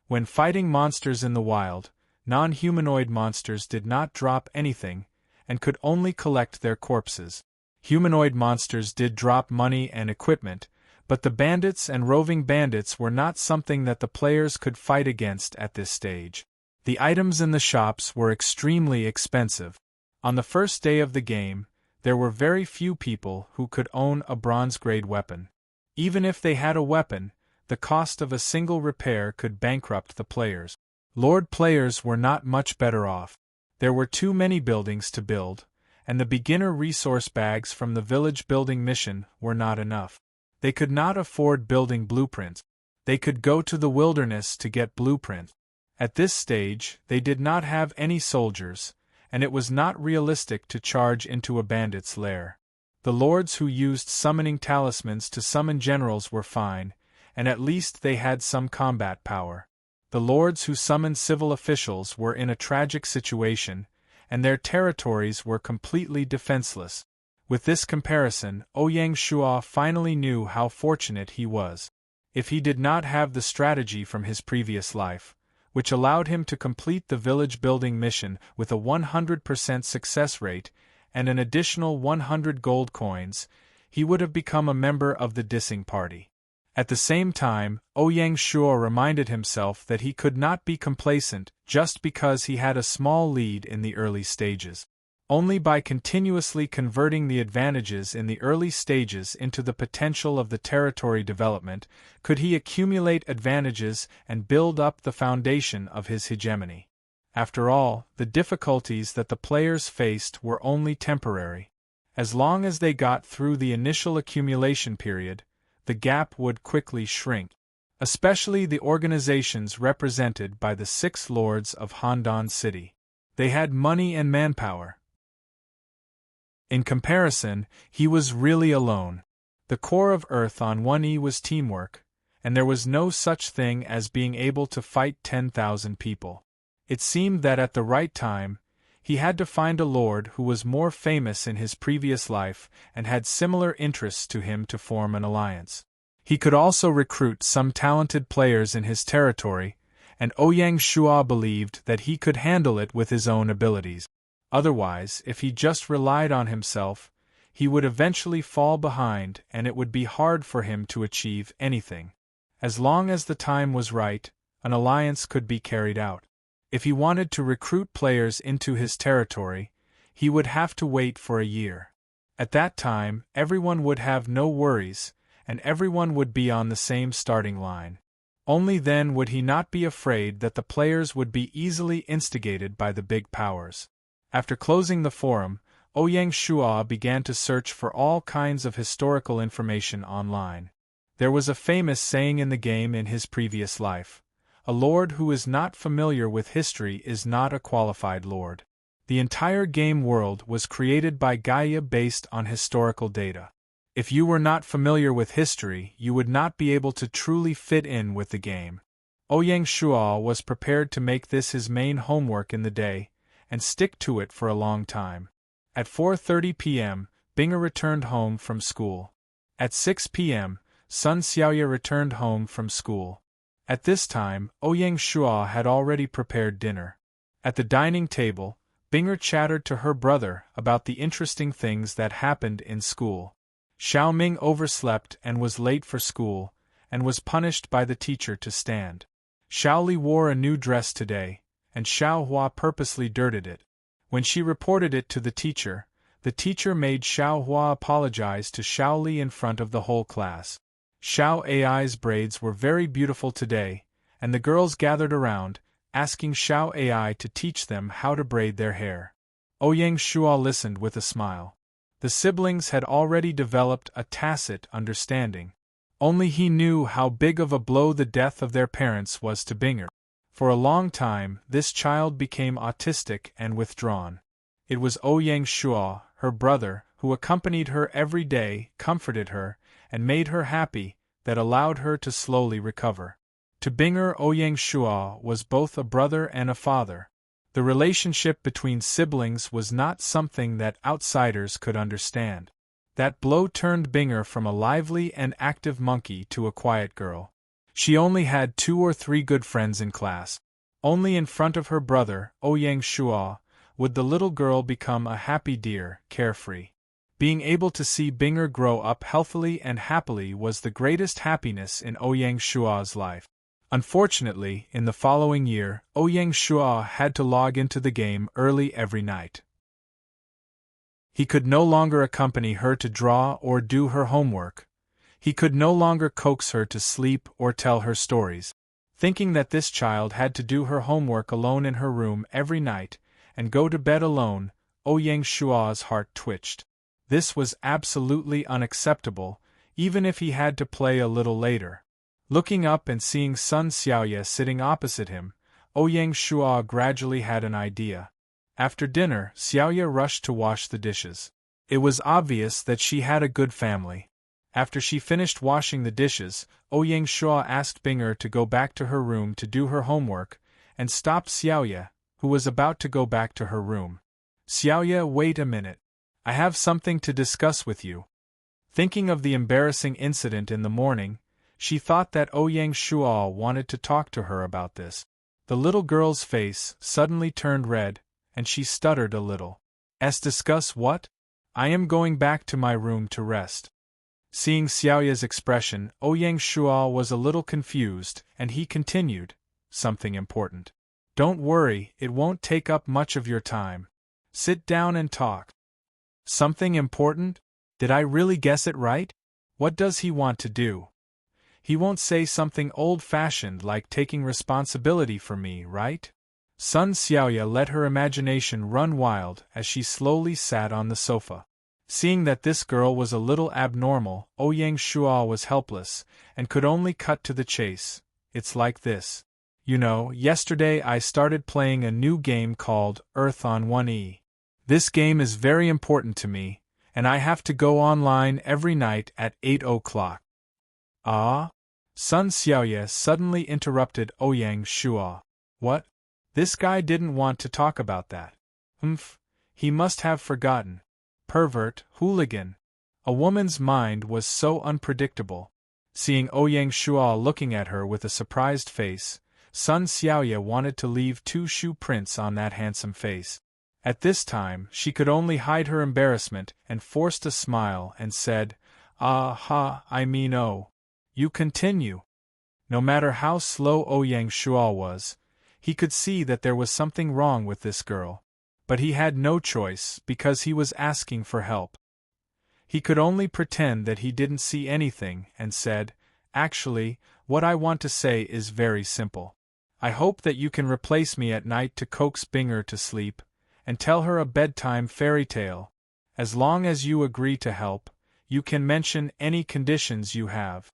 When fighting monsters in the wild, non-humanoid monsters did not drop anything, and could only collect their corpses. Humanoid monsters did drop money and equipment, but the bandits and roving bandits were not something that the players could fight against at this stage. The items in the shops were extremely expensive. On the first day of the game, there were very few people who could own a bronze-grade weapon. Even if they had a weapon, the cost of a single repair could bankrupt the players. Lord players were not much better off. There were too many buildings to build, and the beginner resource bags from the village building mission were not enough. They could not afford building blueprints. They could go to the wilderness to get blueprints. At this stage, they did not have any soldiers, and it was not realistic to charge into a bandit's lair. The lords who used summoning talismans to summon generals were fine, and at least they had some combat power. The lords who summoned civil officials were in a tragic situation, and their territories were completely defenseless. With this comparison, Ouyang Shuo finally knew how fortunate he was. If he did not have the strategy from his previous life, which allowed him to complete the village building mission with a 100% success rate and an additional 100 gold coins, he would have become a member of the dissing party. At the same time, Ouyang Shuo reminded himself that he could not be complacent just because he had a small lead in the early stages. Only by continuously converting the advantages in the early stages into the potential of the territory development could he accumulate advantages and build up the foundation of his hegemony. After all, the difficulties that the players faced were only temporary. As long as they got through the initial accumulation period, the gap would quickly shrink. Especially the organizations represented by the 6 lords of Handan City. They had money and manpower. In comparison, he was really alone. The core of Earth on 1E was teamwork, and there was no such thing as being able to fight 10,000 people. It seemed that at the right time, he had to find a lord who was more famous in his previous life and had similar interests to him to form an alliance. He could also recruit some talented players in his territory, and Ouyang Shua believed that he could handle it with his own abilities. Otherwise, if he just relied on himself, he would eventually fall behind and it would be hard for him to achieve anything. As long as the time was right, an alliance could be carried out. If he wanted to recruit players into his territory, he would have to wait for a year. At that time, everyone would have no worries, and everyone would be on the same starting line. Only then would he not be afraid that the players would be easily instigated by the big powers. After closing the forum, Ouyang Shua began to search for all kinds of historical information online. There was a famous saying in the game in his previous life: "A lord who is not familiar with history is not a qualified lord." The entire game world was created by Gaia based on historical data. If you were not familiar with history, you would not be able to truly fit in with the game. Ouyang Shua was prepared to make this his main homework in the day, and stick to it for a long time. At 4:30 p.m., Binger returned home from school. At 6 p.m., Sun Xiaoya returned home from school. At this time, Ouyang Shua had already prepared dinner. At the dining table, Binger chattered to her brother about the interesting things that happened in school. Xiao Ming overslept and was late for school, and was punished by the teacher to stand. Xiao Li wore a new dress today, and Xiao Hua purposely dirted it. When she reported it to the teacher made Xiao Hua apologize to Xiao Li in front of the whole class. Xiao Ai's braids were very beautiful today, and the girls gathered around, asking Xiao Ai to teach them how to braid their hair. Ouyang Shua listened with a smile. The siblings had already developed a tacit understanding. Only he knew how big of a blow the death of their parents was to Binger. For a long time, this child became autistic and withdrawn. It was Ouyang Shua, her brother, who accompanied her every day, comforted her, and made her happy, that allowed her to slowly recover. To Binger, Ouyang Shua was both a brother and a father. The relationship between siblings was not something that outsiders could understand. That blow turned Binger from a lively and active monkey to a quiet girl. She only had 2 or 3 good friends in class. Only in front of her brother, Ouyang Shua, would the little girl become a happy deer, carefree. Being able to see Binger grow up healthily and happily was the greatest happiness in Ouyang Shua's life. Unfortunately, in the following year, Ouyang Shua had to log into the game early every night. He could no longer accompany her to draw or do her homework. He could no longer coax her to sleep or tell her stories. Thinking that this child had to do her homework alone in her room every night, and go to bed alone, Ouyang Shua's heart twitched. This was absolutely unacceptable, even if he had to play a little later. Looking up and seeing Sun Xiaoya sitting opposite him, Ouyang Shua gradually had an idea. After dinner, Xiaoya rushed to wash the dishes. It was obvious that she had a good family. After she finished washing the dishes, Ouyang Shua asked Binger to go back to her room to do her homework, and stopped Xiaoya, who was about to go back to her room. "Xiaoya, wait a minute. I have something to discuss with you." Thinking of the embarrassing incident in the morning, she thought that Ouyang Shua wanted to talk to her about this. The little girl's face suddenly turned red, and she stuttered a little. Discuss what? I am going back to my room to rest." Seeing Xiaoya's expression, Ouyang Shua was a little confused, and he continued, "Something important. Don't worry, it won't take up much of your time. Sit down and talk." Something important? Did I really guess it right? What does he want to do? He won't say something old-fashioned like taking responsibility for me, right? Sun Xiaoya let her imagination run wild as she slowly sat on the sofa. Seeing that this girl was a little abnormal, Ouyang Shua was helpless, and could only cut to the chase. "It's like this. You know, yesterday I started playing a new game called Earth on 1E. This game is very important to me, and I have to go online every night at 8 o'clock. Ah? Sun Xiaoya suddenly interrupted Ouyang Shua. What? This guy didn't want to talk about that. He must have forgotten. Pervert, hooligan. A woman's mind was so unpredictable. Seeing Ouyang Shua looking at her with a surprised face, Sun Xiaoya wanted to leave 2 shoe prints on that handsome face. At this time, she could only hide her embarrassment and forced a smile and said, "Ah ha, I mean oh. You continue." No matter how slow Ouyang Shuo was, he could see that there was something wrong with this girl. But he had no choice because he was asking for help. He could only pretend that he didn't see anything and said, "Actually, what I want to say is very simple. I hope that you can replace me at night to coax Binger to sleep, and tell her a bedtime fairy tale. As long as you agree to help, you can mention any conditions you have."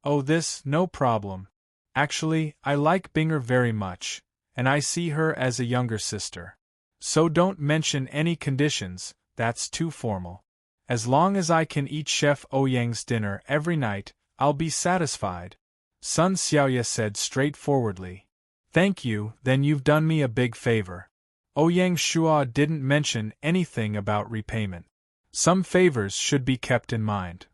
"Oh, this, no problem. Actually, I like Binger very much, and I see her as a younger sister. So don't mention any conditions, that's too formal. As long as I can eat Chef Ouyang's dinner every night, I'll be satisfied," Sun Xiaoya said straightforwardly. "Thank you, then you've done me a big favor." Ouyang Shuo didn't mention anything about repayment. Some favors should be kept in mind.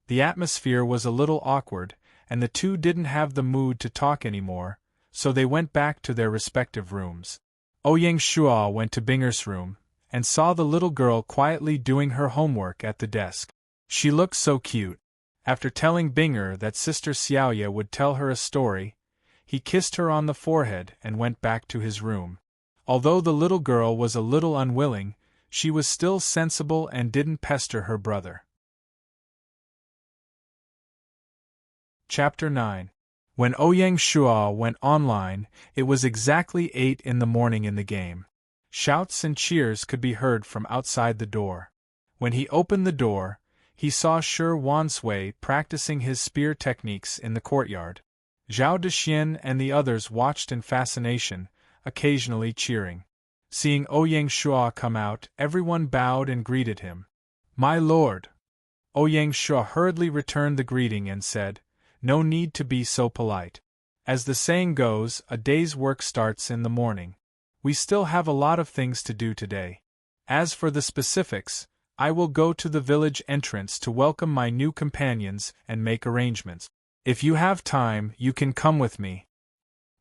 The atmosphere was a little awkward, and the two didn't have the mood to talk anymore, so they went back to their respective rooms. Ouyang Shuo went to Binger's room, and saw the little girl quietly doing her homework at the desk. She looked so cute. After telling Binger that Sister Xiaoya would tell her a story, he kissed her on the forehead and went back to his room. Although the little girl was a little unwilling, she was still sensible and didn't pester her brother. Chapter 9. When Ouyang Shuo went online, it was exactly 8 in the morning in the game. Shouts and cheers could be heard from outside the door. When he opened the door, he saw Shi Wansui practicing his spear techniques in the courtyard. Zhao Dexian and the others watched in fascination, occasionally cheering. Seeing Ouyang Shuo come out, everyone bowed and greeted him. "My lord!" Ouyang Shuo hurriedly returned the greeting and said, "No need to be so polite. As the saying goes, a day's work starts in the morning. We still have a lot of things to do today. As for the specifics, I will go to the village entrance to welcome my new companions and make arrangements. If you have time, you can come with me."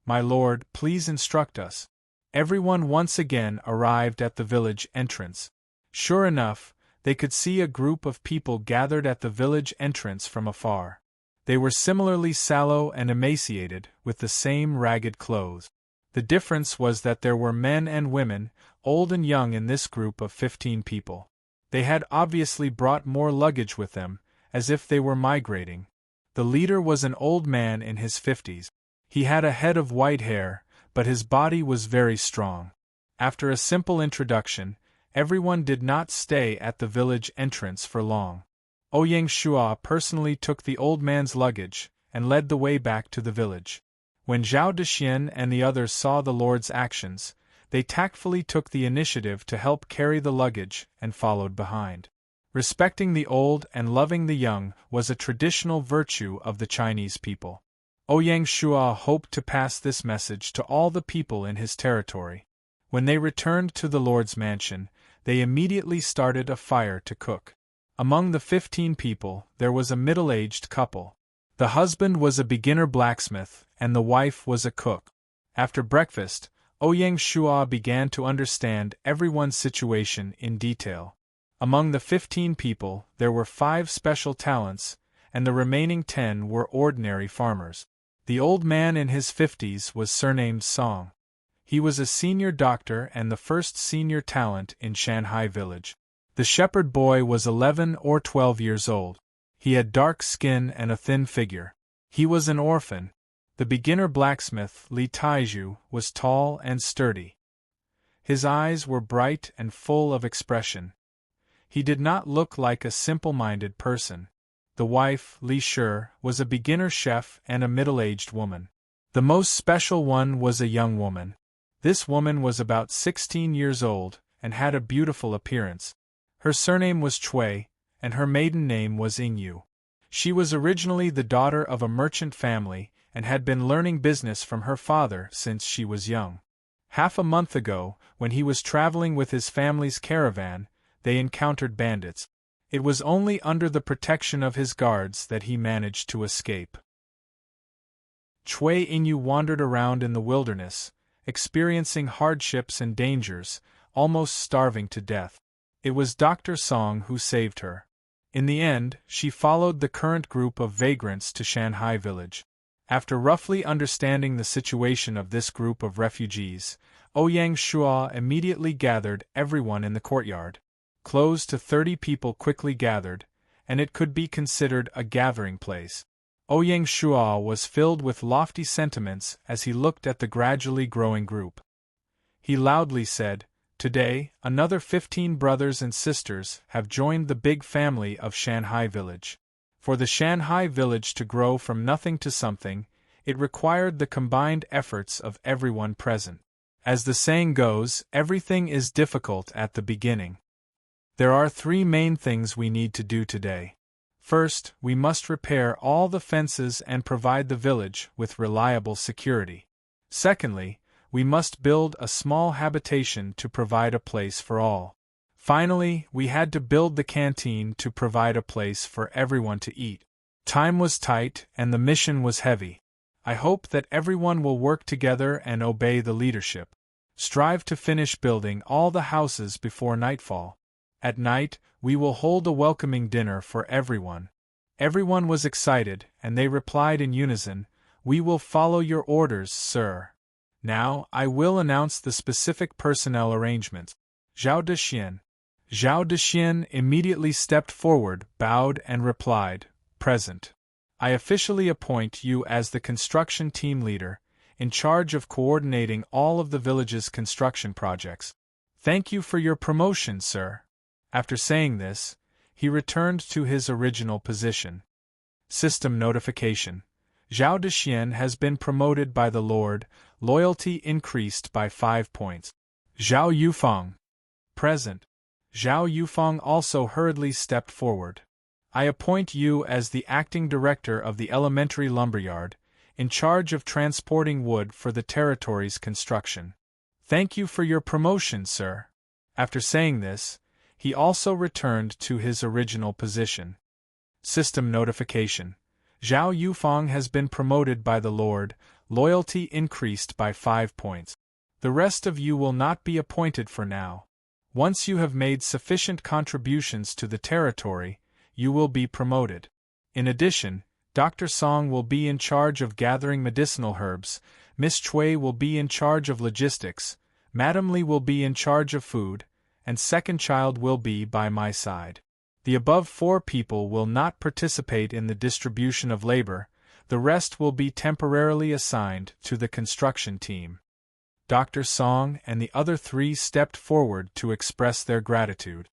"My lord, please instruct us." Everyone once again arrived at the village entrance. Sure enough, they could see a group of people gathered at the village entrance from afar. They were similarly sallow and emaciated, with the same ragged clothes. The difference was that there were men and women, old and young in this group of 15 people. They had obviously brought more luggage with them, as if they were migrating. The leader was an old man in his 50s. He had a head of white hair, but his body was very strong. After a simple introduction, everyone did not stay at the village entrance for long. Ouyang Shuo personally took the old man's luggage and led the way back to the village. When Zhao Dexian and the others saw the lord's actions, they tactfully took the initiative to help carry the luggage and followed behind. Respecting the old and loving the young was a traditional virtue of the Chinese people. Ouyang Shuo hoped to pass this message to all the people in his territory. When they returned to the lord's mansion, they immediately started a fire to cook. Among the 15 people, there was a middle-aged couple. The husband was a beginner blacksmith, and the wife was a cook. After breakfast, Ouyang Shuo began to understand everyone's situation in detail. Among the 15 people, there were 5 special talents, and the remaining 10 were ordinary farmers. The old man in his 50s was surnamed Song. He was a senior doctor and the first senior talent in Shanghai village. The shepherd boy was 11 or 12 years old. He had dark skin and a thin figure. He was an orphan. The beginner blacksmith, Li Taiju, was tall and sturdy. His eyes were bright and full of expression. He did not look like a simple-minded person. The wife, Li Shi, was a beginner chef and a middle-aged woman. The most special one was a young woman. This woman was about 16 years old and had a beautiful appearance. Her surname was Cui, and her maiden name was Yingyu. She was originally the daughter of a merchant family and had been learning business from her father since she was young. Half a month ago, when he was traveling with his family's caravan, they encountered bandits. It was only under the protection of his guards that he managed to escape. Cui Ingyu wandered around in the wilderness, experiencing hardships and dangers, almost starving to death. It was Dr. Song who saved her. In the end, she followed the current group of vagrants to Shanghai village. After roughly understanding the situation of this group of refugees, Ouyang Shua immediately gathered everyone in the courtyard. Close to 30 people quickly gathered, and it could be considered a gathering place. Ouyang Shua was filled with lofty sentiments as he looked at the gradually growing group. He loudly said, "Today, another 15 brothers and sisters have joined the big family of Shanghai village. For the Shanghai village to grow from nothing to something, it required the combined efforts of everyone present. As the saying goes, everything is difficult at the beginning. There are 3 main things we need to do today. First, we must repair all the fences and provide the village with reliable security. Secondly, we must build a small habitation to provide a place for all. Finally, we had to build the canteen to provide a place for everyone to eat. Time was tight and the mission was heavy. I hope that everyone will work together and obey the leadership. Strive to finish building all the houses before nightfall. At night, we will hold a welcoming dinner for everyone." Everyone was excited, and they replied in unison, "We will follow your orders, sir." Now, I will announce the specific personnel arrangements. Zhao Dexian. Zhao Dexian immediately stepped forward, bowed and replied, "Present. I officially appoint you as the construction team leader, in charge of coordinating all of the village's construction projects. Thank you for your promotion, sir." After saying this, he returned to his original position. System notification. Zhao Dexian has been promoted by the Lord, loyalty increased by 5 points. Zhao Yufeng. Present. Zhao Yufeng also hurriedly stepped forward. I appoint you as the acting director of the elementary lumberyard, in charge of transporting wood for the territory's construction. Thank you for your promotion, sir. After saying this, he also returned to his original position. System notification. Zhao Yufeng has been promoted by the Lord, loyalty increased by 5 points. The rest of you will not be appointed for now. Once you have made sufficient contributions to the territory, you will be promoted. In addition, Dr. Song will be in charge of gathering medicinal herbs, Miss Cui will be in charge of logistics, Madam Li will be in charge of food, and second child will be by my side. The above 4 people will not participate in the distribution of labor, the rest will be temporarily assigned to the construction team. Dr. Song and the other 3 stepped forward to express their gratitude.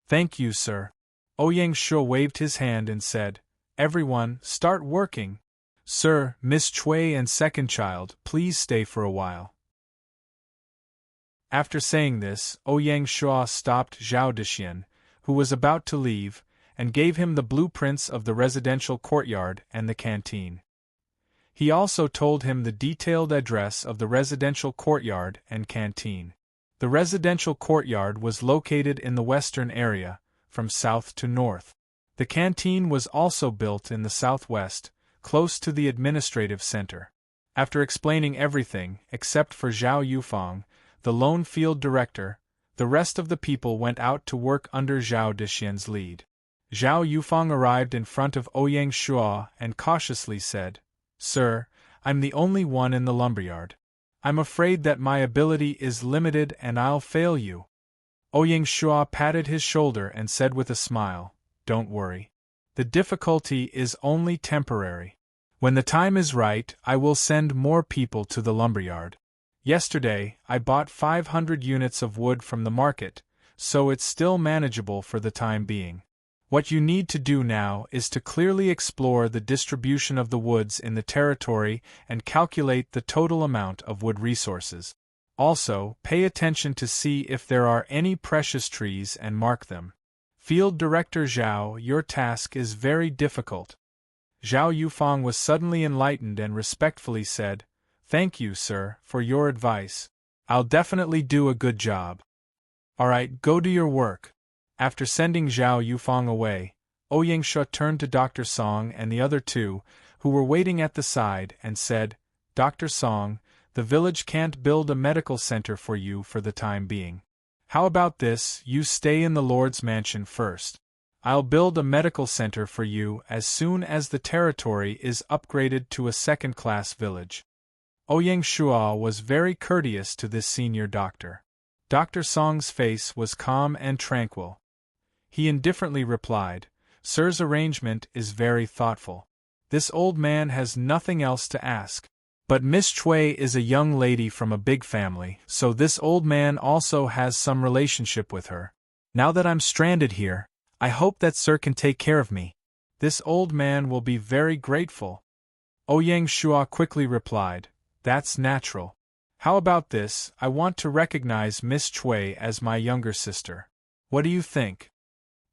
Thank you, sir. Ouyang Shu waved his hand and said, "Everyone, start working. Sir, Miss Cui and second child, please stay for a while." After saying this, Ouyang Shu stopped Zhao Dexian, who was about to leave, and gave him the blueprints of the residential courtyard and the canteen. He also told him the detailed address of the residential courtyard and canteen. The residential courtyard was located in the western area, from south to north. The canteen was also built in the southwest, close to the administrative center. After explaining everything, except for Zhao Yufeng, the lone field director, the rest of the people went out to work under Zhao Dexian's lead. Zhao Yufeng arrived in front of Ouyang Shu and cautiously said, "Sir, I'm the only one in the lumberyard. I'm afraid that my ability is limited and I'll fail you." Ouyang Shu patted his shoulder and said with a smile, "Don't worry. The difficulty is only temporary. When the time is right, I will send more people to the lumberyard. Yesterday, I bought 500 units of wood from the market, so it's still manageable for the time being. What you need to do now is to clearly explore the distribution of the woods in the territory and calculate the total amount of wood resources. Also, pay attention to see if there are any precious trees and mark them. Field Director Zhao, your task is very difficult." Zhao Yufeng was suddenly enlightened and respectfully said, "Thank you, sir, for your advice. I'll definitely do a good job." "Alright, go do your work." After sending Zhao Yufeng away, Ouyang Shu turned to Dr. Song and the other 2, who were waiting at the side, and said, "Dr. Song, the village can't build a medical center for you for the time being. How about this, you stay in the Lord's mansion first. I'll build a medical center for you as soon as the territory is upgraded to a second-class village." Ouyang Shua was very courteous to this senior doctor. Dr. Song's face was calm and tranquil. He indifferently replied, "Sir's arrangement is very thoughtful. This old man has nothing else to ask. But Miss Chui is a young lady from a big family, so this old man also has some relationship with her. Now that I'm stranded here, I hope that Sir can take care of me. This old man will be very grateful." Ouyang Shua quickly replied, "That's natural. How about this, I want to recognize Miss Chui as my younger sister. What do you think?"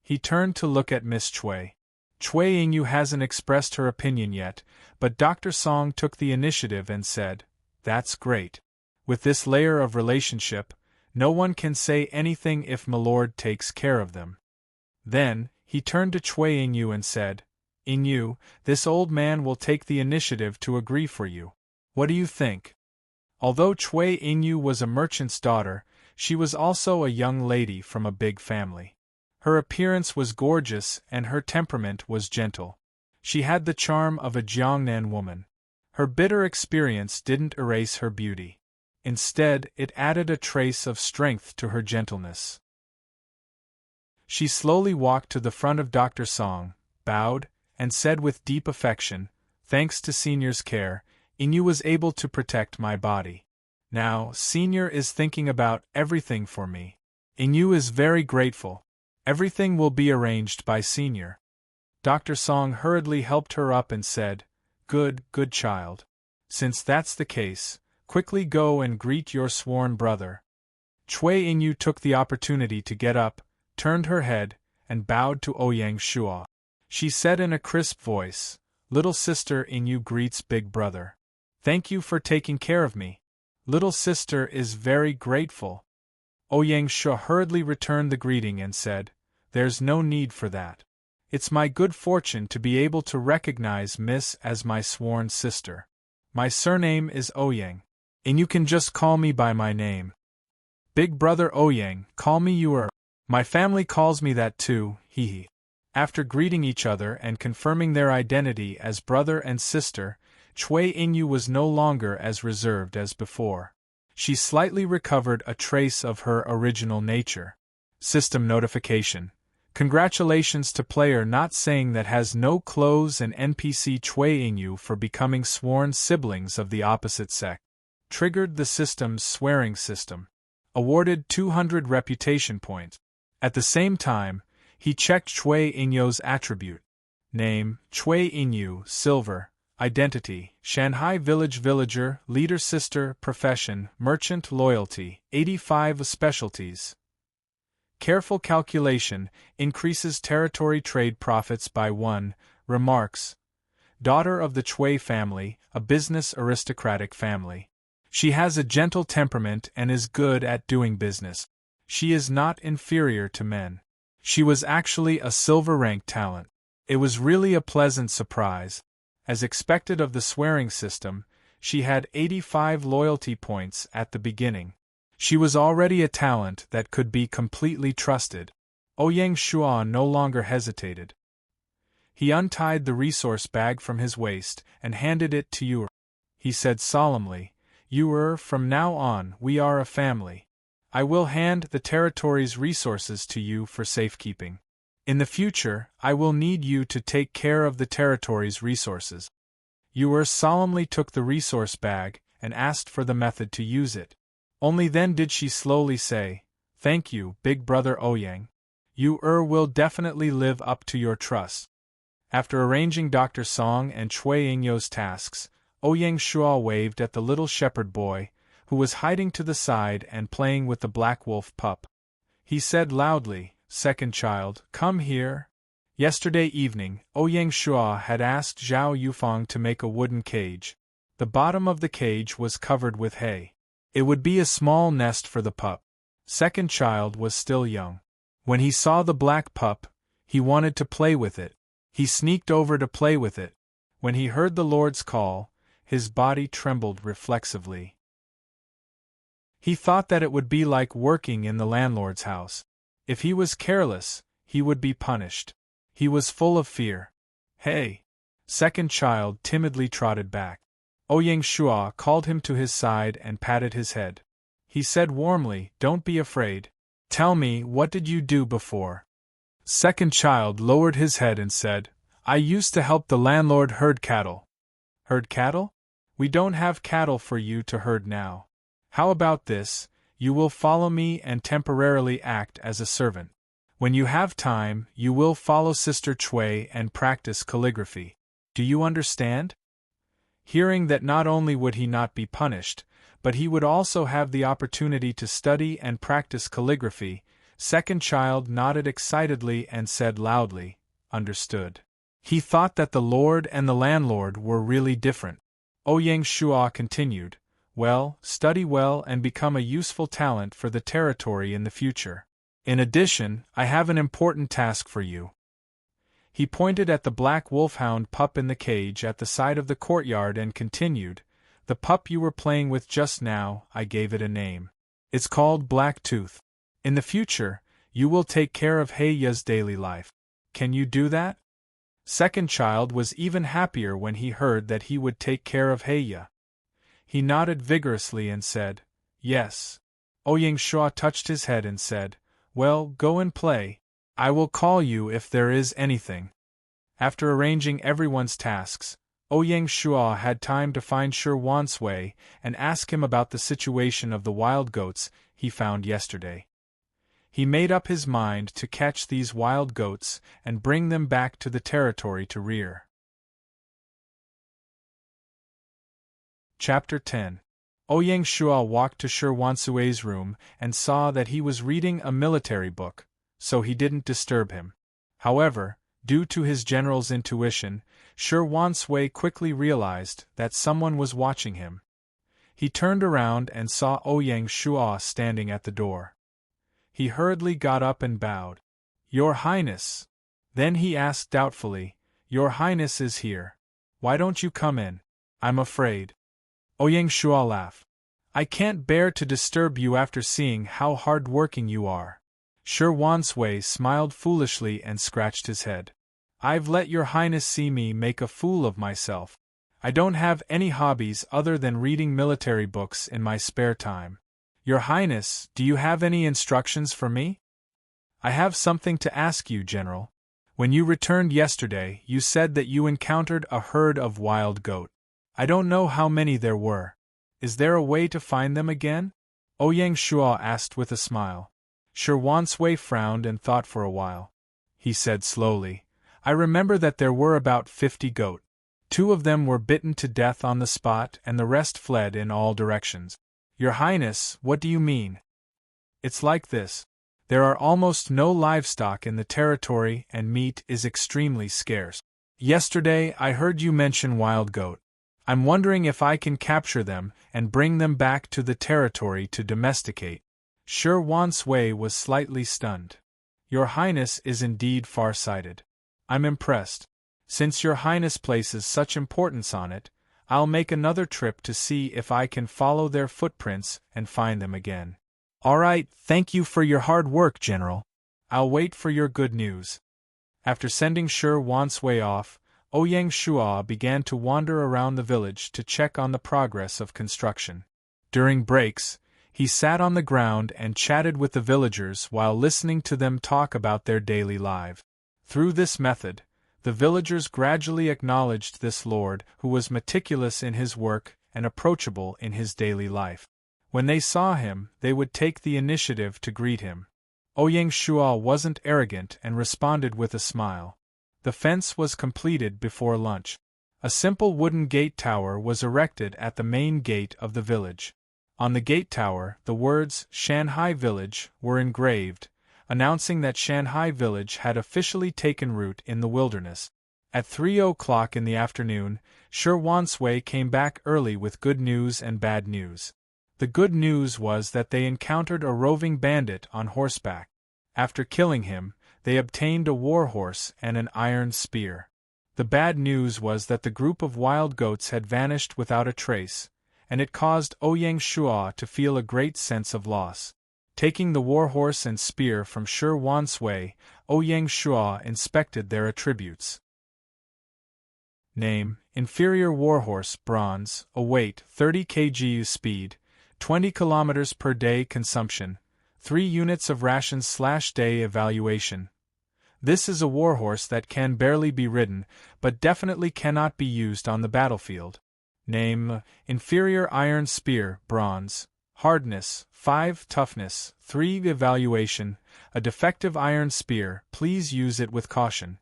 He turned to look at Miss Chui. Chui Yingyu hasn't expressed her opinion yet, but Dr. Song took the initiative and said, "That's great. With this layer of relationship, no one can say anything if Milord takes care of them." Then, he turned to Chui Yingyu and said, "Yingyu, this old man will take the initiative to agree for you. What do you think?" Although Chui Yingyu was a merchant's daughter, she was also a young lady from a big family. Her appearance was gorgeous and her temperament was gentle. She had the charm of a Jiangnan woman. Her bitter experience didn't erase her beauty. Instead, it added a trace of strength to her gentleness. She slowly walked to the front of Dr. Song, bowed, and said with deep affection, "Thanks to Senior's care, Yingyu was able to protect my body. Now, Senior is thinking about everything for me. Yingyu is very grateful. Everything will be arranged by Senior." Dr. Song hurriedly helped her up and said, Good child. Since that's the case, quickly go and greet your sworn brother." Chui Yingyu took the opportunity to get up, turned her head, and bowed to Ouyang Shua. She said in a crisp voice, "Little sister Yingyu greets big brother. Thank you for taking care of me. Little sister is very grateful." Ouyang Shua hurriedly returned the greeting and said, "There's no need for that. It's my good fortune to be able to recognize Miss as my sworn sister. My surname is Ouyang, and you can just call me by my name. Big brother Ouyang, call me Yuer. My family calls me that too, hee hee." After greeting each other and confirming their identity as brother and sister, Chui Yingyu was no longer as reserved as before. She slightly recovered a trace of her original nature. System notification. Congratulations to player not saying that has no clothes and NPC Chui Yingyu for becoming sworn siblings of the opposite sex. Triggered the system's swearing system. Awarded 200 reputation points. At the same time, he checked Chui Yingyu's attribute. Name, Chui Yingyu, Silver. Identity, Shanghai Village Villager, Leader Sister, Profession, Merchant Loyalty, 85 Specialties. Careful calculation, increases territory trade profits by 1, Remarks. Daughter of the Chui family, a business aristocratic family. She has a gentle temperament and is good at doing business. She is not inferior to men. She was actually a silver-ranked talent. It was really a pleasant surprise. As expected of the swearing system, she had 85 loyalty points at the beginning. She was already a talent that could be completely trusted. Ouyang Shua no longer hesitated. He untied the resource bag from his waist and handed it to Yuer. He said solemnly, "Yuer, from now on we are a family. I will hand the territory's resources to you for safekeeping. In the future, I will need you to take care of the territory's resources." Yuer solemnly took the resource bag and asked for the method to use it. Only then did she slowly say, "Thank you, big brother Ouyang. Yuer will definitely live up to your trust." After arranging Dr. Song and Chui Yingyu's tasks, Ouyang Shua waved at the little shepherd boy, who was hiding to the side and playing with the black wolf pup. He said loudly, "Second child, come here." Yesterday evening, Ouyang Shua had asked Zhao Yufang to make a wooden cage. The bottom of the cage was covered with hay. It would be a small nest for the pup. Second child was still young. When he saw the black pup, he wanted to play with it. He sneaked over to play with it. When he heard the Lord's call, his body trembled reflexively. He thought that it would be like working in the landlord's house. If he was careless, he would be punished. He was full of fear. "Hey!" Second child timidly trotted back. Ouyang Shua called him to his side and patted his head. He said warmly, "Don't be afraid. Tell me, what did you do before?" Second child lowered his head and said, "I used to help the landlord herd cattle." "Herd cattle? We don't have cattle for you to herd now. How about this? You will follow me and temporarily act as a servant. When you have time, you will follow Sister Chui and practice calligraphy. Do you understand?" Hearing that not only would he not be punished, but he would also have the opportunity to study and practice calligraphy, second child nodded excitedly and said loudly, "Understood." He thought that the Lord and the landlord were really different. Ouyang Shua continued, "Well, study well and become a useful talent for the territory in the future. In addition, I have an important task for you." He pointed at the black wolfhound pup in the cage at the side of the courtyard and continued, "The pup you were playing with just now, I gave it a name. It's called Black Tooth. In the future, you will take care of Heiya's daily life. Can you do that?" Second child was even happier when he heard that he would take care of Heiya. He nodded vigorously and said, "Yes." Ouyang Shua touched his head and said, "Well, go and play. I will call you if there is anything." After arranging everyone's tasks, Ouyang Shua had time to find Shi Wansui and ask him about the situation of the wild goats he found yesterday. He made up his mind to catch these wild goats and bring them back to the territory to rear. Chapter 10. Ouyang Shua walked to Shi Wansui's room and saw that he was reading a military book, so he didn't disturb him. However, due to his general's intuition, Shi Wansui quickly realized that someone was watching him. He turned around and saw Ouyang Shua standing at the door. He hurriedly got up and bowed. "Your Highness." Then he asked doubtfully, "Your Highness is here. Why don't you come in?" "I'm afraid." Ouyang Shua laughed. "I can't bear to disturb you after seeing how hard-working you are." Shi Wansui smiled foolishly and scratched his head. "I've let your Highness see me make a fool of myself. I don't have any hobbies other than reading military books in my spare time. Your Highness, do you have any instructions for me?" "I have something to ask you, General. When you returned yesterday, you said that you encountered a herd of wild goat. I don't know how many there were. Is there a way to find them again?" Ouyang Shua asked with a smile. Shi Wansui frowned and thought for a while. He said slowly, "I remember that there were about 50 goat. 2 of them were bitten to death on the spot and the rest fled in all directions." "Your Highness, what do you mean?" "It's like this. There are almost no livestock in the territory and meat is extremely scarce. Yesterday I heard you mention wild goat. I'm wondering if I can capture them and bring them back to the territory to domesticate." Shi Wansui was slightly stunned. "Your Highness is indeed far-sighted. I'm impressed. Since your Highness places such importance on it, I'll make another trip to see if I can follow their footprints and find them again." "All right, thank you for your hard work, General. I'll wait for your good news." After sending Shi Wansui off, Ouyang Shua began to wander around the village to check on the progress of construction. During breaks, he sat on the ground and chatted with the villagers while listening to them talk about their daily lives. Through this method, the villagers gradually acknowledged this lord who was meticulous in his work and approachable in his daily life. When they saw him, they would take the initiative to greet him. Ouyang Shua wasn't arrogant and responded with a smile. The fence was completed before lunch. A simple wooden gate tower was erected at the main gate of the village. On the gate tower, the words "Shanghai Village" were engraved, announcing that Shanghai Village had officially taken root in the wilderness. At 3 o'clock in the afternoon, Shi Wansui came back early with good news and bad news. The good news was that they encountered a roving bandit on horseback. After killing him, they obtained a war horse and an iron spear. The bad news was that the group of wild goats had vanished without a trace, and it caused Ouyang Shuo to feel a great sense of loss. Taking the warhorse and spear from Shi Wansui, Ouyang Shuo inspected their attributes. Name: inferior warhorse, bronze, a weight 30 kg, speed 20 km per day, consumption 3 units of rations/day. Evaluation: this is a warhorse that can barely be ridden, but definitely cannot be used on the battlefield. Name: inferior iron spear, bronze, hardness 5, toughness 3. Evaluation: a defective iron spear, please use it with caution.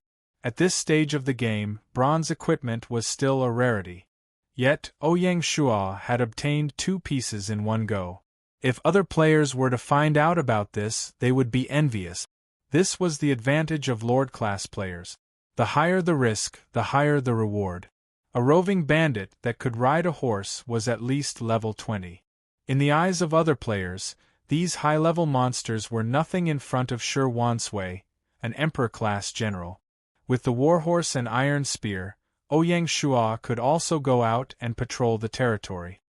At this stage of the game, bronze equipment was still a rarity. Yet, Ouyang Shuo had obtained 2 pieces in one go. If other players were to find out about this, they would be envious. This was the advantage of Lord-class players. The higher the risk, the higher the reward. A roving bandit that could ride a horse was at least level 20. In the eyes of other players, these high-level monsters were nothing in front of Shi Wansui, an emperor-class general. With the warhorse and iron spear, Ouyang Shuo could also go out and patrol the territory.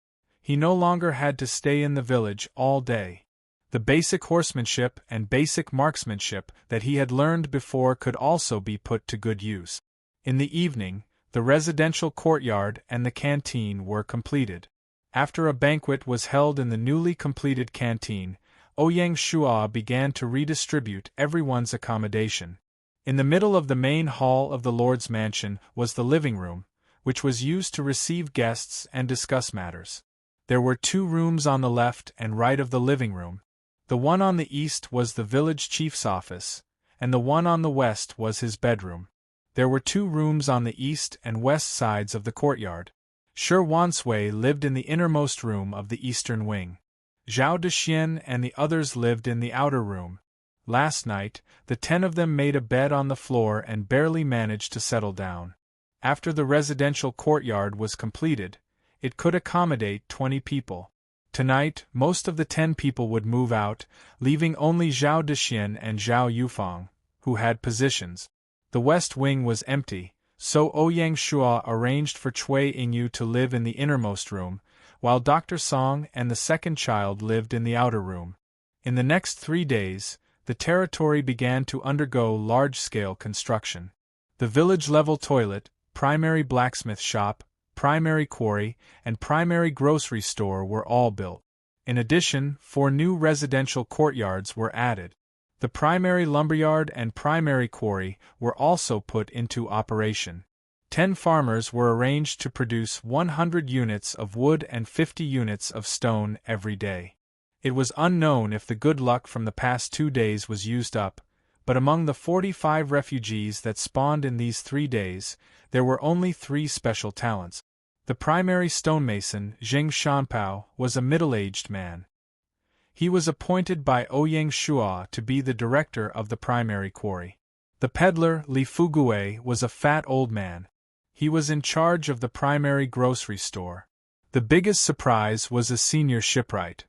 He no longer had to stay in the village all day. The basic horsemanship and basic marksmanship that he had learned before could also be put to good use. In the evening, the residential courtyard and the canteen were completed. After a banquet was held in the newly completed canteen, Ouyang Shuo began to redistribute everyone's accommodation. In the middle of the main hall of the Lord's mansion was the living room, which was used to receive guests and discuss matters. There were 2 rooms on the left and right of the living room. The one on the east was the village chief's office, and the one on the west was his bedroom. There were 2 rooms on the east and west sides of the courtyard. Shi Wansui lived in the innermost room of the eastern wing. Zhao Dexian and the others lived in the outer room. Last night, the 10 of them made a bed on the floor and barely managed to settle down. After the residential courtyard was completed, it could accommodate 20 people. Tonight, most of the 10 people would move out, leaving only Zhao Dexian and Zhao Yufang, who had positions. The west wing was empty, so Ouyang Shuo arranged for Cui Yingyu to live in the innermost room, while Dr. Song and the second child lived in the outer room. In the next 3 days, the territory began to undergo large-scale construction. The village-level toilet, primary blacksmith shop, primary quarry, and primary grocery store were all built. In addition, 4 new residential courtyards were added. The primary lumberyard and primary quarry were also put into operation. 10 farmers were arranged to produce 100 units of wood and 50 units of stone every day. It was unknown if the good luck from the past 2 days was used up, but among the 45 refugees that spawned in these 3 days, there were only 3 special talents. The primary stonemason, Jing Shanpao, was a middle-aged man. He was appointed by Ouyang Shuo to be the director of the primary quarry. The peddler, Li Fugue, was a fat old man. He was in charge of the primary grocery store. The biggest surprise was a senior shipwright.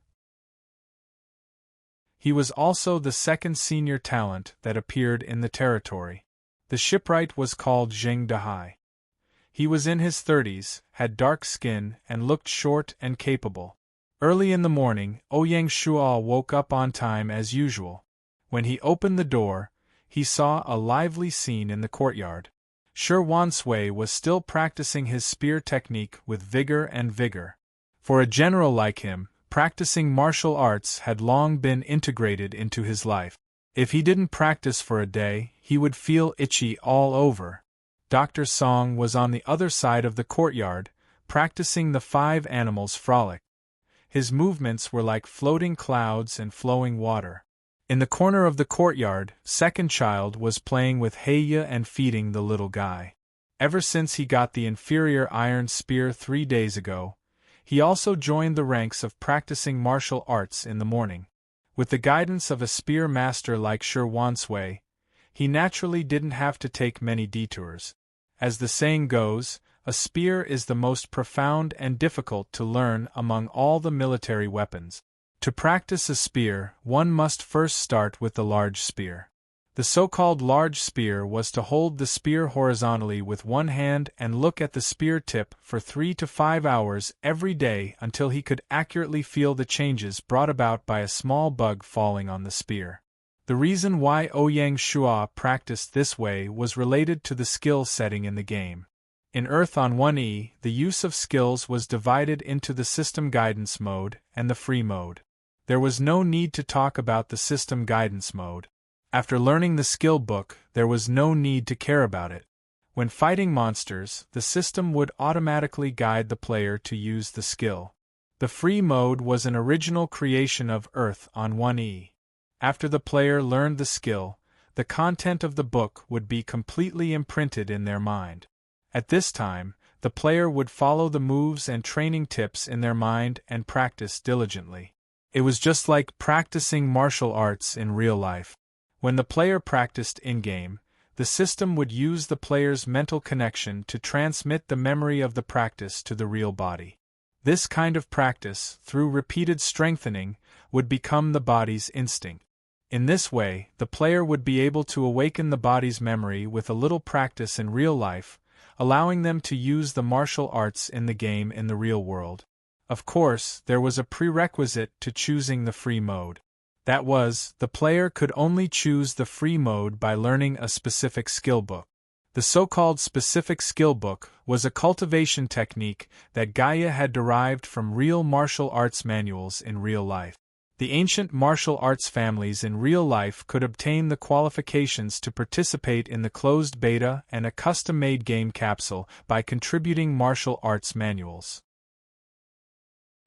He was also the second senior talent that appeared in the territory. The shipwright was called Zheng Dahai. He was in his 30s, had dark skin, and looked short and capable. Early in the morning, Ouyang Shuo woke up on time as usual. When he opened the door, he saw a lively scene in the courtyard. Shi Wansui was still practicing his spear technique with vigor. For a general like him, practicing martial arts had long been integrated into his life. If he didn't practice for a day, he would feel itchy all over. Dr. Song was on the other side of the courtyard, practicing the 5 animals' frolic. His movements were like floating clouds and flowing water. In the corner of the courtyard, second child was playing with Heya and feeding the little guy. Ever since he got the inferior iron spear 3 days ago, he also joined the ranks of practicing martial arts in the morning. With the guidance of a spear master like Shi Wansui, he naturally didn't have to take many detours. As the saying goes, a spear is the most profound and difficult to learn among all the military weapons. To practice a spear, one must first start with the large spear. The so-called large spear was to hold the spear horizontally with one hand and look at the spear tip for 3 to 5 hours every day until he could accurately feel the changes brought about by a small bug falling on the spear. The reason why Ouyang Shua practiced this way was related to the skill setting in the game. In Earth on 1E, the use of skills was divided into the system guidance mode and the free mode. There was no need to talk about the system guidance mode. After learning the skill book, there was no need to care about it. When fighting monsters, the system would automatically guide the player to use the skill. The free mode was an original creation of Earth on 1E. After the player learned the skill, the content of the book would be completely imprinted in their mind. At this time, the player would follow the moves and training tips in their mind and practice diligently. It was just like practicing martial arts in real life. When the player practiced in-game, the system would use the player's mental connection to transmit the memory of the practice to the real body. This kind of practice, through repeated strengthening, would become the body's instinct. In this way, the player would be able to awaken the body's memory with a little practice in real life, allowing them to use the martial arts in the game in the real world. Of course, there was a prerequisite to choosing the free mode. That was, the player could only choose the free mode by learning a specific skill book. The so-called specific skill book was a cultivation technique that Gaia had derived from real martial arts manuals in real life. The ancient martial arts families in real life could obtain the qualifications to participate in the closed beta and a custom-made game capsule by contributing martial arts manuals.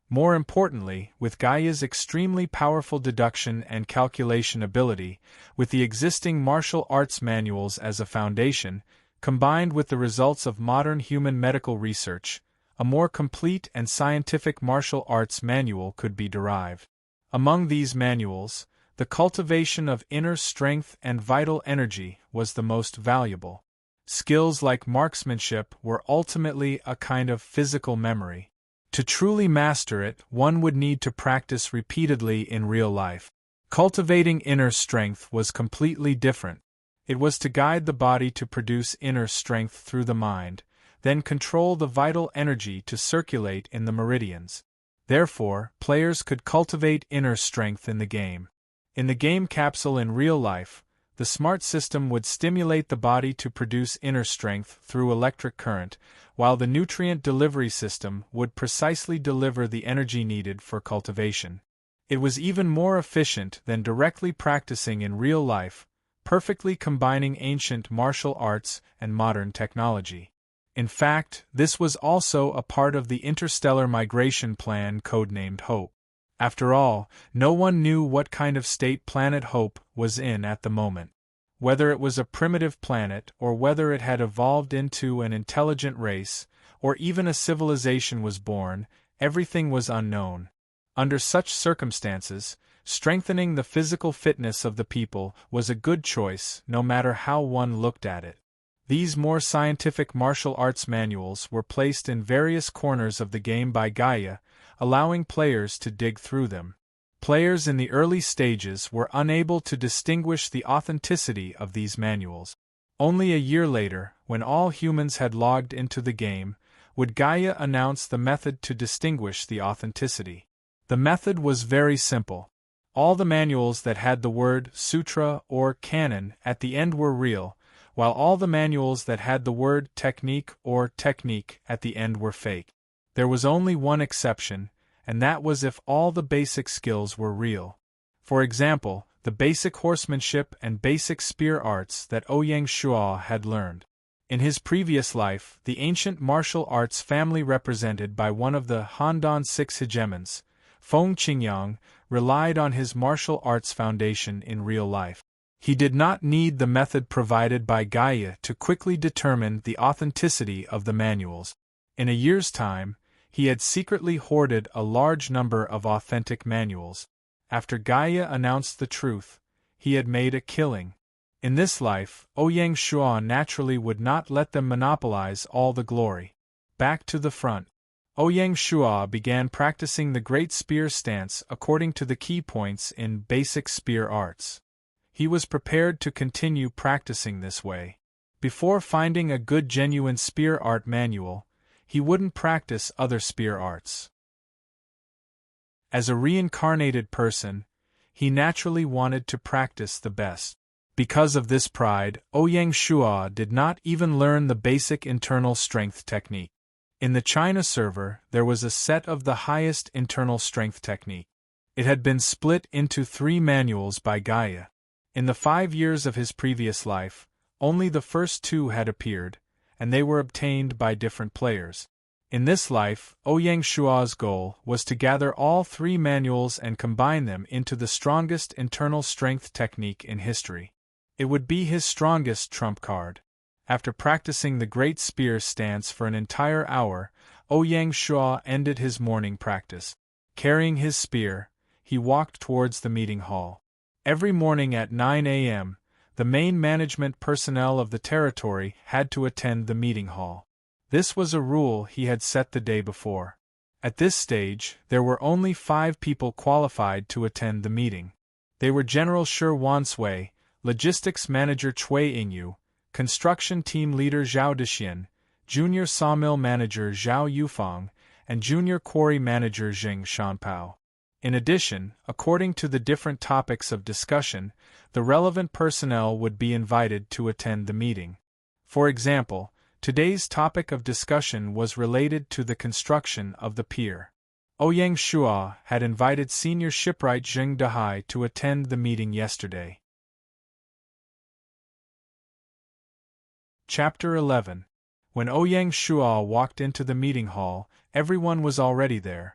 More importantly, with Gaia's extremely powerful deduction and calculation ability, with the existing martial arts manuals as a foundation, combined with the results of modern human medical research, a more complete and scientific martial arts manual could be derived. Among these manuals, the cultivation of inner strength and vital energy was the most valuable. Skills like marksmanship were ultimately a kind of physical memory. To truly master it, one would need to practice repeatedly in real life. Cultivating inner strength was completely different. It was to guide the body to produce inner strength through the mind, then control the vital energy to circulate in the meridians. Therefore, players could cultivate inner strength in the game. In the game capsule in real life, the smart system would stimulate the body to produce inner strength through electric current, while the nutrient delivery system would precisely deliver the energy needed for cultivation. It was even more efficient than directly practicing in real life, perfectly combining ancient martial arts and modern technology. In fact, this was also a part of the interstellar migration plan codenamed Hope. After all, no one knew what kind of state planet Hope was in at the moment. Whether it was a primitive planet or whether it had evolved into an intelligent race, or even a civilization was born, everything was unknown. Under such circumstances, strengthening the physical fitness of the people was a good choice, no matter how one looked at it. These more scientific martial arts manuals were placed in various corners of the game by Gaia, allowing players to dig through them. Players in the early stages were unable to distinguish the authenticity of these manuals. Only a year later, when all humans had logged into the game, would Gaia announce the method to distinguish the authenticity. The method was very simple. All the manuals that had the word sutra or canon at the end were real, while all the manuals that had the word technique or technique at the end were fake. There was only one exception, and that was if all the basic skills were real. For example, the basic horsemanship and basic spear arts that Ouyang Shua had learned. In his previous life, the ancient martial arts family represented by one of the Handan Six Hegemons, Feng Qingyang, relied on his martial arts foundation in real life. He did not need the method provided by Gaia to quickly determine the authenticity of the manuals. In a year's time, he had secretly hoarded a large number of authentic manuals. After Gaia announced the truth, he had made a killing. In this life, Ouyang Shua naturally would not let them monopolize all the glory. Back to the front. Ouyang Shua began practicing the Great Spear stance according to the key points in basic spear arts. He was prepared to continue practicing this way. Before finding a good genuine spear art manual, he wouldn't practice other spear arts. As a reincarnated person, he naturally wanted to practice the best. Because of this pride, Ouyang Shua did not even learn the basic internal strength technique. In the China server, there was a set of the highest internal strength technique. It had been split into 3 manuals by Gaia. In the 5 years of his previous life, only the first 2 had appeared, and they were obtained by different players. In this life, Ouyang Shua's goal was to gather all 3 manuals and combine them into the strongest internal strength technique in history. It would be his strongest trump card. After practicing the Great Spear stance for an entire hour, Ouyang Shua ended his morning practice. Carrying his spear, he walked towards the meeting hall. Every morning at 9 a.m., the main management personnel of the territory had to attend the meeting hall. This was a rule he had set the day before. At this stage, there were only 5 people qualified to attend the meeting. They were General Shi Wansui, Logistics Manager Cui Yingyu, Construction Team Leader Zhao Dexian, Junior Sawmill Manager Zhao Yufang, and Junior Quarry Manager Jing Shanpao. In addition, according to the different topics of discussion, the relevant personnel would be invited to attend the meeting. For example, today's topic of discussion was related to the construction of the pier. Ouyang Shua had invited Senior Shipwright Zheng Dehai to attend the meeting yesterday. Chapter 11. When Ouyang Shua walked into the meeting hall, everyone was already there.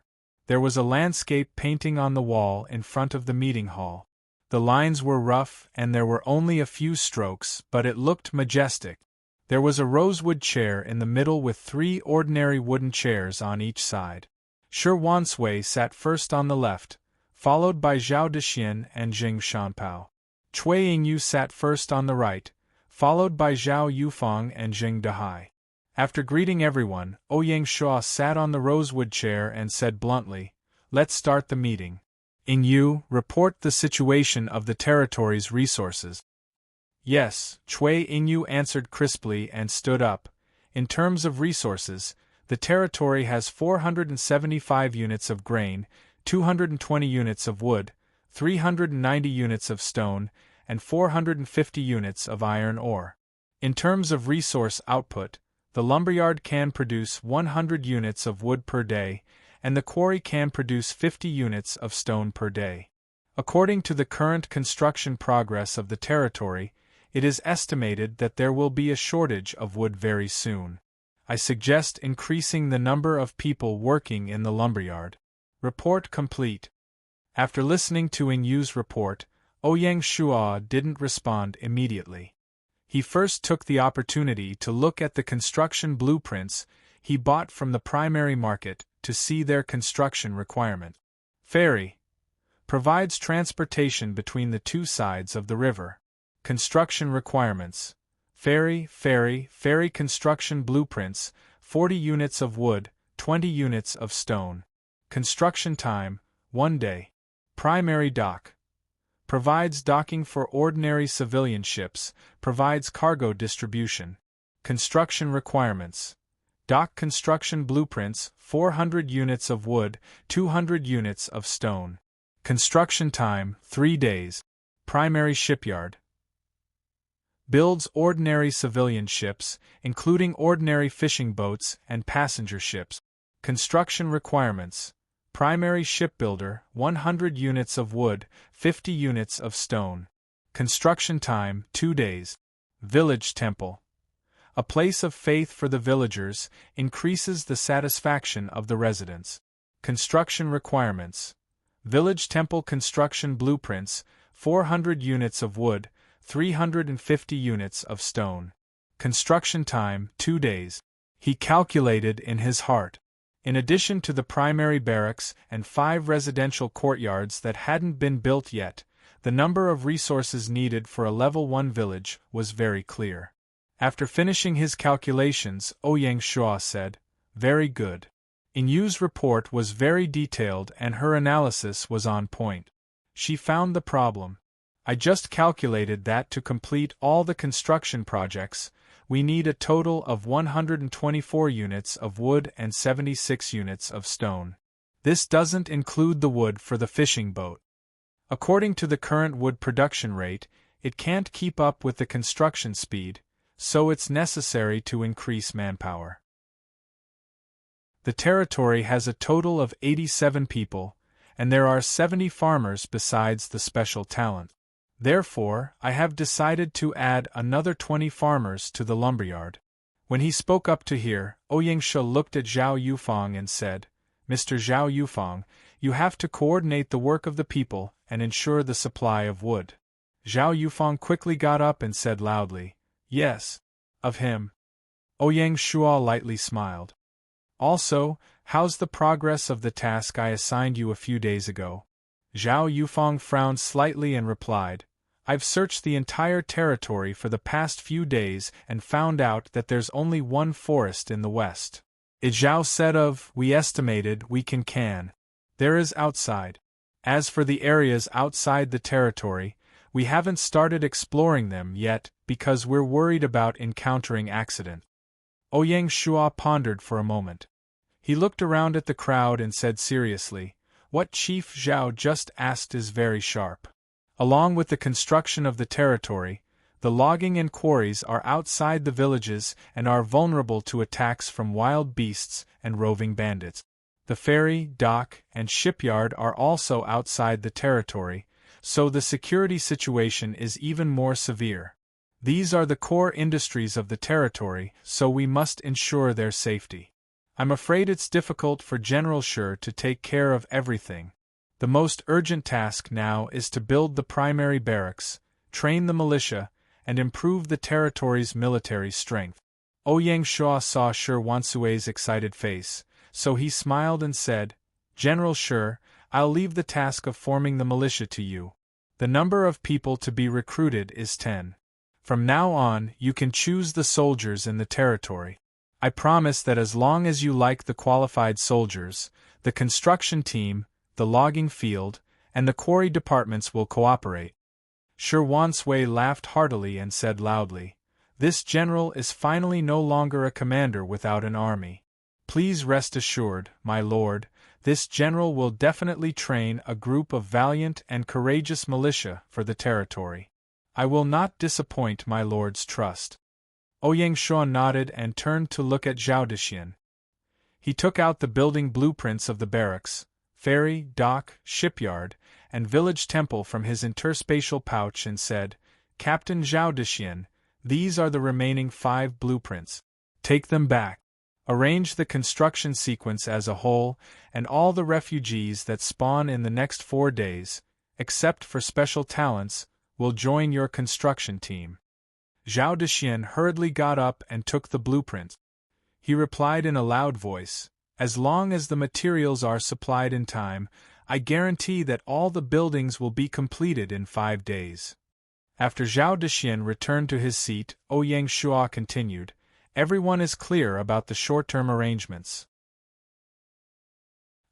There was a landscape painting on the wall in front of the meeting hall. The lines were rough and there were only a few strokes, but it looked majestic. There was a rosewood chair in the middle with 3 ordinary wooden chairs on each side. Shi Wansui sat first on the left, followed by Zhao Dexian and Jing Shanpao. Cui Yingyu sat first on the right, followed by Zhao Yufang and Jing Dehai. After greeting everyone, Ouyang Shua sat on the rosewood chair and said bluntly, "Let's start the meeting. Yingyu, report the situation of the territory's resources." "Yes," Cui Yingyu answered crisply and stood up. "In terms of resources, the territory has 475 units of grain, 220 units of wood, 390 units of stone, and 450 units of iron ore. In terms of resource output, the lumberyard can produce 100 units of wood per day, and the quarry can produce 50 units of stone per day. According to the current construction progress of the territory, it is estimated that there will be a shortage of wood very soon. I suggest increasing the number of people working in the lumberyard." Report complete. After listening to Yingyu's report, Ouyang Shua didn't respond immediately. He first took the opportunity to look at the construction blueprints he bought from the primary market to see their construction requirement. Ferry provides transportation between the 2 sides of the river. Construction requirements: ferry construction blueprints, 40 units of wood, 20 units of stone. Construction time, 1 day. Primary dock provides docking for ordinary civilian ships, provides cargo distribution. Construction requirements: dock construction blueprints, 400 units of wood, 200 units of stone. Construction time, 3 days. Primary shipyard builds ordinary civilian ships, including ordinary fishing boats and passenger ships. Construction requirements: primary shipbuilder, 100 units of wood, 50 units of stone. Construction time, 2 days. Village temple, a place of faith for the villagers, increases the satisfaction of the residents. Construction requirements: village temple construction blueprints, 400 units of wood, 350 units of stone. Construction time, 2 days. He calculated in his heart. In addition to the primary barracks and 5 residential courtyards that hadn't been built yet, the number of resources needed for a level 1 village was very clear. After finishing his calculations, Ouyang Shua said, "Very good." Yingyu's report was very detailed and her analysis was on point. She found the problem. I just calculated that to complete all the construction projects, we need a total of 124 units of wood and 76 units of stone. This doesn't include the wood for the fishing boat. According to the current wood production rate, it can't keep up with the construction speed, so it's necessary to increase manpower. The territory has a total of 87 people, and there are 70 farmers besides the special talent. Therefore, I have decided to add another 20 farmers to the lumberyard. When he spoke up to hear, Oyengshe looked at Zhao Yufang and said, Mr. Zhao Yufang, you have to coordinate the work of the people and ensure the supply of wood. Zhao Yufang quickly got up and said loudly, Yes. Of him. Oyengshe lightly smiled. Also, how's the progress of the task I assigned you a few days ago? Zhao Yufang frowned slightly and replied, I've searched the entire territory for the past few days and found out that there's only one forest in the west. Zhao said we estimated we can. There is outside. As for the areas outside the territory, we haven't started exploring them yet because we're worried about encountering accident. Oyengshe pondered for a moment. He looked around at the crowd and said seriously, What Chief Zhao just asked is very sharp. Along with the construction of the territory, the logging and quarries are outside the villages and are vulnerable to attacks from wild beasts and roving bandits. The ferry, dock, and shipyard are also outside the territory, so the security situation is even more severe. These are the core industries of the territory, so we must ensure their safety. I'm afraid it's difficult for General Shi to take care of everything. The most urgent task now is to build the primary barracks, train the militia, and improve the territory's military strength. Oyengshe saw Shi Wansue's excited face, so he smiled and said, General Shi, I'll leave the task of forming the militia to you. The number of people to be recruited is 10. From now on, you can choose the soldiers in the territory. I promise that as long as you like the qualified soldiers, the construction team, the logging field, and the quarry departments will cooperate. Shi Wansui laughed heartily and said loudly, This general is finally no longer a commander without an army. Please rest assured, my lord, this general will definitely train a group of valiant and courageous militia for the territory. I will not disappoint my lord's trust. Oyengshe nodded and turned to look at Zhao Dexian. He took out the building blueprints of the barracks, ferry, dock, shipyard, and village temple from his interspatial pouch and said, Captain Zhao Dexian, these are the remaining 5 blueprints. Take them back. Arrange the construction sequence as a whole, and all the refugees that spawn in the next 4 days, except for special talents, will join your construction team. Zhao Dexian hurriedly got up and took the blueprint. He replied in a loud voice, As long as the materials are supplied in time, I guarantee that all the buildings will be completed in 5 days. After Zhao Dexian returned to his seat, Oyengshe continued, Everyone is clear about the short-term arrangements.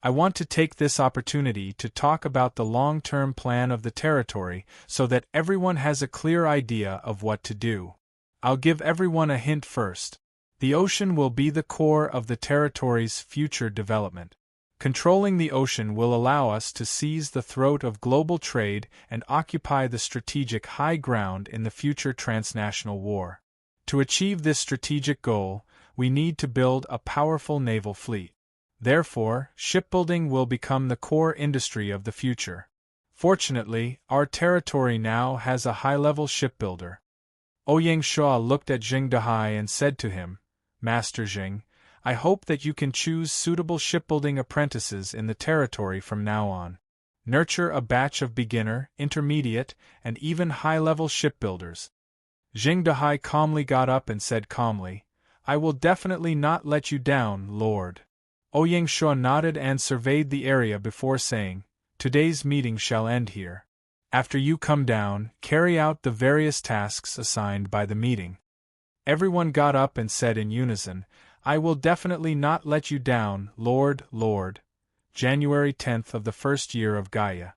I want to take this opportunity to talk about the long-term plan of the territory so that everyone has a clear idea of what to do. I'll give everyone a hint first. The ocean will be the core of the territory's future development. Controlling the ocean will allow us to seize the throat of global trade and occupy the strategic high ground in the future transnational war. To achieve this strategic goal, we need to build a powerful naval fleet. Therefore, shipbuilding will become the core industry of the future. Fortunately, our territory now has a high-level shipbuilder. Oyengshe looked at Jing Dehai and said to him, Master Jing, I hope that you can choose suitable shipbuilding apprentices in the territory from now on. Nurture a batch of beginner, intermediate, and even high-level shipbuilders. Jing Dehai calmly got up and said calmly, I will definitely not let you down, Lord. Oyengshe nodded and surveyed the area before saying, Today's meeting shall end here. After you come down, carry out the various tasks assigned by the meeting. Everyone got up and said in unison, I will definitely not let you down, Lord. January 10th of the first year of Gaia.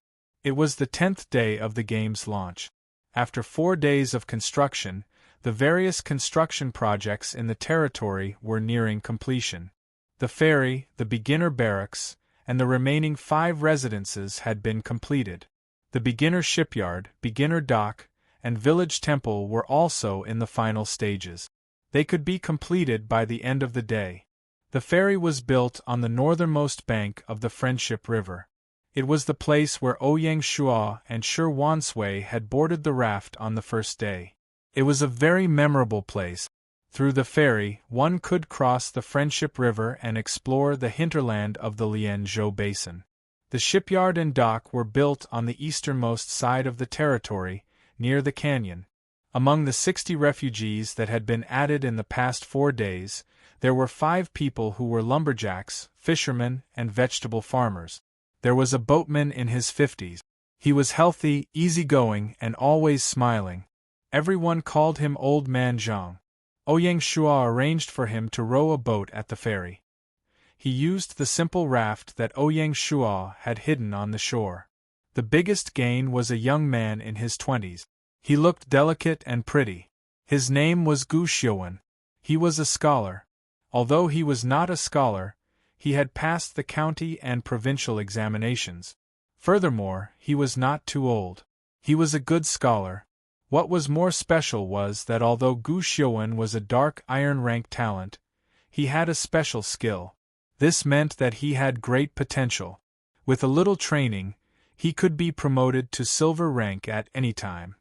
It was the 10th day of the game's launch. After 4 days of construction, the various construction projects in the territory were nearing completion. The ferry, the beginner barracks, and the remaining 5 residences had been completed. The beginner shipyard, beginner dock, and village temple were also in the final stages. They could be completed by the end of the day. The ferry was built on the northernmost bank of the Friendship River. It was the place where Ouyang Shua and Shi Wansui had boarded the raft on the first day. It was a very memorable place. Through the ferry, one could cross the Friendship River and explore the hinterland of the Lianzhou Basin. The shipyard and dock were built on the easternmost side of the territory, near the canyon. Among the 60 refugees that had been added in the past 4 days, there were 5 people who were lumberjacks, fishermen, and vegetable farmers. There was a boatman in his 50s. He was healthy, easygoing, and always smiling. Everyone called him Old Man Zhang. Ouyang Shua arranged for him to row a boat at the ferry. He used the simple raft that Ouyang Shua had hidden on the shore. The biggest gain was a young man in his 20s. He looked delicate and pretty. His name was Gu Xiuwen. He was a scholar. Although he was not a scholar, he had passed the county and provincial examinations. Furthermore, he was not too old. He was a good scholar. What was more special was that although Gu Xiuwen was a dark iron rank talent, he had a special skill. This meant that he had great potential. With a little training, he could be promoted to silver rank at any time.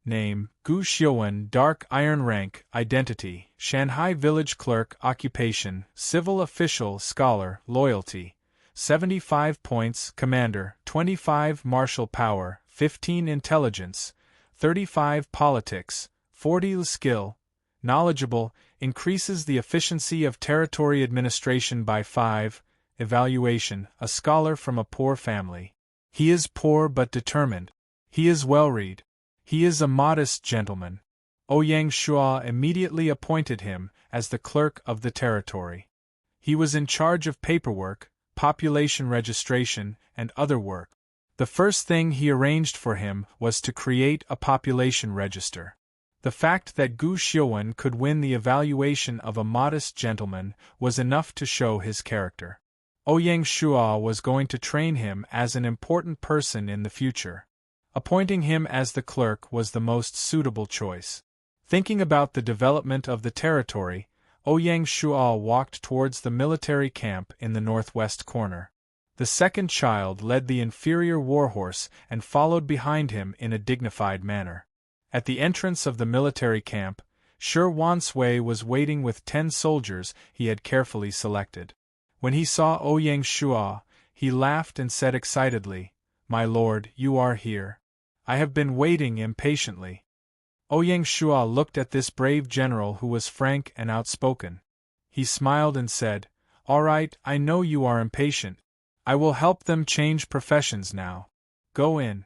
Name: Gu Xiuwen, dark iron rank, identity: Shanghai village clerk, occupation: civil official, scholar, loyalty: 75 points, commander, 25 martial power, 15 intelligence, 35 politics, 40 skill, knowledgeable, increases the efficiency of territory administration by 5, evaluation: a scholar from a poor family. He is poor but determined. He is well-read. He is a modest gentleman. Ouyang Shua immediately appointed him as the clerk of the territory. He was in charge of paperwork, population registration, and other work. The first thing he arranged for him was to create a population register. The fact that Gu Xiuwen could win the evaluation of a modest gentleman was enough to show his character. Ouyang Shua was going to train him as an important person in the future. Appointing him as the clerk was the most suitable choice. Thinking about the development of the territory, Ouyang Shua walked towards the military camp in the northwest corner. The second child led the inferior warhorse and followed behind him in a dignified manner. At the entrance of the military camp, Shi Wansui was waiting with 10 soldiers he had carefully selected. When he saw Ouyang Shua, he laughed and said excitedly, "My lord, you are here. I have been waiting impatiently." Ouyang Shua looked at this brave general who was frank and outspoken. He smiled and said, "All right, I know you are impatient. I will help them change professions now. Go in."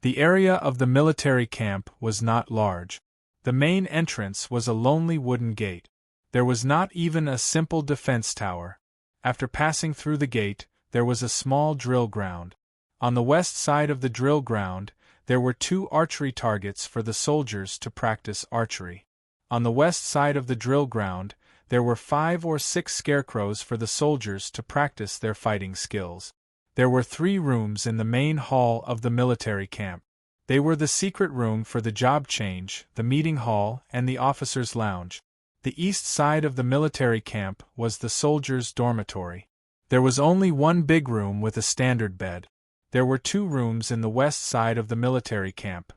The area of the military camp was not large. The main entrance was a lonely wooden gate. There was not even a simple defense tower. After passing through the gate, there was a small drill ground. On the west side of the drill ground, there were 2 archery targets for the soldiers to practice archery. On the west side of the drill ground, there were 5 or 6 scarecrows for the soldiers to practice their fighting skills. There were 3 rooms in the main hall of the military camp. They were the secret room for the job change, the meeting hall, and the officers' lounge. The east side of the military camp was the soldiers' dormitory. There was only one big room with a standard bed. There were 2 rooms in the west side of the military camp,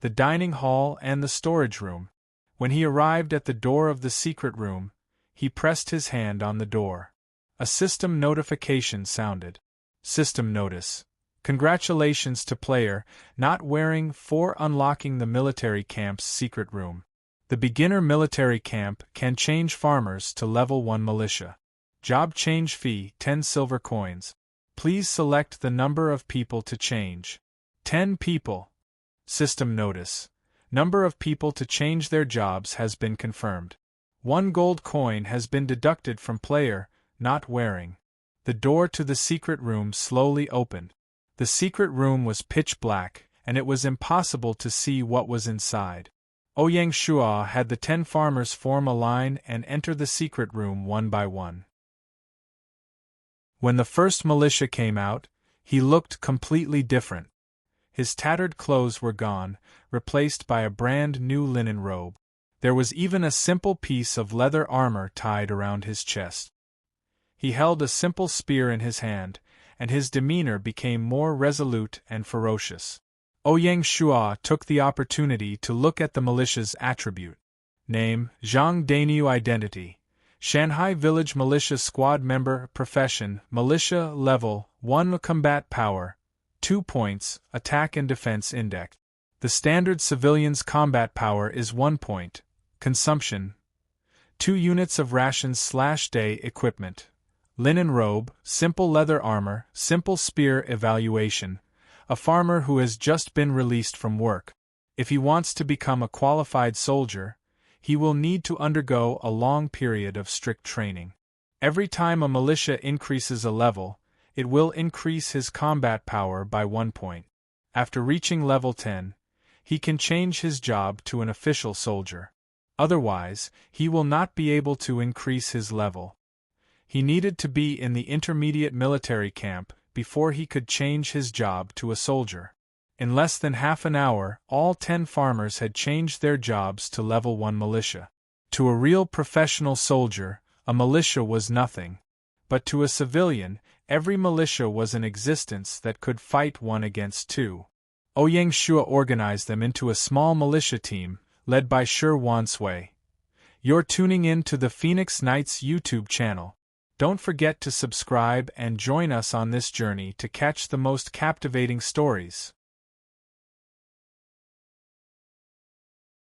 the dining hall and the storage room. When he arrived at the door of the secret room, he pressed his hand on the door. A system notification sounded. System notice. Congratulations to player not wearing for unlocking the military camp's secret room. The beginner military camp can change farmers to level 1 militia. Job change fee 10 silver coins. Please select the number of people to change. 10 people. System notice. Number of people to change their jobs has been confirmed. 1 gold coin has been deducted from player not wearing. The door to the secret room slowly opened. The secret room was pitch black, and it was impossible to see what was inside. Ouyang Shua had the 10 farmers form a line and enter the secret room one by one. When the first militia came out, he looked completely different. His tattered clothes were gone, replaced by a brand new linen robe. There was even a simple piece of leather armor tied around his chest. He held a simple spear in his hand, and his demeanor became more resolute and ferocious. Ouyang Shua took the opportunity to look at the militia's attribute. Name, Zhang Dainyu. Identity, Shanghai Village Militia Squad Member. Profession, Militia. Level, 1. Combat Power, 2 points, Attack and Defense Index. The standard civilian's combat power is 1 point. Consumption, 2 units of rations/day equipment. Linen robe, simple leather armor, simple spear. Evaluation, a farmer who has just been released from work. If he wants to become a qualified soldier, he will need to undergo a long period of strict training. Every time a militia increases a level, it will increase his combat power by 1 point. After reaching level 10, he can change his job to an official soldier. Otherwise, he will not be able to increase his level. He needed to be in the intermediate military camp before he could change his job to a soldier. In less than half an hour, all 10 farmers had changed their jobs to level 1 militia. To a real professional soldier, a militia was nothing. But to a civilian, every militia was an existence that could fight 1 against 2. Ouyang Shua organized them into a small militia team, led by Shi Wansui. You're tuning in to the Phoenix Knights YouTube channel. Don't forget to subscribe and join us on this journey to catch the most captivating stories.